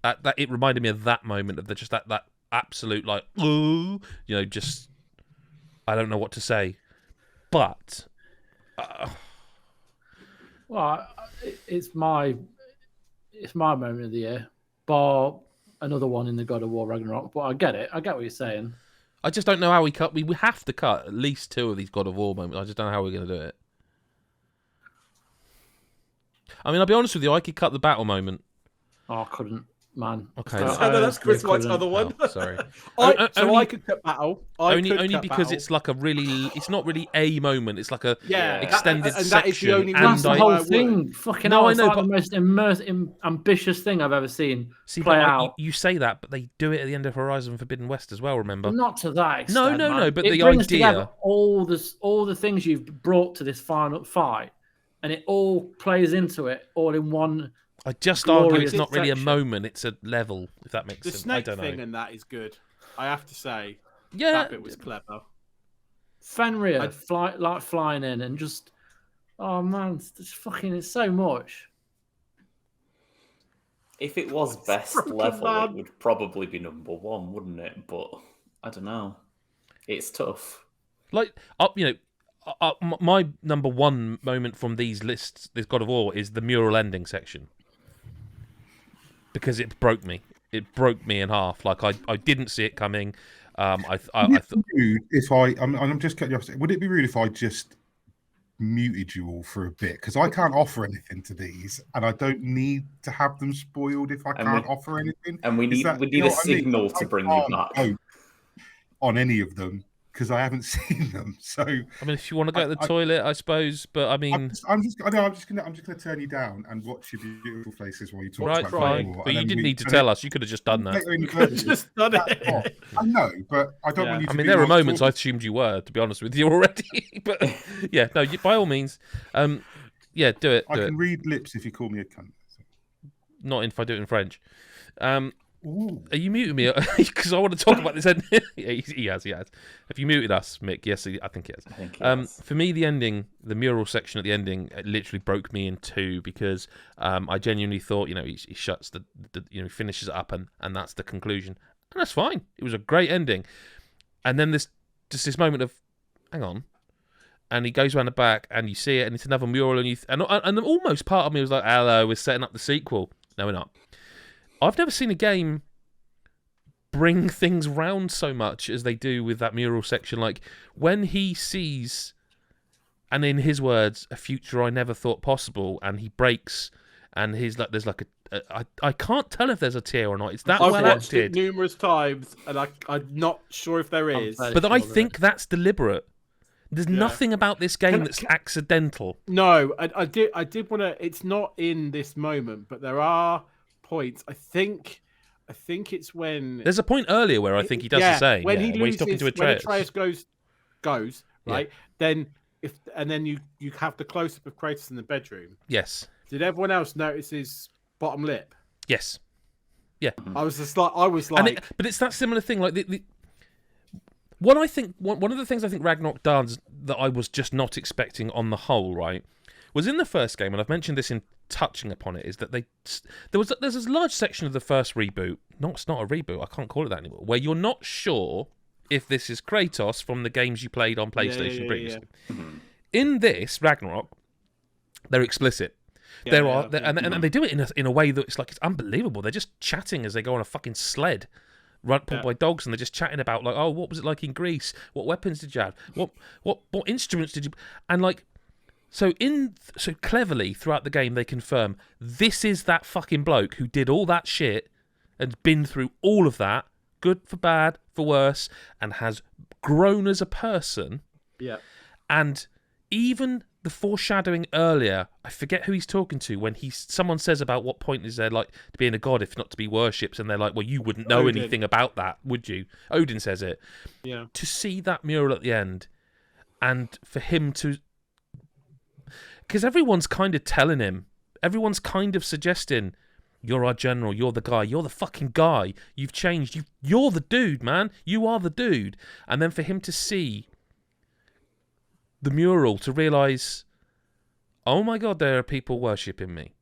that? It reminded me of that moment of that absolute like, ooh, just I don't know what to say, but Well, it's my moment of the year, bar another one in the God of War Ragnarok. But I get it. I get what you're saying. I just don't know how we cut. We have to cut at least 2 of these God of War moments. I just don't know how we're going to do it. I mean, I'll be honest with you. I could cut the battle moment. Oh, I couldn't, man. Okay. No, that's Chris White's other one. Oh, sorry. I could cut battle. Only because it's like a really. It's not really a moment. It's like a extended and section. that is the only That's the reason whole I would. thing. Fucking No, hell, I it's know, like but- the most ambitious thing I've ever seen See, play but out. you say that, but they do it at the end of Horizon Forbidden West as well. Remember? But not to that extent. No, man. but it the brings idea. together all the things you've brought to this final fight, and it all plays into it all in one. I just argue glorious it's not really a section. moment; it's a level. If that makes The sense, I snake don't know. thing and that is good. I have to say Yeah, that bit was clever. Fenrir flying in and just, oh man, it's so much. If it was best Fucking level, man. it would probably be number 1, wouldn't it? But I don't know. It's tough. like my number 1 moment from these lists, this God of War, is the mural ending section because it broke me. It broke me in half. Like I didn't see it coming. I Would it thought. be rude if I'm just cutting you off. Would it be rude if I just muted you all for a bit? Because I can't offer anything to these, and I don't need to have them spoiled if I can't offer anything. And we need you a know what I mean? signal to I bring you can't back. vote on any of them because I haven't seen them. So I mean, if you want to go to the toilet, I suppose. But I mean, I'm just gonna turn you down and watch your beautiful faces while you talk right, about fine. God of War, But and you then didn't we- need to and tell us. You could have just done then that. later in the You could have version, just done that's it. off. I know, but I don't Yeah. want you to I mean, be there are like moments I talking- assumed you were, to be honest with you already. But yeah, no, by all means, yeah, do it. I Do it. can read lips if you call me a cunt. Not if I do it in French. Ooh. Are you muting me? Because I want to talk about this ending. Yeah, he has. Have you muted us, Mick? Yes, I think he has. I think it is. For me, the ending, the mural section at the ending, it literally broke me in 2 because I genuinely thought, he shuts he finishes it up and that's the conclusion. And that's fine. It was a great ending. And then this moment of, hang on. And he goes around the back and you see it and it's another mural and almost part of me was like, hello, we're setting up the sequel. No, we're not. I've never seen a game bring things round so much as they do with that mural section. Like when he sees, and in his words, a future I never thought possible, and he breaks, and there's like I can't tell if there's a tear or not. It's that I've well watched it acted, numerous times, and I'm not sure if there is. fairly but I sure there think that's deliberate. There's nothing about this game Can- that's accidental. No, I did want to. It's not in this moment, but there are points. I think it's when There's a point earlier where I think he does the same. when he where he's loses, talking to when Atreus. Atreus goes right. Then then you have the close up of Kratos in the bedroom. Yes. Did everyone else notice his bottom lip? Yes. Yeah. I was like, But it's that similar thing. Like one of the things I think Ragnarok does that I was just not expecting on the whole, right, was in the first game, and I've mentioned this in touching upon it, is that there's this large section of the first reboot. No, it's not a reboot. I can't call it that anymore. Where you're not sure if this is Kratos from the games you played on PlayStation previously. In this Ragnarok, they're explicit. And they do it in a way that it's unbelievable. They're just chatting as they go on a fucking sled, pulled by dogs, and they're just chatting about like, oh, what was it like in Greece? What weapons did you have? What instruments did you? And like, so cleverly throughout the game they confirm this is that fucking bloke who did all that shit and been through all of that, good for bad for worse, and has grown as a person. yeah. And even the foreshadowing earlier, I forget who he's talking to when someone says about what point is there like to being a god if not to be worshipped, and they're like, well, you wouldn't know Odin. anything about that, would you? Odin says it. Yeah. To see that mural at the end, and for him to, because everyone's kind of telling him, everyone's kind of suggesting, you're our general, you're the guy, you're the fucking guy, you've changed, you're the dude, man, you are the dude. And then for him to see the mural, to realise, oh my god, there are people worshipping me.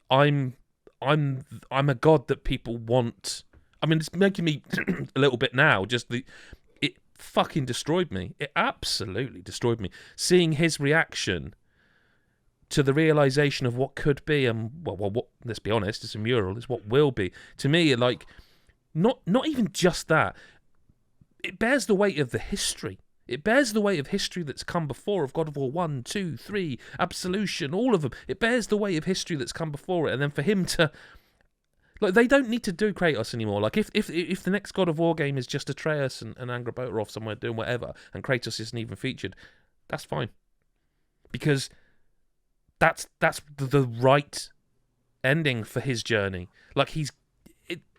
I'm a god that people want. I mean, it's making me a little bit now. It fucking destroyed me. It absolutely destroyed me. Seeing his reaction to the realization of what could be, and what, let's be honest, it's a mural, it's what will be. To me, like, not even just that, it bears the weight of the history. It bears the weight of history that's come before, of God of War 1, 2, 3, Absolution, all of them. It bears the weight of history that's come before it, and then for him to... Like, they don't need to do Kratos anymore. Like, if the next God of War game is just Atreus and Angrboda are off somewhere doing whatever, and Kratos isn't even featured, that's fine. Because that's the right ending for his journey. Like,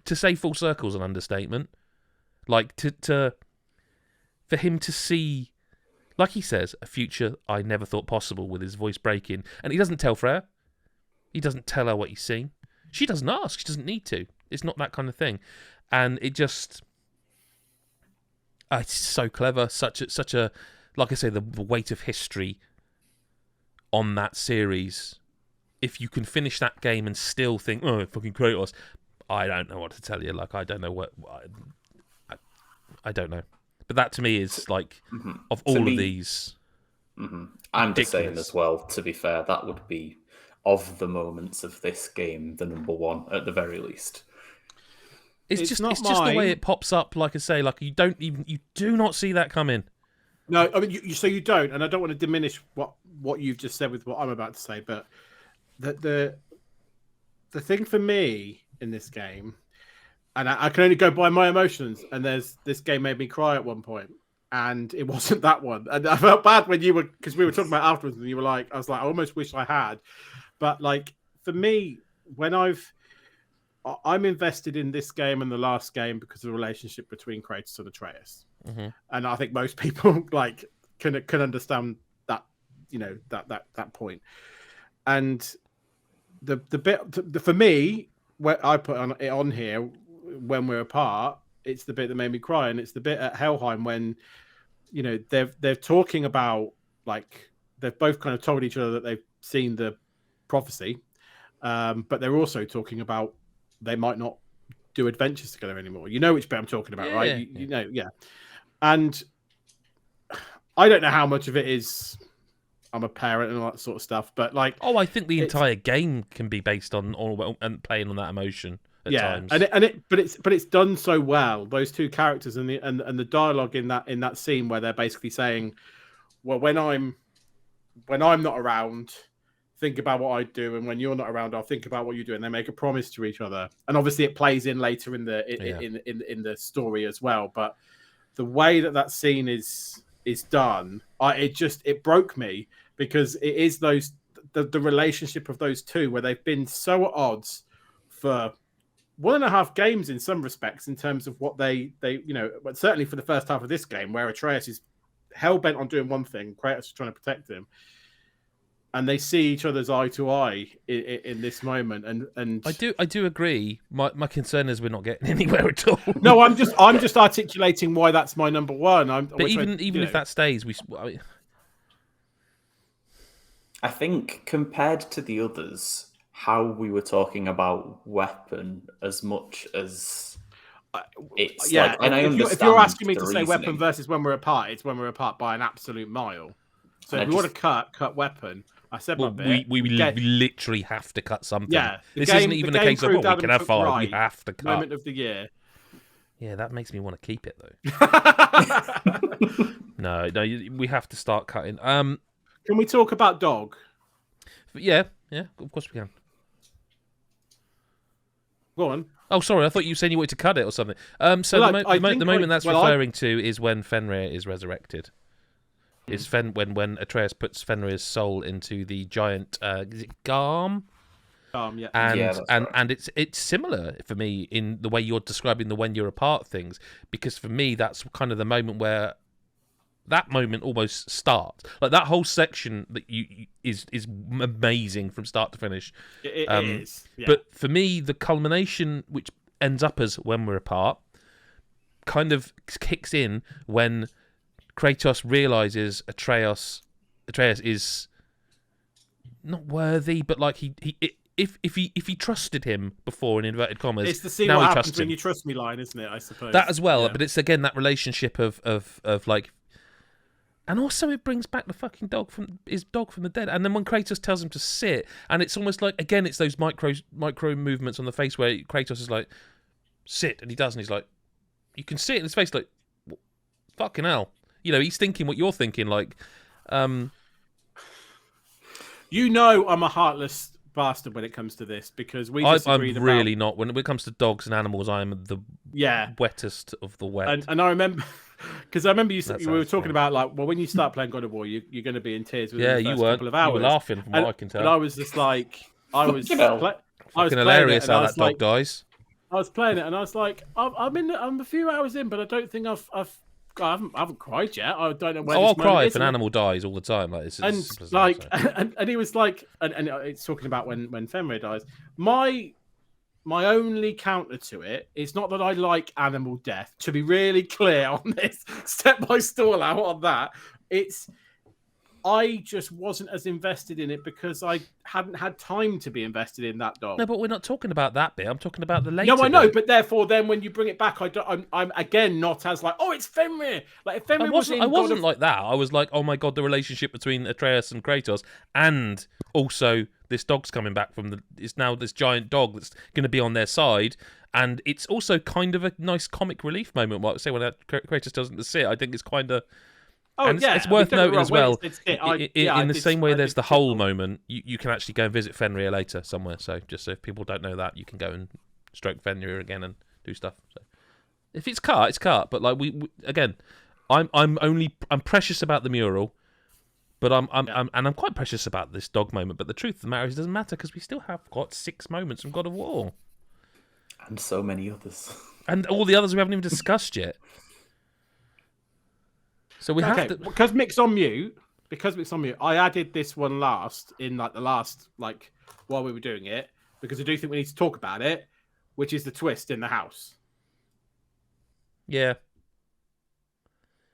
to say full circle is an understatement. Like, for him to see, like he says, a future I never thought possible, with his voice breaking. And he doesn't tell Freya. He doesn't tell her what he's seen. She doesn't ask. She doesn't need to. It's not that kind of thing. And it just... it's so clever. Such a like I say, the weight of history on that series. If you can finish that game and still think, oh, fucking Kratos, I don't know what to tell you. Like, I don't know what... I don't know. But that to me is like, of all of these... I'm just saying as well, to be fair, that would be, of the moments of this game, the number one at the very least. It's just the way it pops up. Like I say, like you do not see that coming. No, I mean, you don't, and I don't want to diminish what you've just said with what I'm about to say, but the thing for me in this game, and I can only go by my emotions, and this game made me cry at one point, and it wasn't that one, and I felt bad when because we were talking about afterwards, and you were like, I was like, I almost wish I had. But like, for me, when I'm invested in this game and the last game because of the relationship between Kratos and Atreus, and I think most people like can understand that, that point. And the bit for me, where I put it on here, when we're apart, it's the bit that made me cry, and it's the bit at Helheim when they're talking about, like, they've both kind of told each other that they've seen the prophecy, but they're also talking about they might not do adventures together anymore. You know which bit I'm talking about, right? You know, yeah. And I don't know how much of it is I'm a parent and all that sort of stuff, but like, I think the entire game can be based on and playing on that emotion at times. But it's done so well. Those two characters and the dialogue in that scene where they're basically saying, well, when I'm not around, think about what I do, and when you're not around, I'll think about what you do. And they make a promise to each other, and obviously it plays in later in the story as well. But the way that scene is done, it broke me, because it is the relationship of those two where they've been so at odds for 1.5 games in some respects, in terms of what they but certainly for the first half of this game, where Atreus is hell bent on doing one thing, Kratos is trying to protect him. And they see each other's eye to eye in this moment, and I do agree. My concern is we're not getting anywhere at all. No, I'm just articulating why that's my number one. But even if that stays, I think compared to the others, how we were talking about weapon as much as it's like, and I understand. If you're asking me to say reasoning. weapon versus when we're apart, it's when we're apart by an absolute mile. So if we want to cut weapon. I said my bit. We literally have to cut something. Yeah, this isn't even a case of, we can have 5. Right, we have to cut. Moment of the year. Yeah, that makes me want to keep it though. No, we have to start cutting. Can we talk about dog? Yeah, of course we can. Go on. Oh, sorry, I thought you said you wanted to cut it or something. So the moment that's referring to is when Fenrir is resurrected. Is when Atreus puts Fenrir's soul into the giant is it Garm? Yeah. And it's similar for me in the way you're describing the when you're apart things, because for me that's kind of the moment where that moment almost starts. Like that whole section that is amazing from start to finish. It is. Yeah. But for me, the culmination, which ends up as when we're apart, kind of kicks in when Kratos realizes Atreus is not worthy, but like if he trusted him before, in inverted commas, it's the scene now what he happens trusts when him. you trust me line, isn't it? I suppose That as well, yeah. But it's again that relationship of like And also, it brings back the fucking dog from the dead. And then when Kratos tells him to sit, and it's almost like, again, it's those micro movements on the face where Kratos is like, sit, and he does, and he's like, you can see it in his face, like, fucking hell. You know, he's thinking what you're thinking, like, You know, I'm a heartless bastard when it comes to this because we disagreed I'm really not. When it comes to dogs and animals, I'm the wettest of the wet. And I remember because I remember we were talking funny. about like, well, when you start playing God of War, you're going to be in tears within the you first weren't. couple of hours. You were laughing from what I can tell. And I was just like, I was fucking hilarious how that dog dies. I was playing it and I was like, I'm a few hours in, but I don't think I haven't cried yet. I don't know when. I'll cry if an animal dies all the time. Like, and he was like, and it's talking about when Fenrir dies. My only counter to it is not that I like animal death. To be really clear on this, step by stall out on that, I just wasn't as invested in it because I hadn't had time to be invested in that dog. No, but we're not talking about that bit. I'm talking about the later. No, I know, bit. but therefore, then when you bring it back, I'm again not as like, oh, it's Fenrir. Like if Fenrir I wasn't like that. I was like, oh my god, the relationship between Atreus and Kratos, and also this dog's coming back from it's now this giant dog that's going to be on their side, and it's also kind of a nice comic relief moment. What I say when Kratos doesn't sit, I think it's kind of. Oh, and yeah. it's worth noting as well, in the same way there's the whole shit moment, you can actually go and visit Fenrir later somewhere. So just so if people don't know that, you can go and stroke Fenrir again and do stuff. So if it's cut, it's cut. But like we again, I'm precious about the mural, but I'm quite precious about this dog moment. But the truth of the matter is, it doesn't matter because we still have got 6 moments from God of War, and so many others, and all the others we haven't even discussed yet. So we have to because Mick's on mute. I added this one last while we were doing it because I do think we need to talk about it, which is the twist in the house. Yeah,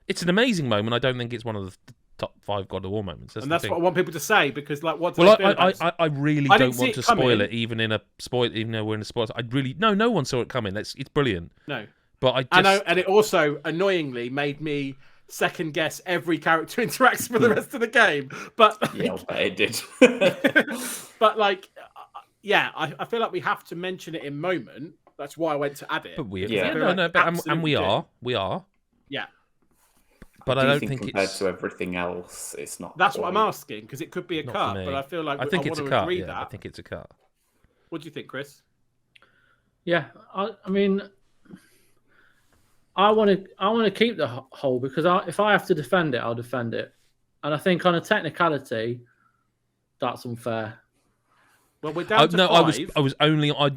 it's an amazing moment. I don't think it's one of the top 5 God of War moments. That's what I want people to say because like what? I really don't want to spoil it, even though we're in a spoiler. No one saw it coming. It's brilliant. No, but and it also annoyingly made me second guess every character interacts for the rest of the game. But yeah, it did. But like, yeah, I feel like we have to mention it in moment. That's why I went to add it. But we Yeah. are. Yeah. But I don't think compared it's to everything else, it's not. That's what I'm asking because it could be a Not cut, for me. but I feel like I think it's a cut. Agree Yeah, that. I think it's a cut. What do you think, Chris? Yeah, I mean, I want to keep the hole because if I have to defend it, I'll defend it. And I think on a technicality, that's unfair. Well, we're down to 5. I was only. I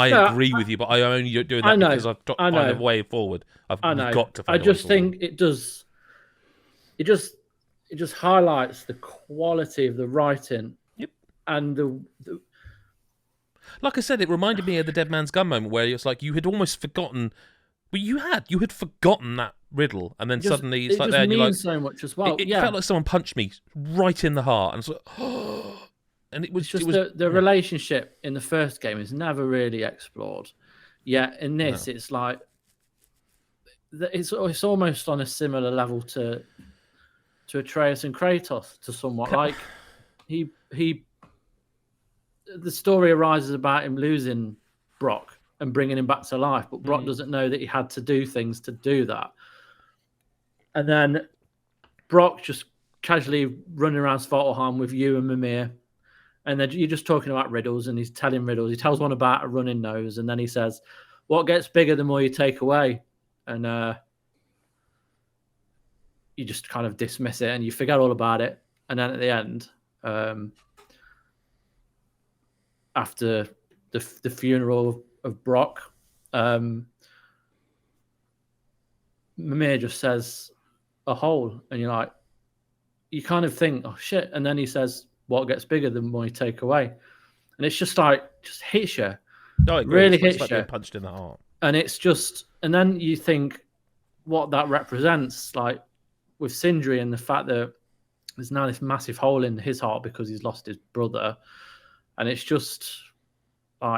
agree with you, but I'm only doing that because I've got kind of way forward. We've got to. I just think it does. It just highlights the quality of the writing. Yep. And the like I said, it reminded me of the Dead Man's Gun moment where it's like you had almost forgotten. Well, you had forgotten that riddle, and then suddenly it's like there, and you're like, so much as well. It felt like someone punched me right in the heart, and it's like, oh, and it was just the relationship in the first game is never really explored. Yet in this, it's like it's almost on a similar level to Atreus and Kratos to somewhat. Like the story arises about him losing Brock and bringing him back to life, but Brock doesn't know that he had to do things to do that. And then Brock just casually running around Svartalheim with you and Mimir, and then you're just talking about riddles, and he's telling riddles. He tells one about a running nose, and then he says, "What gets bigger the more you take away?" And you just kind of dismiss it, and you forget all about it. And then at the end, after the funeral of Brock, Mimir just says a hole, and you're like, you kind of think, oh shit, and then he says, what gets bigger the more you take away, and it's just like just hits you. No, it really hits you, being punched in the heart, and it's just, and then you think what that represents, like with Sindri and the fact that there's now this massive hole in his heart because he's lost his brother, and it's just.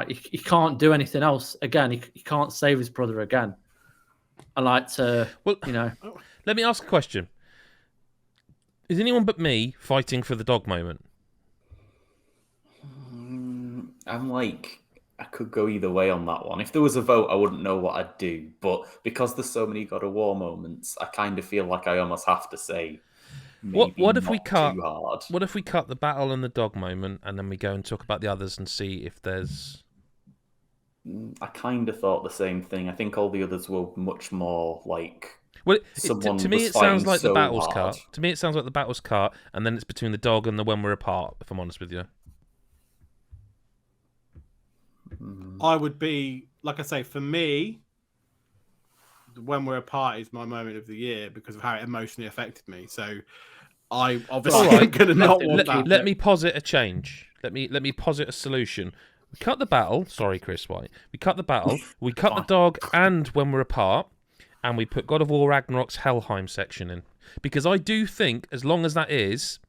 He can't do anything else again. He can't save his brother again. I like to, let me ask a question. Is anyone but me fighting for the dog moment? I'm like, I could go either way on that one. If there was a vote, I wouldn't know what I'd do. But because there's so many God of War moments, I kind of feel like I almost have to say maybe What if we not cut? too hard. What if we cut the battle and the dog moment, and then we go and talk about the others and see if there's. I kind of thought the same thing. I think all the others were much more like. Well, Someone to me, was it sounds fighting like the so battle's hard. cut. To me, it sounds like the battle's cut, and then it's between the dog and the When We're Apart. If I'm honest with you. I would be, like I say, for me, When We're Apart is my moment of the year because of how it emotionally affected me. So I obviously All right. am going to not want that. Let me posit a change. Let me posit a solution. We cut the battle. Sorry, Chris White. We cut the battle. We cut the dog and When We're Apart, and we put God of War Ragnarok's Helheim section in. Because I do think, as long as that is,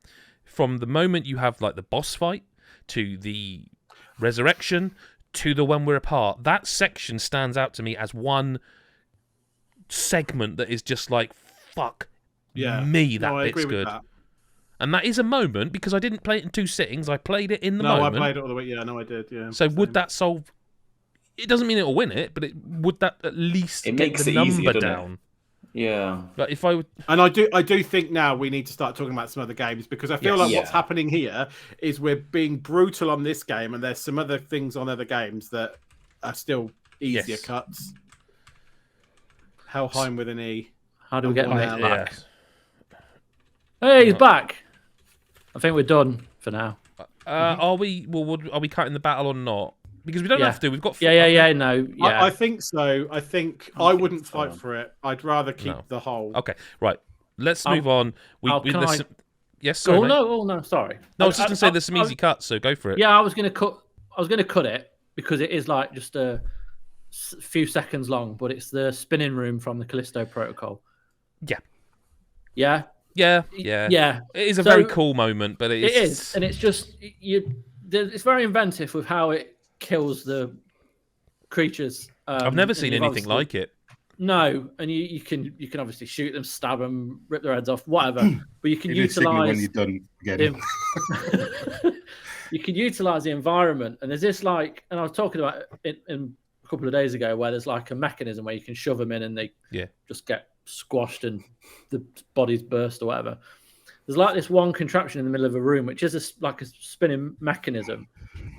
from the moment you have like the boss fight to the resurrection to the When We're Apart, that section stands out to me as one segment that is just like, fuck me, that I bit's agree with good. that. And that is a moment, because I didn't play it in 2 sittings, I played it in the No, moment. I played it all the way. Yeah, no, I did. Yeah. So would that solve... It doesn't mean it'll win it, but would that at least It get makes the it number easier, doesn't it? down? Yeah. But if I would... And I do think now we need to start talking about some other games because I feel Yes. like what's happening here is we're being brutal on this game, and there's some other things on other games that are still easier Yes. cuts. Helheim with an E. How do we get One Mate L. back? Yeah. Hey, he's back. I think we're done for now. Are we? Well, are we cutting the battle or not? Because we don't Yeah. have to. We've got. No, yeah. I think so. I think I wouldn't fight for it. I'd rather keep the whole. Okay, right. Let's move on. Yes, sorry. mate. No, sorry. No, I was just gonna say there's some easy cuts, so go for it. Yeah, I was gonna cut it because it is like just a few seconds long, but it's the spinning room from the Callisto Protocol. Yeah. Yeah. Yeah. It is a very cool moment, but it is, and it's just it's very inventive with how it kills the creatures. I've never seen anything like it. No, and you can obviously shoot them, stab them, rip their heads off, whatever. But you can utilize when you're done again. You can utilize the environment, and there's this and I was talking about it in a couple of days ago, where there's like a mechanism where you can shove them in, and they just get squashed and the bodies burst or whatever. There's like this one contraption in the middle of a room, which is like a spinning mechanism,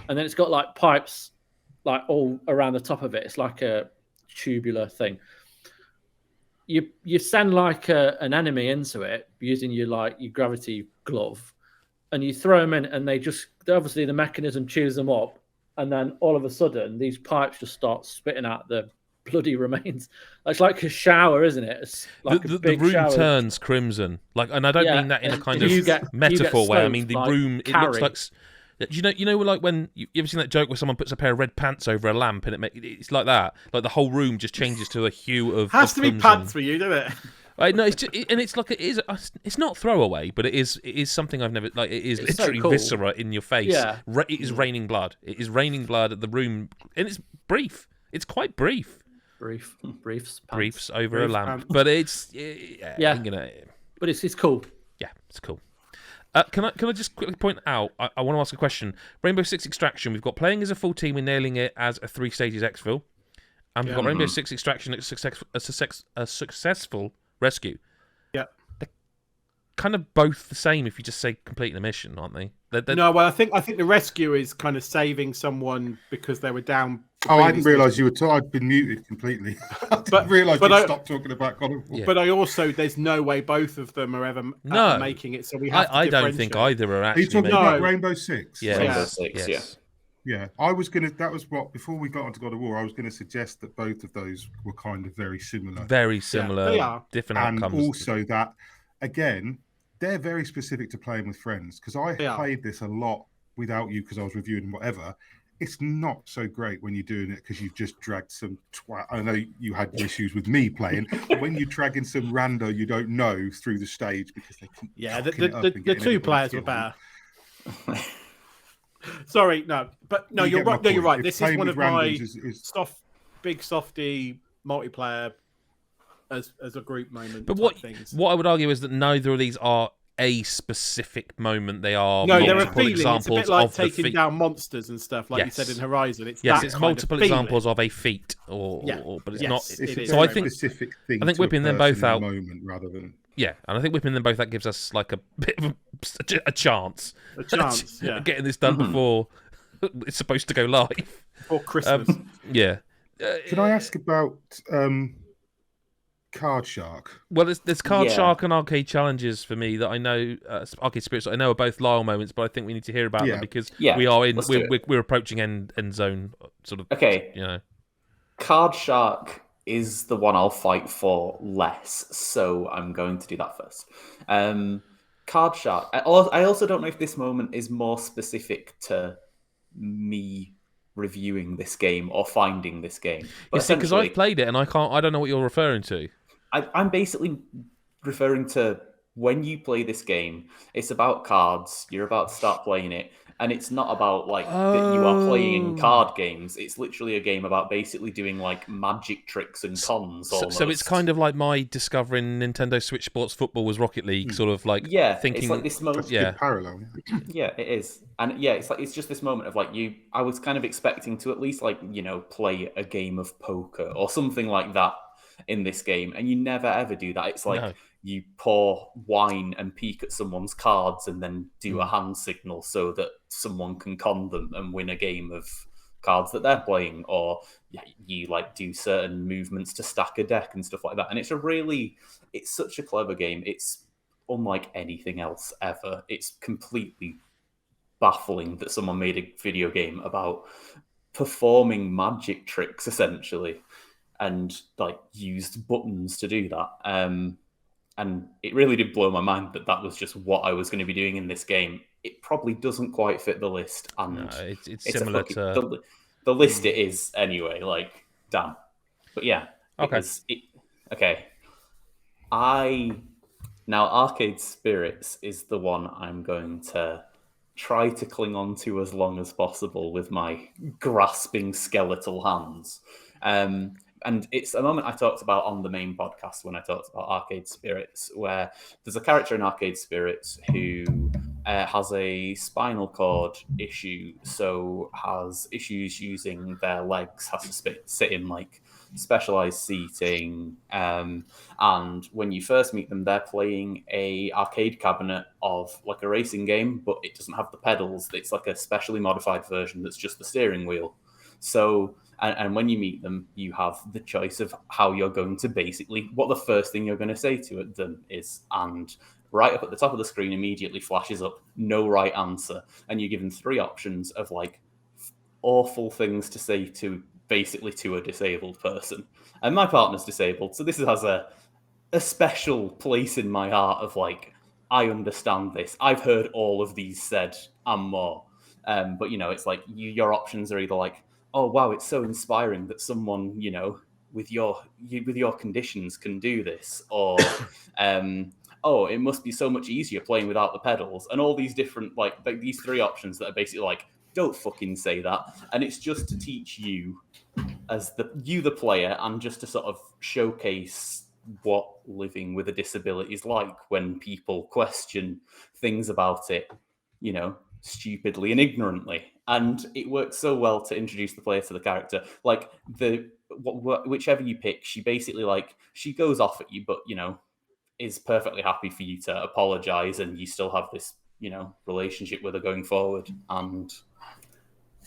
and then it's got like pipes like all around the top of it. It's like a tubular thing. You send like an enemy into it using your gravity glove, and you throw them in, and obviously the mechanism chews them up, and then all of a sudden these pipes just start spitting out the bloody remains. It's like a shower, isn't it? It's like the a big room shower. turns crimson, and I don't mean that in a kind of metaphor way. I mean the room. It looks like. You know, like when you ever seen that joke where someone puts a pair of red pants over a lamp, and it's like that. Like the whole room just changes to a hue of. Has to be crimson. pants for you, doesn't it? No, it's just, and it's like it is. It's not throwaway, but it is something I've never like. It is It's literally so cool. viscera in your face. Yeah. It is raining blood. It is raining blood at the room, and it's brief. It's quite brief. Briefs. Pants. Briefs over Brief a lamp, pants. but it's But it's cool. Yeah, it's cool. Can I just quickly point out? I want to ask a question. Rainbow Six Extraction. We've got playing as a full team. We're nailing it as a 3 stages exfil, and we've got Rainbow Six Extraction. A successful rescue. Yeah. They're kind of both the same if you just say complete the mission, aren't they? No, well, I think the rescue is kind of saving someone because they were down. Oh, I didn't realise you were. I'd been muted completely. I didn't realise you stopped talking about God of War. Yeah. But I also, there's no way both of them are ever making it. So we have. I don't think either are Are actually. you talking making about it. Rainbow Six? Yeah. Rainbow Six, Yes. Yeah, I was gonna. That was what before we got onto God of War. I was going to suggest that both of those were kind of very similar. Very similar. they are. Different And outcomes. also that, again, they're very specific to playing with friends because I played this a lot without you because I was reviewing and whatever. It's not so great when you're doing it because you've just dragged some twat. I know you had issues with me playing, but when you're dragging some rando you don't know through the stage because they keep the two players were better. Sorry, no, but no, you're right. No, you're right. This is one of my big softy multiplayer as a group moment. But things. what I would argue is that neither of these are a specific moment. They are No, they're a multiple feeling. It's a examples bit like of the taking feat. down monsters and stuff, like you said in Horizon. It's Yes, that it's kind multiple of feeling. examples of a feat, but it's not. It's a So I very think specific thing. I think to a whipping them both person in out the moment rather than and I think whipping them both out gives us like a bit of a chance. A chance, yeah. Getting this done before it's supposed to go live. For Christmas. Yeah. Can I ask about Card Shark? Well, there's Card Yeah. Shark and Arcade Challenges for me that I know, Arcade Spirits that I know are both Lyle moments, but I think we need to hear about them because Yeah, we are in let's do we're approaching end zone sort of. Okay. You know. Card Shark is the one I'll fight for less, so I'm going to do that first. Card Shark. I also don't know if this moment is more specific to me reviewing this game or finding this game. But Because essentially, I've played it and I don't know what you're referring to. I'm basically referring to when you play this game, it's about cards. You're about to start playing it. And it's not about like that you are playing card games. It's literally a game about basically doing like magic tricks and cons. So it's kind of like my discovering Nintendo Switch Sports Football was Rocket League, sort of like thinking. It's like this moment. Good parallel. Yeah, it is, and it's just this moment of like I was kind of expecting to at least like play a game of poker or something like that in this game, and you never ever do that. It's like you pour wine and peek at someone's cards and then do a hand signal so that someone can con them and win a game of cards that they're playing, or you like do certain movements to stack a deck and stuff like that. And it's such a clever game. It's unlike anything else ever. It's completely baffling that someone made a video game about performing magic tricks essentially and like used buttons to do that. And it really did blow my mind that was just what I was going to be doing in this game. It probably doesn't quite fit the list, and No, it's similar to the list. It is anyway. Like, damn. But yeah. Okay. Okay. Now Arcade Spirits is the one I'm going to try to cling on to as long as possible with my grasping skeletal hands. And it's a moment I talked about on the main podcast when I talked about Arcade Spirits, where there's a character in Arcade Spirits who has a spinal cord issue, so has issues using their legs, has to sit in like specialized seating. And when you first meet them, they're playing a arcade cabinet of like a racing game, but it doesn't have the pedals. It's like a specially modified version that's just the steering wheel. So, and when you meet them, you have the choice of how you're going to basically, what the first thing you're going to say to them is, and right up at the top of the screen immediately flashes up, no right answer. And you're given 3 options of like awful things to say to basically to a disabled person. And my partner's disabled, so this has a special place in my heart of like, I understand this. I've heard all of these said and more. But it's like your options are either like, oh wow, it's so inspiring that someone with your conditions can do this, or oh, it must be so much easier playing without the pedals, and all these different like these 3 options that are basically like, don't fucking say that. And it's just to teach you as the player, and just to sort of showcase what living with a disability is like when people question things about it, stupidly and ignorantly. And it works so well to introduce the player to the character. Like whichever you pick, she basically like, she goes off at you, but is perfectly happy for you to apologize, and you still have this relationship with her going forward.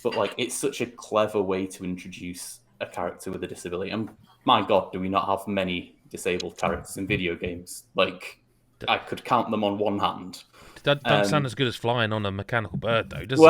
But like, it's such a clever way to introduce a character with a disability. And my God, do we not have many disabled characters in video games? Like, I could count them on one hand. That doesn't sound as good as flying on a mechanical bird, though, does it?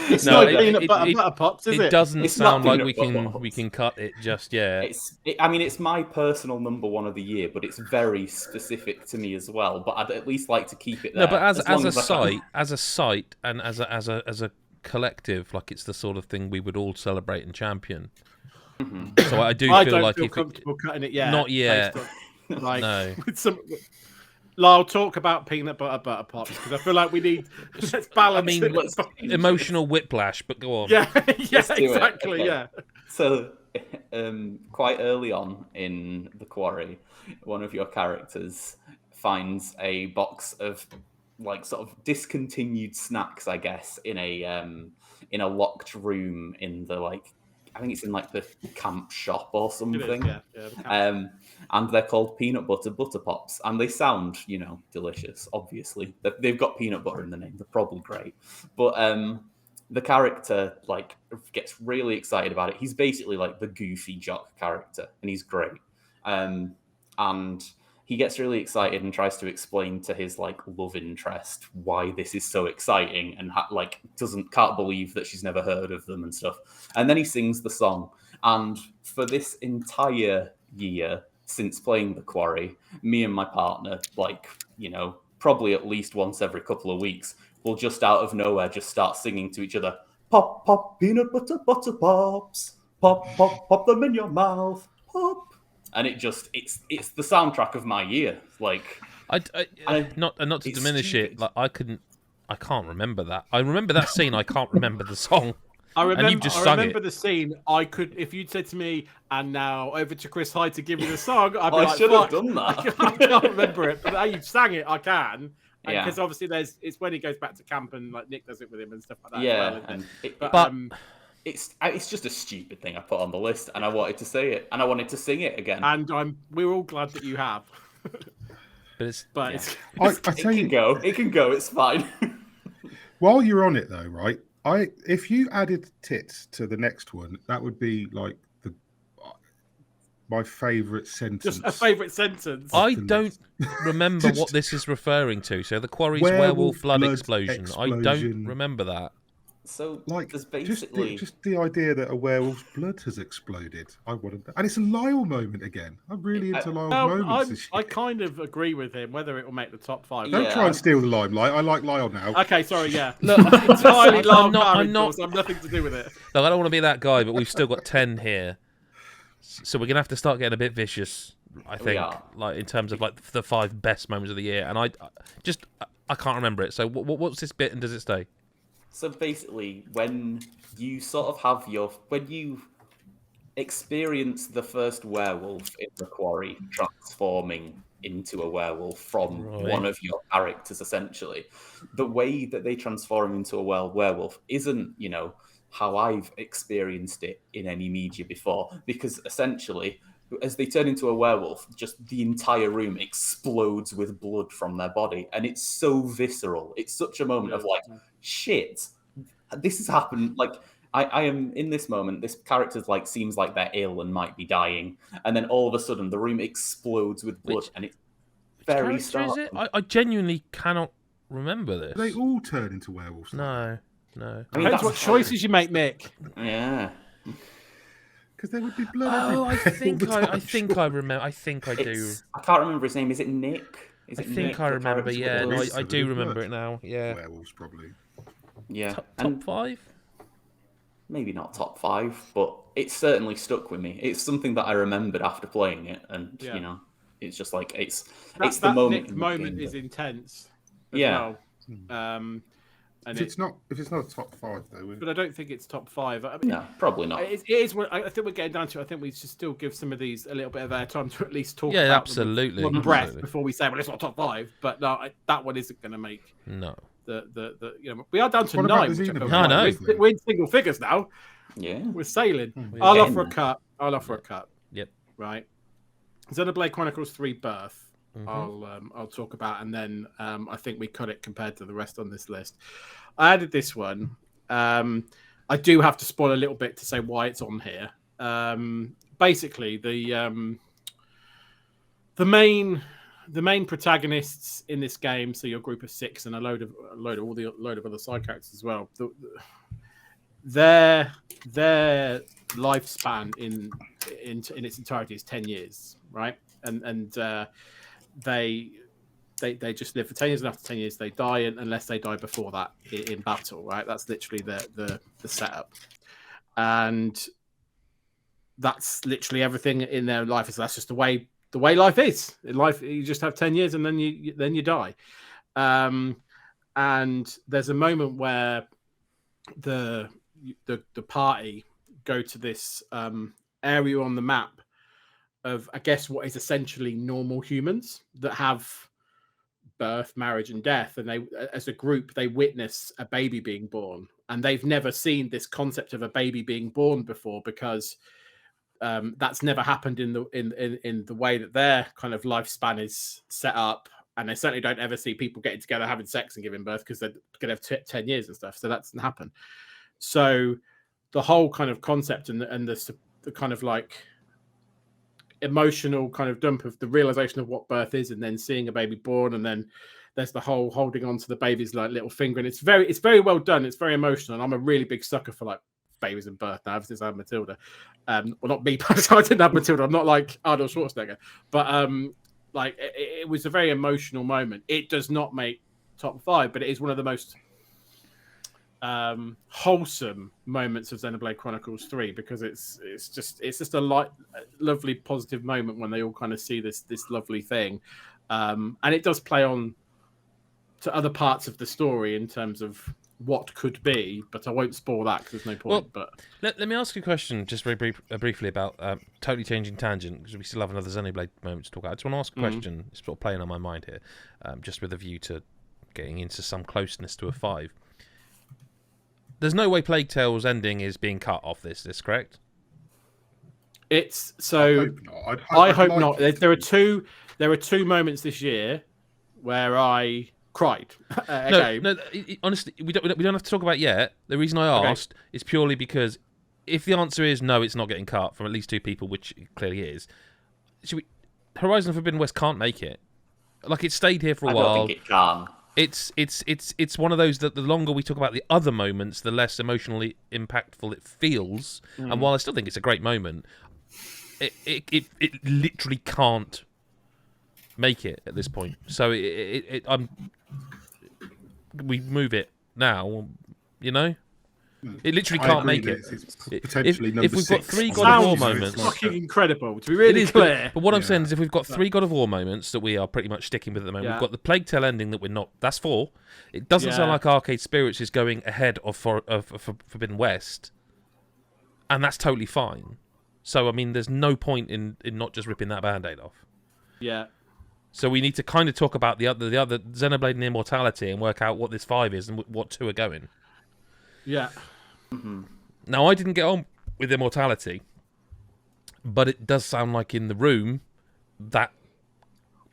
It's not peanut butter pops, is it? It doesn't It's sound not like peanut we can cut it just yet. It's my personal number 1 of the year, but it's very specific to me as well. But I'd at least like to keep it there. No, but as a site, and as a collective, like, it's the sort of thing we would all celebrate and champion. Mm-hmm. So I don't feel comfortable cutting it yet. Not yet. Like, no. With some. Lyle, talk about peanut butter pops, because I feel like we need. Let's balance. I mean, emotional whiplash, but go on. Yeah, exactly. Okay. Yeah. So, quite early on in the quarry, one of your characters finds a box of like sort of discontinued snacks, I guess, in a locked room in the like, I think it's in like the camp shop or something. It is, yeah, the camp. And they're called peanut butter pops, and they sound, delicious. Obviously, they've got peanut butter in the name. They're probably great, but the character like gets really excited about it. He's basically like the goofy jock character, and he's great. And he gets really excited and tries to explain to his like love interest why this is so exciting, and can't believe that she's never heard of them and stuff. And then he sings the song. And for this entire year since playing the Quarry, me and my partner, probably at least once every couple of weeks, will just out of nowhere just start singing to each other, "Pop, pop, peanut butter pops. Pop, pop, pop them in your mouth. Pop." And it's the soundtrack of my year. Like, not to diminish stupid. it, like I can't remember that. I remember that scene. I can't remember the song. I remember it. the scene. I could, if you'd said to me, "And now over to Chris Hyde to give me the song," I'd be I like, should have "Fuck, done that. I can't remember it." But now you've sang it, I can. Yeah. Because obviously it's when he goes back to camp and like Nick does it with him and stuff like that. Yeah, as well, and it's just a stupid thing I put on the list, and I wanted to say it, and I wanted to sing it again. And we're all glad that you have. But it's I it tell you, can go. It's fine. while you're on it though, right? If you added tits to the next one, that would be like my favourite sentence. just a favourite sentence. I don't remember what this is referring to. So the Quarry's werewolf blood explosion. I don't remember that. So Like, there's basically just the idea that a werewolf's blood has exploded. I wanted that. And it's a Lyle moment again. I'm really into Lyle's moments this I year. kind of agree with him. Whether it will make the top 5. Don't Yeah. try and steal the limelight. I like Lyle now. Okay, sorry. Yeah, Look, entirely I'm I'm not. I've nothing to do with it. Look, I don't want to be that guy, but we've still got 10 here, so we're gonna have to start getting a bit vicious. I think, are. like in terms of like the 5 best moments of the year, and I can't remember it. So what's this bit, and does it stay? So basically, when you sort of have when you experience the first werewolf in the Quarry transforming into a werewolf from one of your characters, essentially, the way that they transform into a werewolf isn't, how I've experienced it in any media before, because essentially, as they turn into a werewolf, just the entire room explodes with blood from their body, and it's so visceral. It's such a moment of like, shit, this has happened. Like, I am in this moment. This character's like seems like they're ill and might be dying, and then all of a sudden the room explodes with blood, and it's very Character is it? I genuinely cannot remember this. They all turn into werewolves. No. I mean, Depends that's what choices you make, Nick. Yeah. Because there would be blood Oh, I everywhere think all the I time, think sure. I remember. I think I do. I can't remember his name. Is it Nick? Is I it think Nick, I the remember. character Yeah, with no, the- I do remember blood. it now. Yeah. Werewolves, probably. yeah. Top And 5. maybe not top 5, but it certainly stuck with me. It's something that I remembered after playing it, and it's just like it's the That moment. Nick in the moment game is that- intense. As Yeah. well. And If it's not a top 5 though, but I don't think it's top 5. I mean, No, probably not. it is. I think we're getting down to. I think we should still give some of these a little bit of airtime to at least talk Yeah, about absolutely. them with one breath Absolutely. before we say, well, it's not top 5. But no, that one isn't going to make No. the we are down to What about 9. the Which I Xenoblade? feel I know. like we're in single figures now. Yeah. We're sailing. We I'll are. offer a cut. Yep. Right. Xenoblade Chronicles 3 Birth. Mhm. I'll talk about, and then I think we cut it compared to the rest on this list. I added this one. I do have to spoil a little bit to say why it's on here. Basically, the main protagonists in this game, so your group of 6 and a load of other side characters as well. Their lifespan in its entirety is 10 years, right? And they just live for 10 years, and after 10 years they die, unless they die before that in battle, right? That's literally the setup, and that's literally everything in their life. So that's just the way life is. In life, you just have 10 years and then you die. And there's a moment where the party go to this area on the map of, I guess, what is essentially normal humans that have birth, marriage, and death, and they, as a group, they witness a baby being born, and they've never seen this concept of a baby being born before because that's never happened in the way that their kind of lifespan is set up, and they certainly don't ever see people getting together, having sex, and giving birth because they're going to have 10 years and stuff. So that doesn't happen. So the whole kind of concept and the kind of like emotional kind of dump of the realization of what birth is, and then seeing a baby born, and then there's the whole holding on to the baby's like little finger, and it's very well done. It's very emotional, and I'm a really big sucker for like babies and birth now ever since I had Matilda. Well, not me personally, I didn't have Matilda. I'm not like Arnold Schwarzenegger, but like it was a very emotional moment. It does not make top 5, but it is one of the most wholesome moments of Xenoblade Chronicles 3 because it's just a lovely positive moment when they all kind of see this lovely thing, and it does play on to other parts of the story in terms of what could be, but I won't spoil that because there's no point. Well, but let me ask you a question just very briefly about totally changing tangent because we still have another Xenoblade moment to talk about. I just want to ask a question. It's sort of playing on my mind here, just with a view to getting into some closeness to a 5. There's no way Plague Tale's ending is being cut off this, correct? It's so. I hope not. There are two moments this year where I cried. No. Honestly, we don't have to talk about it yet. The reason I asked is purely because if the answer is no, it's not getting cut from at least 2 people, which it clearly is. Horizon Forbidden West can't make it. Like it stayed here for a while. I don't think it can. It's one of those that the longer we talk about the other moments, the less emotionally impactful it feels. And while I still think it's a great moment, it literally can't make it at this point. So we move it now, you know. It literally can't make it. It's potentially if we've got 3 God of War moments, fucking incredible. To be really clear, but what I'm saying is, if we've got 3 God of War moments that we are pretty much sticking with at the moment, we've got the Plague Tale ending that we're not. That's 4. It doesn't sound like Arcade Spirits is going ahead of Forbidden West, and that's totally fine. So I mean, there's no point in not just ripping that Band-Aid off. Yeah. So we need to kind of talk about the other Xenoblade and Immortality and work out what this 5 is and what 2 are going. Yeah. Mm-hmm. Now, I didn't get on with Immortality, but it does sound like in the room that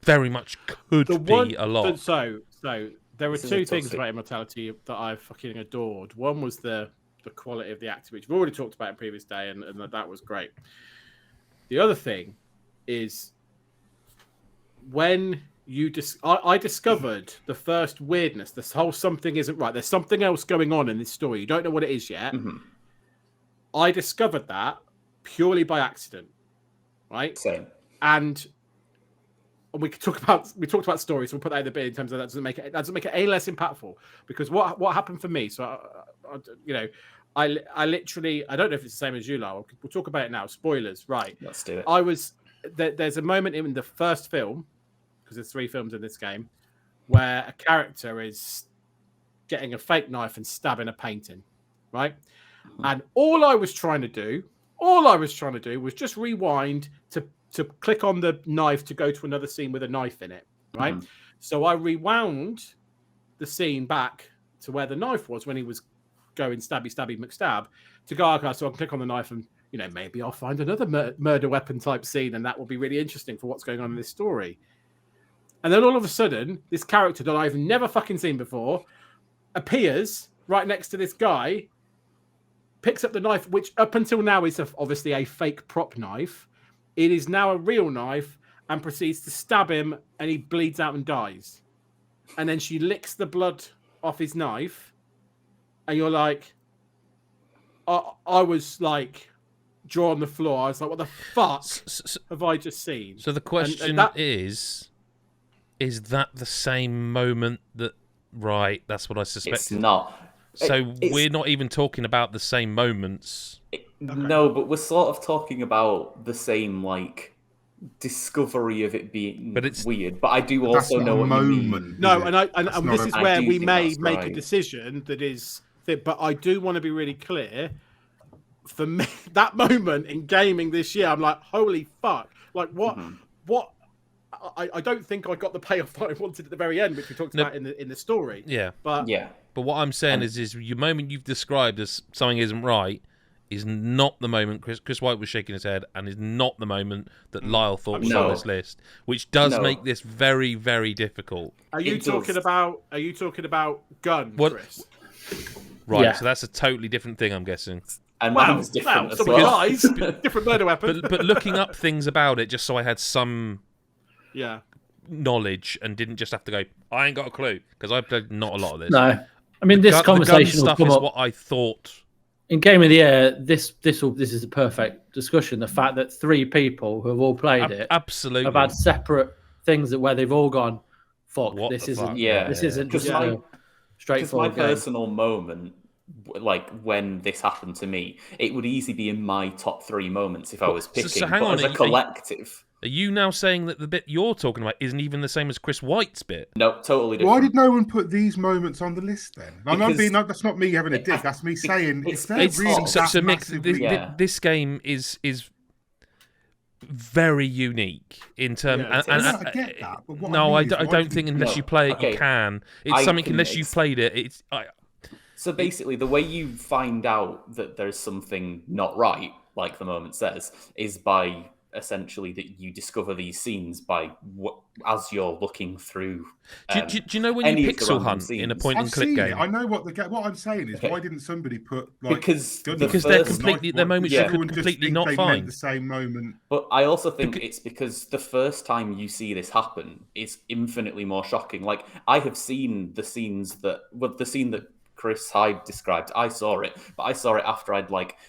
very much could be a lot. So there were 2 things about Immortality that I fucking adored. One was the quality of the acting, which we've already talked about in previous day, and that was great. The other thing is when I discovered the first weirdness, this whole something isn't right. There's something else going on in this story. You don't know what it is yet. Mm-hmm. I discovered that purely by accident, right? Same. And we talked about stories. So we'll put that in the bit in terms of that doesn't make it any less impactful because what happened for me. So I literally I don't know if it's the same as you, Lyle. We'll talk about it now. Spoilers, right? Let's do it. There's a moment in the first film, because there's 3 films in this game, where a character is getting a fake knife and stabbing a painting, right? Mm-hmm. And all I was trying to do was just rewind to click on the knife to go to another scene with a knife in it, right? Mm-hmm. So I rewound the scene back to where the knife was when he was going stabby, McStab to go, okay, so I can click on the knife and, maybe I'll find another murder weapon type scene and that will be really interesting for what's going on in this story. And then all of a sudden, this character that I've never fucking seen before appears right next to this guy, picks up the knife, which up until now is obviously a fake prop knife. It is now a real knife and proceeds to stab him and he bleeds out and dies. And then she licks the blood off his knife and you're like, I was like, jaw on the floor. I was like, what the fuck have I just seen? So the question is that the same moment that... Right, that's what I suspected. It's not. So we're not even talking about the same moments. No, but we're sort of talking about the same, discovery of it being weird. But I do also know what you mean. No, and this is where we may make a decision that is... But I do want to be really clear. For me, that moment in gaming this year, I'm like, holy fuck! Like, what? I don't think I got the payoff that I wanted at the very end, which we talked about in the story. Yeah. But But what I'm saying is your moment you've described as something isn't right is not the moment Chris White was shaking his head, and is not the moment that Lyle thought was on this list, which does make this very, very difficult. Are you talking about gun, Chris? Right, so that's a totally different thing, I'm guessing. And mine's different as someone well. dies, different murder weapon. But looking up things about it just so I had some knowledge and didn't just have to go, I ain't got a clue, because I've played not a lot of this. No, I mean this conversation the gun stuff will come is up what I thought. in Game of the Year. This is a perfect discussion. The fact that 3 people who have all played it absolutely have had separate things where they've all gone, fuck, what this the isn't fuck? This isn't just a straightforward my personal moment, like when this happened to me, it would easily be in my top 3 moments if I was picking. So hang but on, as a collective. Are you now saying that the bit you're talking about isn't even the same as Chris White's bit? No, totally different. Why did no one put these moments on the list then? That's not me having a dig. That's me saying if they're really so Mick, massively... this game is very unique in terms. I get that. But what I don't think unless you play it, you can. It's something unless you've played it. So basically, the way you find out that there's something not right, like the moment says, is by essentially that you discover these scenes by as you're looking through. Do you know when you pixel hunt in a point and click game? I know what I'm saying is why didn't somebody put because they're completely their moments you could completely not find the same moment. But I also think it's because the first time you see this happen is infinitely more shocking. Like I have seen the scenes the scene that Chris Hyde described. I saw it, but I saw it after I'd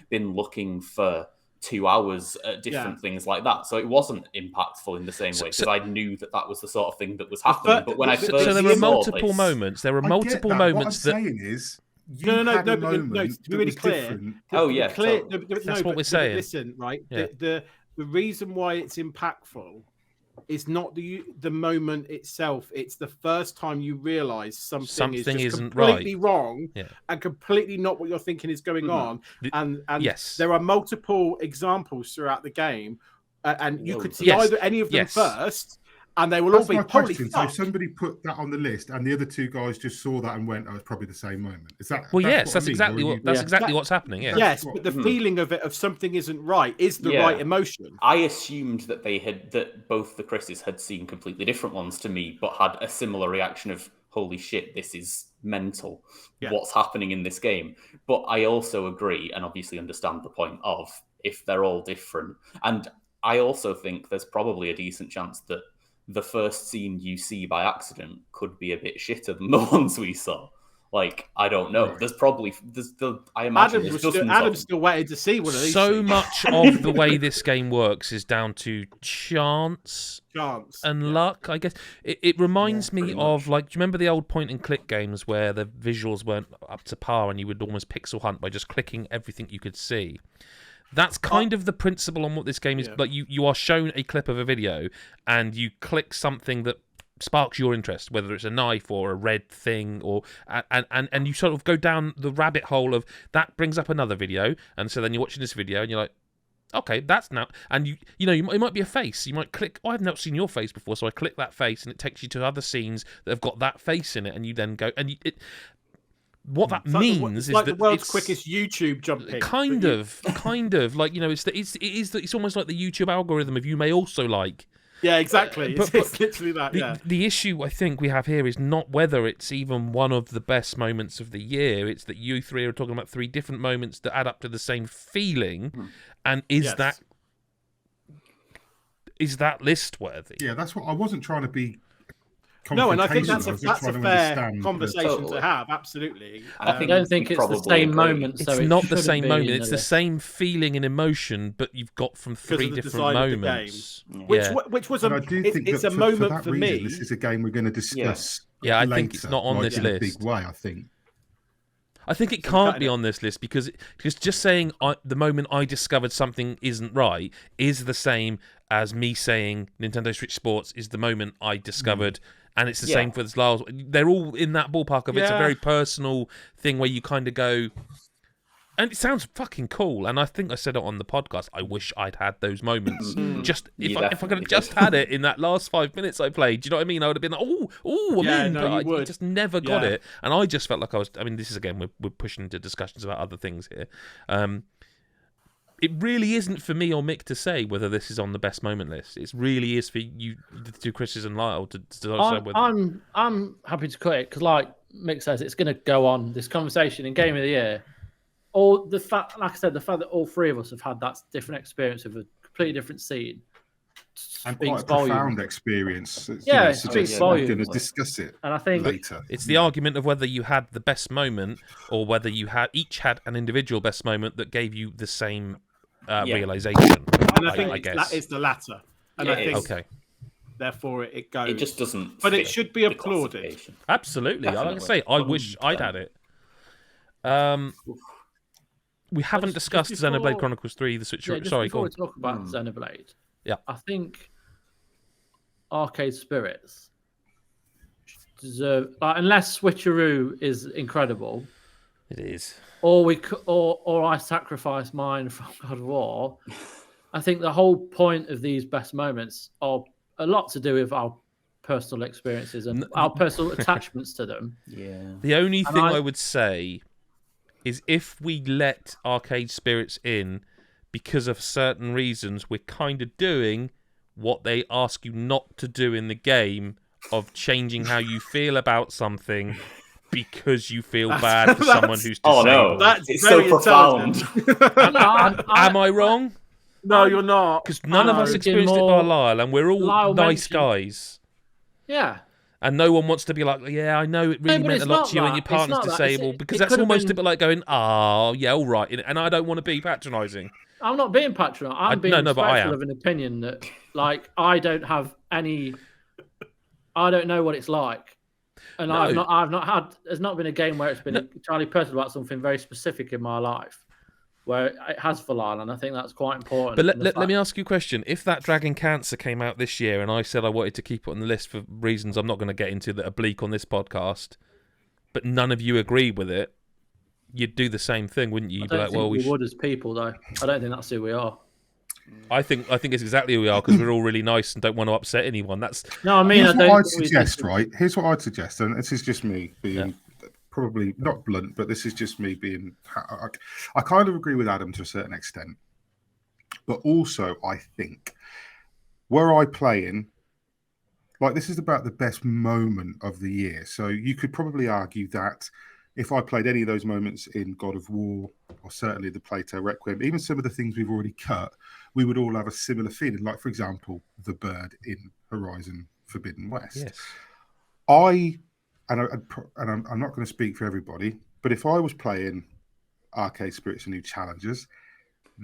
been looking for 2 hours at different things like that, so it wasn't impactful in the same way because I knew that was the sort of thing that was happening. But when I first there were multiple this, moments. There were multiple moments. What I'm saying is, no. To be really clear, that's what we're saying. Listen, right? The reason why it's impactful is not the moment itself. It's the first time you realise something is just completely wrong and completely not what you're thinking is going on. And there are multiple examples throughout the game, and you could see either any of them first, and they will all be holy fuck. So somebody put that on the list, and the other 2 guys just saw that and went, "Oh, it's probably the same moment." Is that? Well, yes, that's exactly what's happening. Yeah. Yes, but the feeling of it of something isn't right is the right emotion. I assumed that both the Chris's had seen completely different ones to me, but had a similar reaction of "Holy shit, this is mental! What's happening in this game?" But I also agree and obviously understand the point of if they're all different, and I also think there's probably a decent chance that the first scene you see by accident could be a bit shitter than the ones we saw. I don't know. I imagine Adam's still waiting to see one of these. So much of the way this game works is down to chance and luck, I guess. It reminds me of, do you remember the old point and click games where the visuals weren't up to par and you would almost pixel hunt by just clicking everything you could see? That's kind of the principle on what this game is. You are shown a clip of a video and you click something that sparks your interest, whether it's a knife or a red thing, and you sort of go down the rabbit hole of that brings up another video, and so then you're watching this video and you're like, okay, that's now, and it might be a face. You might click, I've not seen your face before, so I click that face and it takes you to other scenes that have got that face in it, and you then go and what that means is that the world's quickest YouTube jumping. Kind of, it's almost like the YouTube algorithm of you may also like. Yeah, exactly. It's literally that. The issue I think we have here is not whether it's even one of the best moments of the year. It's that you 3 are talking about 3 different moments that add up to the same feeling, and is that list worthy? Yeah, that's what I wasn't trying to be. No, and I think that's a fair conversation to have. Absolutely. I don't think it's the same moment. It's not the same moment. It's the same feeling and emotion, but you've got from 3 different moments. Which was it's a moment for me. This is a game we're going to discuss. Yeah, I think it's not on this list. In a big way, I think it can't be on this list because just saying the moment I discovered something isn't right is the same as me saying Nintendo Switch Sports is the moment I discovered. And it's the same for the Lyle's. They're all in that ballpark of it's a very personal thing where you kind of go, And it sounds fucking cool, and I think I said it on the podcast. I wish I'd had those moments. Just if I could have just had it in that last 5 minutes I played, do you know what I mean? I would have been like, I'm Yeah, in, no, but you I would. just never got Yeah. it. And I just felt like I was. I mean, this is again we're pushing into discussions about other things here. It really isn't for me or Mick to say whether this is on the best moment list. It really is for you, the two Chris's and Lyle, to decide whether. I'm happy to cut it because, like Mick says, it's going to go on this conversation in Game of the Year. All the fact, like I said, the fact that all three of us have had that different experience of a completely different scene And speaks quite a profound volumes. experience. Yeah, it speaks we're volumes. going to discuss it And I think later. It's the argument of whether you had the best moment or whether you each had an individual best moment that gave you the same realization. And I think I guess it's the latter. And Yeah, I think, okay, therefore, it goes. It just doesn't. But it fit should be the applauded. classification. absolutely. Like I Definitely. say, I wish I'd had it. We haven't just discussed before- Xenoblade Chronicles 3, the Switch. yeah, just Sorry, before go we on. talk about Xenoblade, Yeah. I think Arcade Spirits deserve, unless Switcheroo is incredible, It is. or I sacrifice mine from God of War. I think the whole point of these best moments are a lot to do with our personal experiences and our personal attachments to them. Yeah. The only And thing I- I would say is if we let Arcade Spirits in because of certain reasons, we're kind of doing what they ask you not to do in the game of changing how you feel about something because you feel bad for someone who's disabled. Oh no, That's it's very so profound. intelligent. Am I wrong? No, you're not. Because none of I'm us thinking experienced it more- by Lyle, and we're all Lyle nice mentioned- guys. Yeah. And no one wants to be like, yeah, I know it really but meant it's a lot not to you and that. your It's partner's not that. It's- disabled, because it that's could have almost been- a bit like going, oh, yeah, all right. And I don't want to be patronising. I'm not being patronising. I'm being no, but I respectful am. of an opinion that, like, I don't know what it's like, and No. I've not had. There's not been a game where it's been entirely personal about something very specific in my life, where it has for Lyle, and I think that's quite important. But And the let me fact- ask you a question. If that Dragon Cancer came out this year and I said I wanted to keep it on the list for reasons I'm not going to get into that are bleak on this podcast, but none of you agree with it, you'd do the same thing, wouldn't you? I You'd be don't like, think well, we would as people, though. I don't think that's who we are. I think it's exactly who we are because we're all really nice and don't want to upset anyone. That's No, I mean, Here's I don't. what I'd think we suggest, just- right? Here's what I'd suggest, and this is just me being probably not blunt, but this is just me being. I kind of agree with Adam to a certain extent, but also I think where I play in, like this is about the best moment of the year. So you could probably argue that if I played any of those moments in God of War, or certainly the Plato Requiem, even some of the things we've already cut, we would all have a similar feeling. Like, for example, the bird in Horizon Forbidden West. yes. I'm not going to speak for everybody, but if I was playing Arcade Spirits and New Challengers,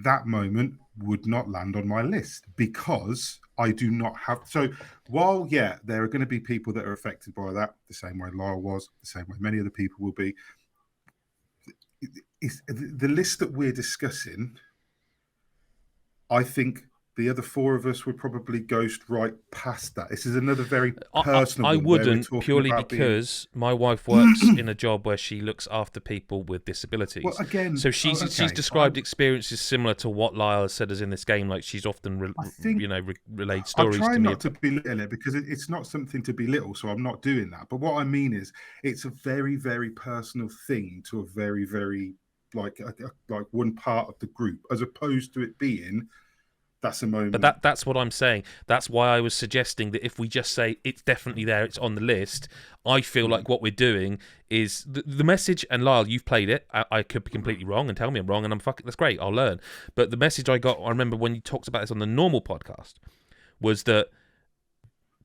that moment would not land on my list because I do not have. So while, yeah, there are going to be people that are affected by that, the same way Lyle was, the same way many other people will be. The list that we're discussing, I think the other four of us would probably ghost right past that. This is another very personal I one where we're wouldn't, talking purely about being- because my wife works in a job where she looks after people with disabilities. Well, again, So she's described experiences similar to what Lyle has said as in this game. Like she's often I think- relayed I'm stories to trying me. not to belittle it because it's not something to belittle, so I'm not doing that. But what I mean is, it's a very, very personal thing to a very, very like one part of the group, as opposed to it being that's a moment. But that's what I'm saying. That's why I was suggesting that if we just say it's definitely there, it's on the list, I feel like what we're doing is the message. And Lyle, you've played it. I could be completely wrong, and tell me I'm wrong, and I'm fucking. That's great. I'll learn. But the message I got, I remember when you talked about this on the normal podcast, was that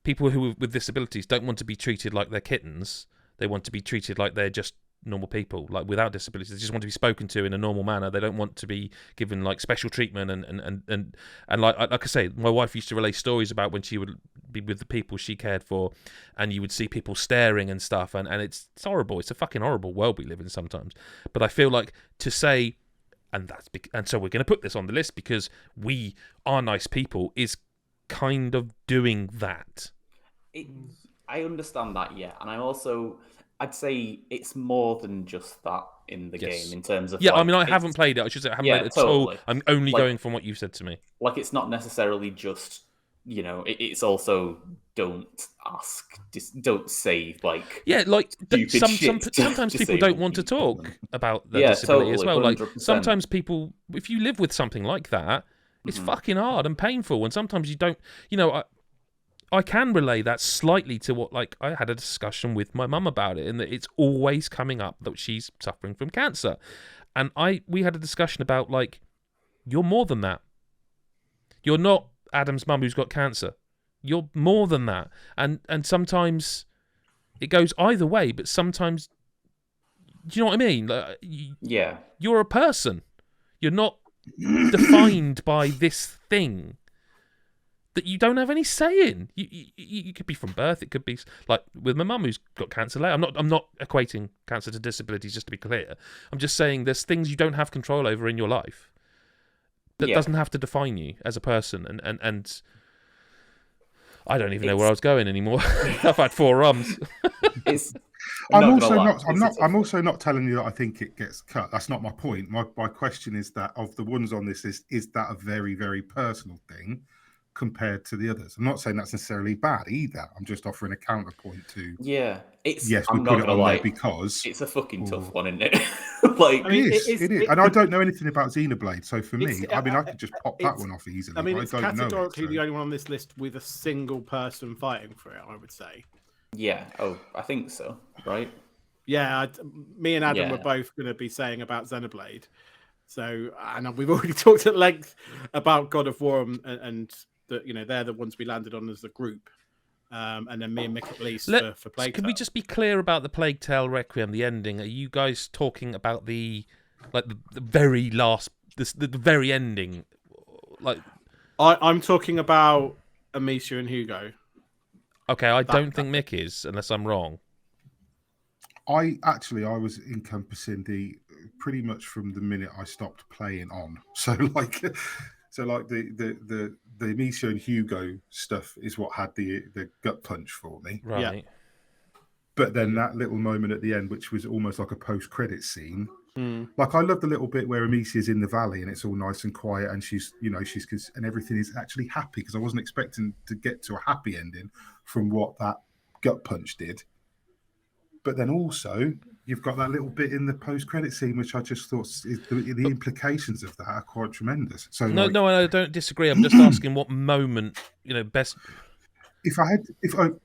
people who with disabilities don't want to be treated like they're kittens. They want to be treated like they're just normal people, like without disabilities. They just want to be spoken to in a normal manner. They don't want to be given like special treatment and like I say, my wife used to relay stories about when she would be with the people she cared for, and you would see people staring and stuff, and it's horrible. It's a fucking horrible world we live in sometimes. But I feel like to say, and so we're going to put this on the list because we are nice people, is kind of doing that. I understand that, yeah, and I'm also I'd say it's more than just that in the Yes. game in terms of Yeah, I like, mean, I haven't played it. I should say I haven't Yeah, played it at all. totally. I'm only Like- going from what you've said to me. like it's not necessarily just it's also don't ask, don't say like Yeah, like stupid shit to sometimes people disabled don't want to people. talk about their Yeah, disability as totally, well. Like 100%. sometimes people, if you live with something like that, it's Mm-hmm. fucking hard and painful, and sometimes you don't. I can relay that slightly to what, like, I had a discussion with my mum about it, and that it's always coming up that she's suffering from cancer, and we had a discussion about, like, you're more than that. You're not Adam's mum who's got cancer. You're more than that, and sometimes it goes either way. But sometimes, do you know what I mean? Like, Yeah. you're a person. You're not defined by this thing that you don't have any say in. You could be from birth. It could be like with my mum who's got cancer. I'm not equating cancer to disabilities, just to be clear. I'm just saying there's things you don't have control over in your life that doesn't have to define you as a person. And I don't even know where I was going anymore. I've had 4 rums. I'm also not telling you that I think it gets cut. That's not my point. My question is that of the ones on this list, is that a very, very personal thing compared to the others? I'm not saying that's necessarily bad either. I'm just offering a counterpoint to. Yeah, it's. Yes, we I'm put not it gonna on lie, there because it's a fucking tough one, isn't it? Like, I mean, it is. And I don't know anything about Xenoblade, so for me, I mean, I could just pop that one off easily. I mean, but it's I don't categorically know it, the only one on this list with a single person fighting for it, I would say. yeah. Oh, I think so. Right. Yeah, me and Adam Yeah. were both going to be saying about Xenoblade. So, and we've already talked at length about God of War and that, they're the ones we landed on as a group. And then me and Mick at least for Plague Can we Tale. just be clear about the Plague Tale Requiem, the ending? Are you guys talking about the very last, the very ending? Like, I'm talking about Amicia and Hugo. okay, I don't think Mick is, unless I'm wrong. I was encompassing pretty much from the minute I stopped playing on. So the Amicia and Hugo stuff is what had the gut punch for me. Right. Yeah. But then that little moment at the end, which was almost like a post-credit scene. Like, I love the little bit where Amicia's in the valley and it's all nice and quiet, and she's and everything is actually happy, because I wasn't expecting to get to a happy ending from what that gut punch did. But then also, you've got that little bit in the post-credit scene, which I just thought is the implications of that are quite tremendous. So No, I don't disagree. I'm just asking what moment, best. The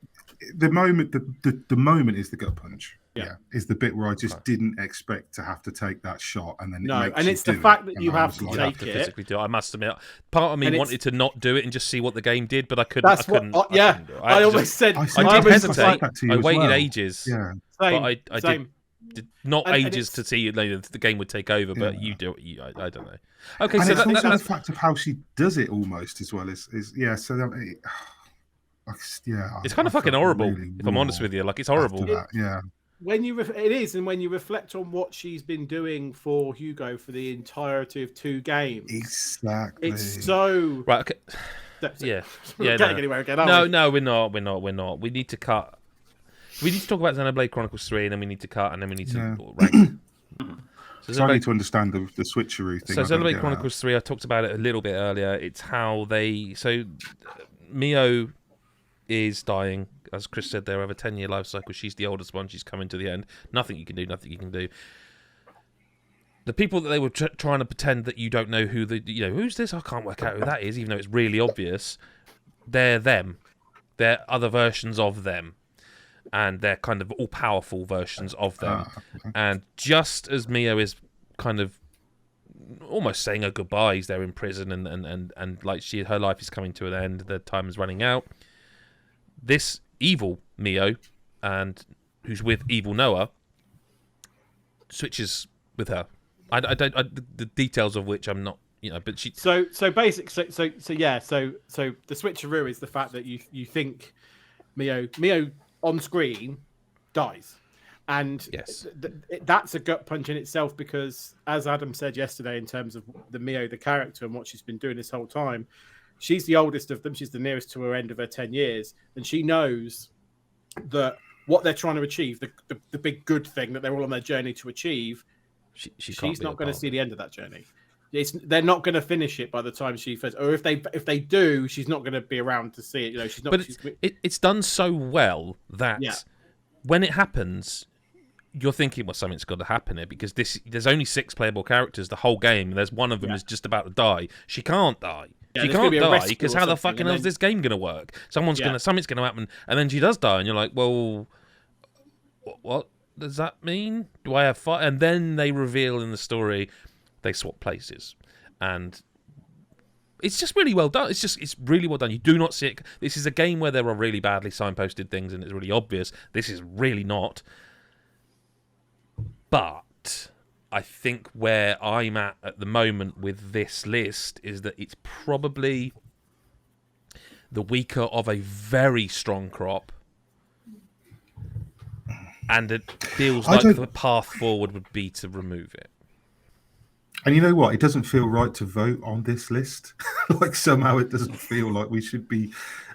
moment is the gut punch. Yeah, is the bit where I just didn't expect to have to take that shot, and then it's the fact that you have to take it. Physically do it. I must admit, part of me wanted to not do it and just see what the game did, but I couldn't. That's I couldn't. Yeah, couldn't do it. I almost said. I did hesitate. I waited ages. Yeah, same, but I same. did not And ages to see the game would take over. But you do. I don't know. Okay, and so it's also the that's fact of how she does it almost as well is yeah. So that, it's kind of fucking horrible. Really, if I'm honest with you, like, it's horrible. Yeah. When you reflect on what she's been doing for Hugo for the entirety of 2 games, exactly, it's so right. Okay. Yeah, yeah. Getting anywhere again. No, we're not. We need to cut. We need to talk about Xenoblade Chronicles 3, and then we need to cut, and then we need to rank. So I need to understand the switcheroo thing. So Xenoblade Chronicles 3, I talked about it a little bit earlier. It's how Mio is dying. As Chris said, they have a 10-year life cycle. She's the oldest one. She's coming to the end. Nothing you can do. The people that they were trying to pretend that you don't know who who's this? I can't work out who that is, even though it's really obvious. They're them. They're other versions of them. And they're kind of all-powerful versions of them. And just as Mio is kind of almost saying her goodbyes, they're in prison and like her life is coming to an end, the time is running out. This evil Mio, and who's with evil Noah, switches with her. The details of which I'm not, but she. So the switcheroo is the fact that you think Mio on screen dies, and yes, that's a gut punch in itself, because as Adam said yesterday, in terms of the Mio, the character, and what she's been doing this whole time. She's the oldest of them. She's the nearest to her end of her 10 years. And she knows that what they're trying to achieve, the big good thing that they're all on their journey to achieve, she's not going to see the end of that journey. They're not going to finish it by the time she first, or if they do, she's not going to be around to see it. You know, she's not. But it's done so well that when it happens, you're thinking, well, something's got to happen here, because there's only 6 playable characters the whole game, and there's one of them is just about to die. She can't die. Yeah, she can't die because how the fucking hell is this game going to work? Something's going to happen, and then she does die, and you're like, well, what does that mean? Do I have fight? And then they reveal in the story they swap places, and it's just really well done. It's really well done. You do not see it. This is a game where there are really badly signposted things, and it's really obvious. This is really not. But I think where I'm at the moment with this list is that it's probably the weaker of a very strong crop. And it feels like the path forward would be to remove it. And you know what? It doesn't feel right to vote on this list. Like somehow it doesn't feel like we should be.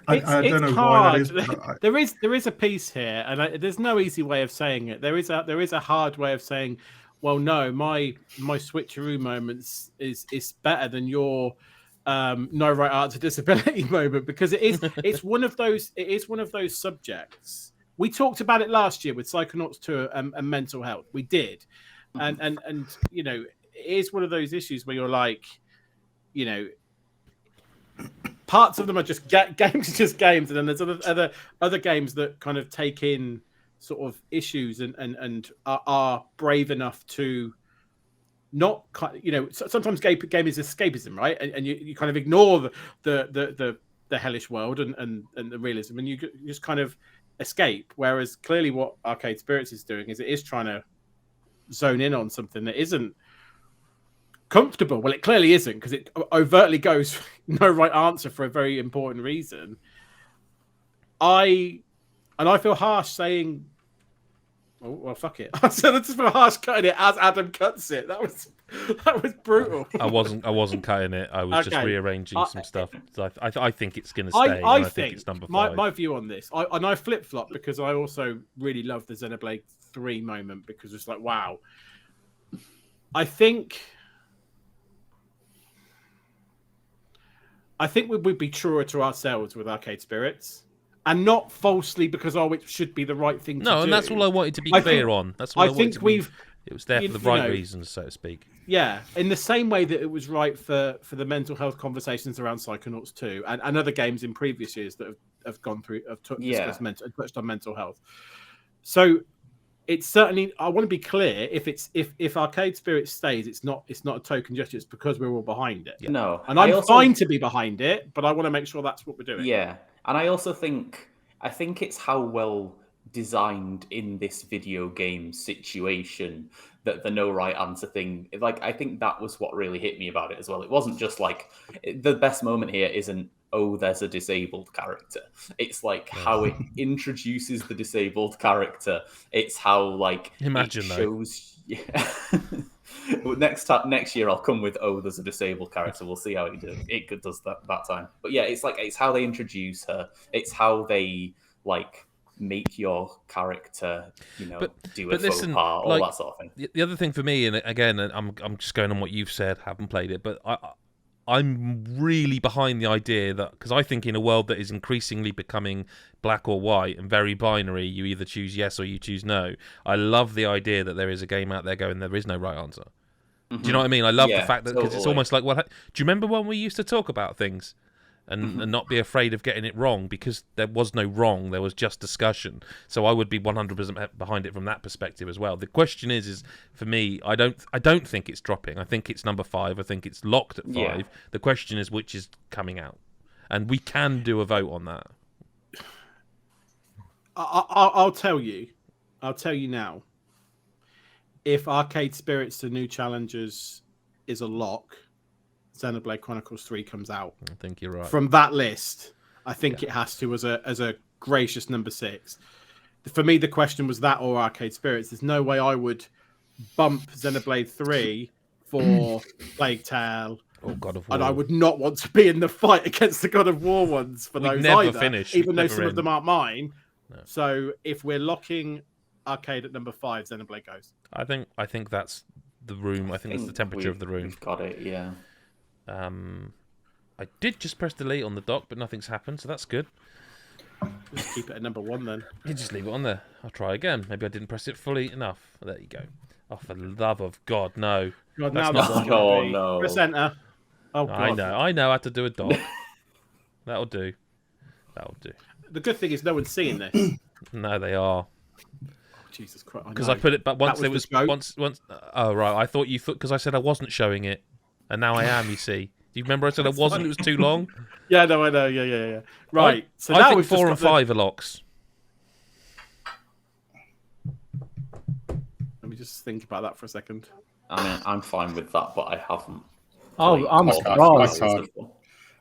I don't know hard. why that is. There is a piece here, and there's no easy way of saying it. There is a hard way of saying, well, no, my switcheroo moments is better than your no right answer disability moment, because it's one of those subjects. We talked about it last year with Psychonauts 2 and mental health. We did, and you know, it is one of those issues where you're like, you know, parts of them are just games, and then there's other games that kind of take in sort of issues and are brave enough to not, you know, sometimes game is escapism, right? And you kind of ignore the hellish world and the realism, and you just kind of escape. Whereas clearly what Arcade Spirits is doing is it is trying to zone in on something that isn't comfortable. Well, it clearly isn't, because it overtly goes no right answer for a very important reason. I feel harsh saying, oh, well, fuck it. I said I just feel harsh cutting it as Adam cuts it. That was brutal. I wasn't cutting it. I was just rearranging some stuff. So I think it's going to stay. I think it's number 5. My view on this, I flip flop, because I also really love the Xenoblade 3 moment, because it's like, wow. I think we would be truer to ourselves with Arcade Spirits, and not falsely because it should be the right thing to do. No, and that's all I wanted to be clear on. That's all I wanted to be. It was there for the right reasons, so to speak. Yeah, in the same way that it was right for the mental health conversations around Psychonauts 2 and other games in previous years that have gone through, touched on mental health. So it's certainly, I want to be clear, if Arcade Spirit stays, it's not a token gesture, it's because we're all behind it. Yeah. No. And I'm fine to be behind it, but I want to make sure that's what we're doing. Yeah. And I also think it's how well designed in this video game situation that the no right answer thing, like, I think that was what really hit me about it as well. It wasn't just like, the best moment here isn't, oh, there's a disabled character. It's like how it introduces the disabled character. It's how, like, imagine it shows. Yeah. Next year I'll come with, oh, there's a disabled character. We'll see how it does that time. But yeah, it's like, it's how they introduce her. It's how they, like, make your character, you know, do a faux pas, all that sort of thing. The other thing for me, and again, I'm just going on what you've said, haven't played it, but I'm really behind the idea that, because I think in a world that is increasingly becoming black or white and very binary, you either choose yes or you choose no. I love the idea that there is a game out there going, there is no right answer. Mm-hmm. Do you know what I mean? I love the fact that, because it's almost like, well, do you remember when we used to talk about things and not be afraid of getting it wrong, because there was no wrong, there was just discussion. So I would be 100% behind it from that perspective as well. The question is for me, I don't think it's dropping. I think it's number 5. I think it's locked at 5. Yeah. The question is which is coming out, and we can do a vote on that. I'll tell you now. If Arcade Spirits to New Challengers is a lock, Xenoblade Chronicles 3 comes out. I think you're right. From that list, I think it has to as a gracious number 6. For me, the question was that or Arcade Spirits. There's no way I would bump Xenoblade 3 for Plague Tale or God of War. And I would not want to be in the fight against the God of War ones for those either. Even though some of them aren't mine. So if we're locking Arcade at number 5, Xenoblade goes. I think that's the room. I think that's the temperature of the room. We've got it, yeah. I did just press delete on the dock, but nothing's happened, so that's good. Just keep it at number 1 then. You just leave it on there. I'll try again. Maybe I didn't press it fully enough. There you go. Oh, for the love of God, no. God, That's now not that's what- gonna Oh, be. no. Press enter. Oh God. I know how to do a dock. That'll do. The good thing is no one's seeing this. No, they are. Jesus Christ. Because I put it, but once That it was was the joke. once. Oh right, I thought you thought because I said I wasn't showing it, and now I am. You see. Do you remember I said I wasn't? It was too long. Yeah, no, I know. Yeah. Right. So I now think we've 4 and just got 5 are locks. Let me just think about that for a second. I mean, I'm fine with that, but I haven't. Oh, played I'm all the surprised. titles.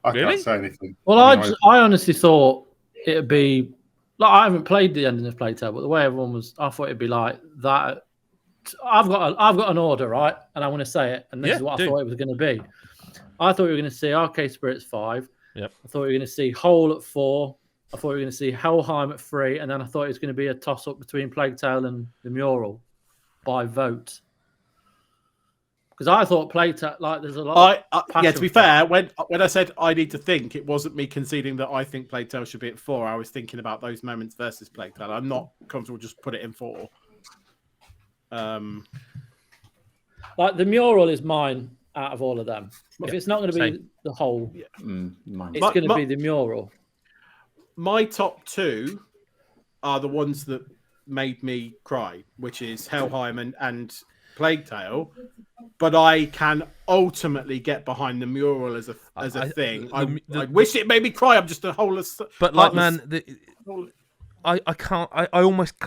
I Really? can't say anything. Well, I mean, I honestly thought it'd be like I haven't played the ending of Plague Tale, but the way everyone was, I thought it'd be like that. I've got an order, right, and I want to say it, and this Yeah, is what do. I thought it was going to be. I thought we were going to see Arcade Spirits 5. Yep. I thought we were going to see Hole at 4. I thought we were going to see Helheim at 3, and then I thought it was going to be a toss-up between Plague Tale and the Mural by vote. Because I thought Plague Tale, like, there's a lot. Yeah, to be fair, when I said I need to think, it wasn't me conceding that I think Plague Tale should be at 4. I was thinking about those moments versus Plague Tale. I'm not comfortable just put it in 4. Like the Mural is mine out of all of them. If it's not going to be same. the whole, Mine. it's going to be the Mural. My top 2 are the ones that made me cry, which is Helheim and Plague Tale. But I can ultimately get behind the Mural as a thing. I wish it made me cry. I'm just a wholeless. But like, heartless- man, I can't.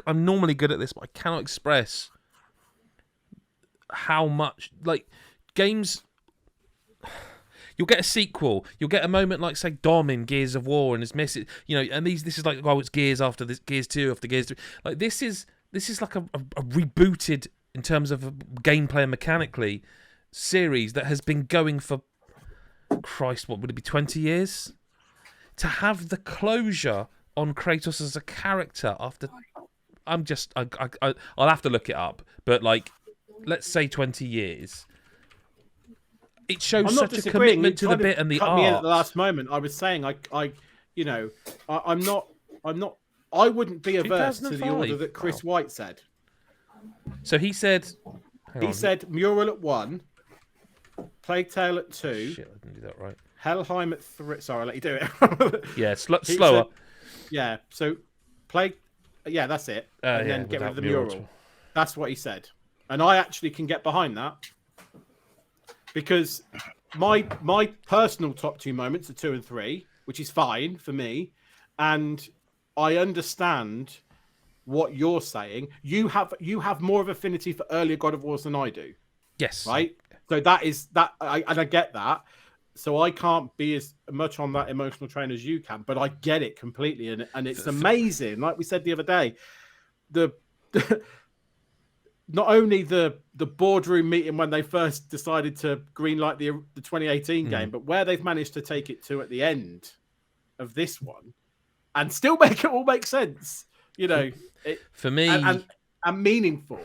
I'm normally good at this, but I cannot express how much like games. You'll get a sequel. You'll get a moment like, say, Dom in Gears of War, and it's missing. And this is like, it's Gears after this, Gears 2 after Gears 3. Like this is like a rebooted in terms of gameplay and mechanically series that has been going for Christ, what would it be, 20 years? To have the closure on Kratos as a character after, I'll have to look it up, but like, let's say 20 years. It shows I'm not such a disagreeing. commitment You to the kind of bit and the cut me in at art. the last moment. I was saying I'm not. I wouldn't be averse to the 2005. order that Chris White said. So he said, hang He on. said Mural at 1, Plague Tale at 2, Shit, I didn't do that right. Helheim at 3. Sorry, I'll let you do it. Yeah, He slower. said- yeah, so Plague. Yeah, that's it. and then get rid of the mural. That's what he said, and I actually can get behind that because my personal top 2 moments are 2 and 3, which is fine for me, and I understand what you're saying. You have more of affinity for earlier God of Wars than I do, Yes. right? So that is that, and I get that. So I can't be as much on that emotional train as you can, but I get it completely, and it's amazing. Like we said the other day, the not only the boardroom meeting when they first decided to greenlight the 2018 game, but where they've managed to take it to at the end of this one, and still make it all make sense. For me, and meaningful.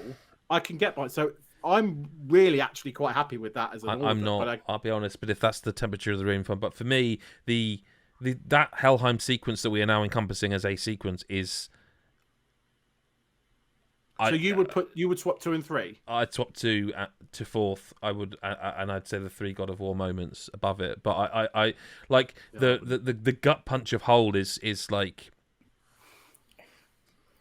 I can get by. So I'm really actually quite happy with that as an order. I'm not. But I'll be honest. But if that's the temperature of the room, fun. But for me, that Helheim sequence that we are now encompassing as a sequence is. so you would swap 2 and 3. I'd swap 2 to 4th. I would, and I'd say the 3 God of War moments above it. But I like the gut punch of Hold is like.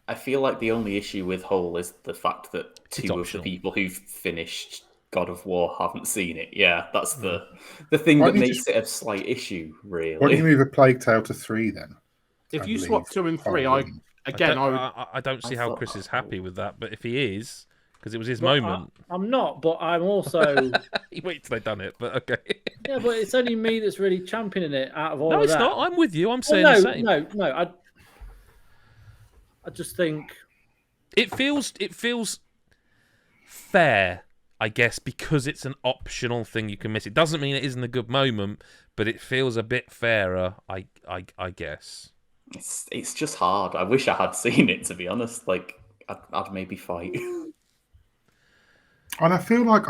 I feel like the only issue with Hole is the fact that 2 of the optional. people who've finished God of War haven't seen it. Yeah, that's the thing Why that don't you makes just- it a slight issue, Why don't you really. move a Plague Tale to 3 then? If I you believe. swap 2 and 3, Probably. I don't see I how thought Chris that is happy with that. But if he is, because it was his But moment, I'm not, but I'm also. he waits till they've done it. But okay. Yeah, but it's only me that's really championing it out of all No, of it's that. not. I'm with you. I'm Well, saying no, the same. no. I just think It feels fair, I guess, because it's an optional thing you can miss. It doesn't mean it isn't a good moment, but it feels a bit fairer, I guess. It's just hard. I wish I had seen it, to be honest. Like, I'd maybe fight. And I feel like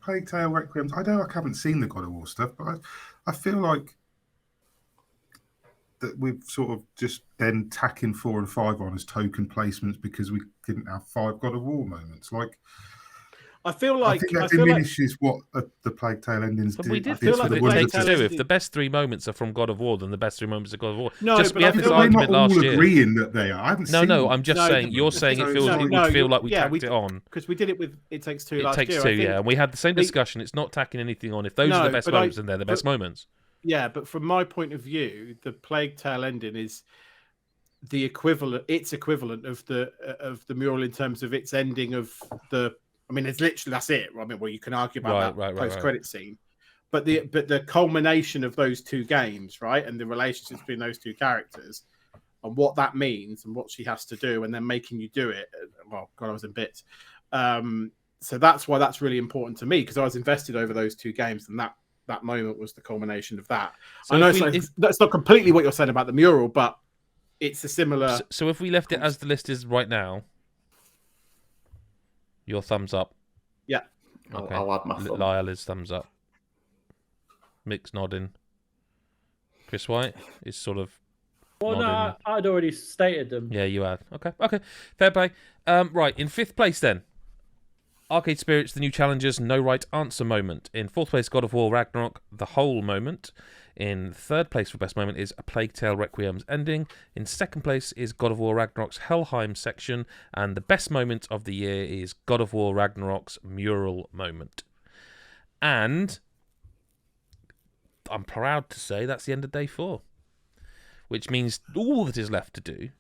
Plague Tale Requiem. I know I haven't seen the God of War stuff, but I feel like that we've sort of just then tacking 4 and 5 on as token placements because we didn't have 5 God of War moments. Like, I feel I like think that diminishes what the Plague Tale endings But do. we did feel this like with the It Plague Takes Tale Two. ending- If the best 3 moments are from God of War, then the best 3 moments are God of War. No, Just but we I had this feel We're like- argument not all last year. agreeing that they are. I haven't seen No, I'm just No, saying. but- You're saying it so- feels. so- It would no, feel like we yeah, tacked it on. because we did it with It Takes Two It last takes year. two, I think. yeah, and we had the same discussion. It's not tacking anything on. If those are No, the best but moments, then they're the best but- moments. Yeah, but from my point of view, the Plague Tale ending is the equivalent. It's equivalent of the mural in terms of its ending of the. I mean, it's literally that's it. I mean, well, you can argue about that post-credit scene, but the culmination of those 2 games, right, and the relationships between those 2 characters, and what that means, and what she has to do, and then making you do it. Well, God, I was in bits. So that's why that's really important to me, because I was invested over those 2 games, and that moment was the culmination of that. So I know that's not completely what you're saying about the mural, but it's a similar. So if we left it as the list is right now, your thumbs up. Yeah. Okay. I'll add my thumb. Lyle is thumbs up. Mick's nodding. Chris White is sort of. Well, no, nodding. I'd already stated them. Yeah, you had. Okay. Fair play. Right, in 5th place then. Arcade Spirits, the new challengers, no right answer moment. In 4th place, God of War Ragnarok, the whole moment. In 3rd place for best moment is A Plague Tale Requiem's ending. In 2nd place is God of War Ragnarok's Helheim section. And the best moment of the year is God of War Ragnarok's mural moment. And I'm proud to say that's the end of day 4. Which means all that is left to do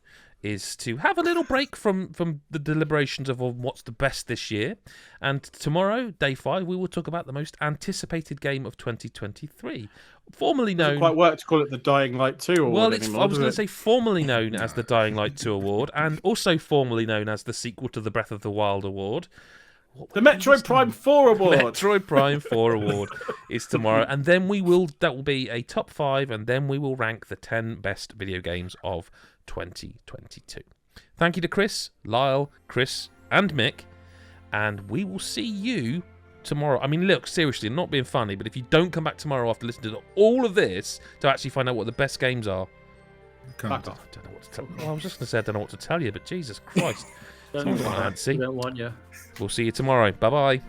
is to have a little break from the deliberations of what's the best this year. And tomorrow, day 5, we will talk about the most anticipated game of 2023. Formerly known... Doesn't quite work to call it the Dying Light 2 award Well, anymore, I was going to does it? say formerly known as the Dying Light 2 award, and also formerly known as the sequel to the Breath of the Wild award. The Metroid Prime 4 award. Metroid Prime 4 award is tomorrow, and then that will be a top 5, and then we will rank the 10 best video games of 2022. Thank you to Chris, Lyle, Chris, and Mick, and we will see you tomorrow. I mean, look, seriously, I'm not being funny, but if you don't come back tomorrow after listening to all of this to actually find out what the best games are, Fuck I off. don't know what to tell. Well, I was just going to say I don't know what to tell you, but Jesus Christ, Don't Fancy. want you. We'll see you tomorrow. Bye bye.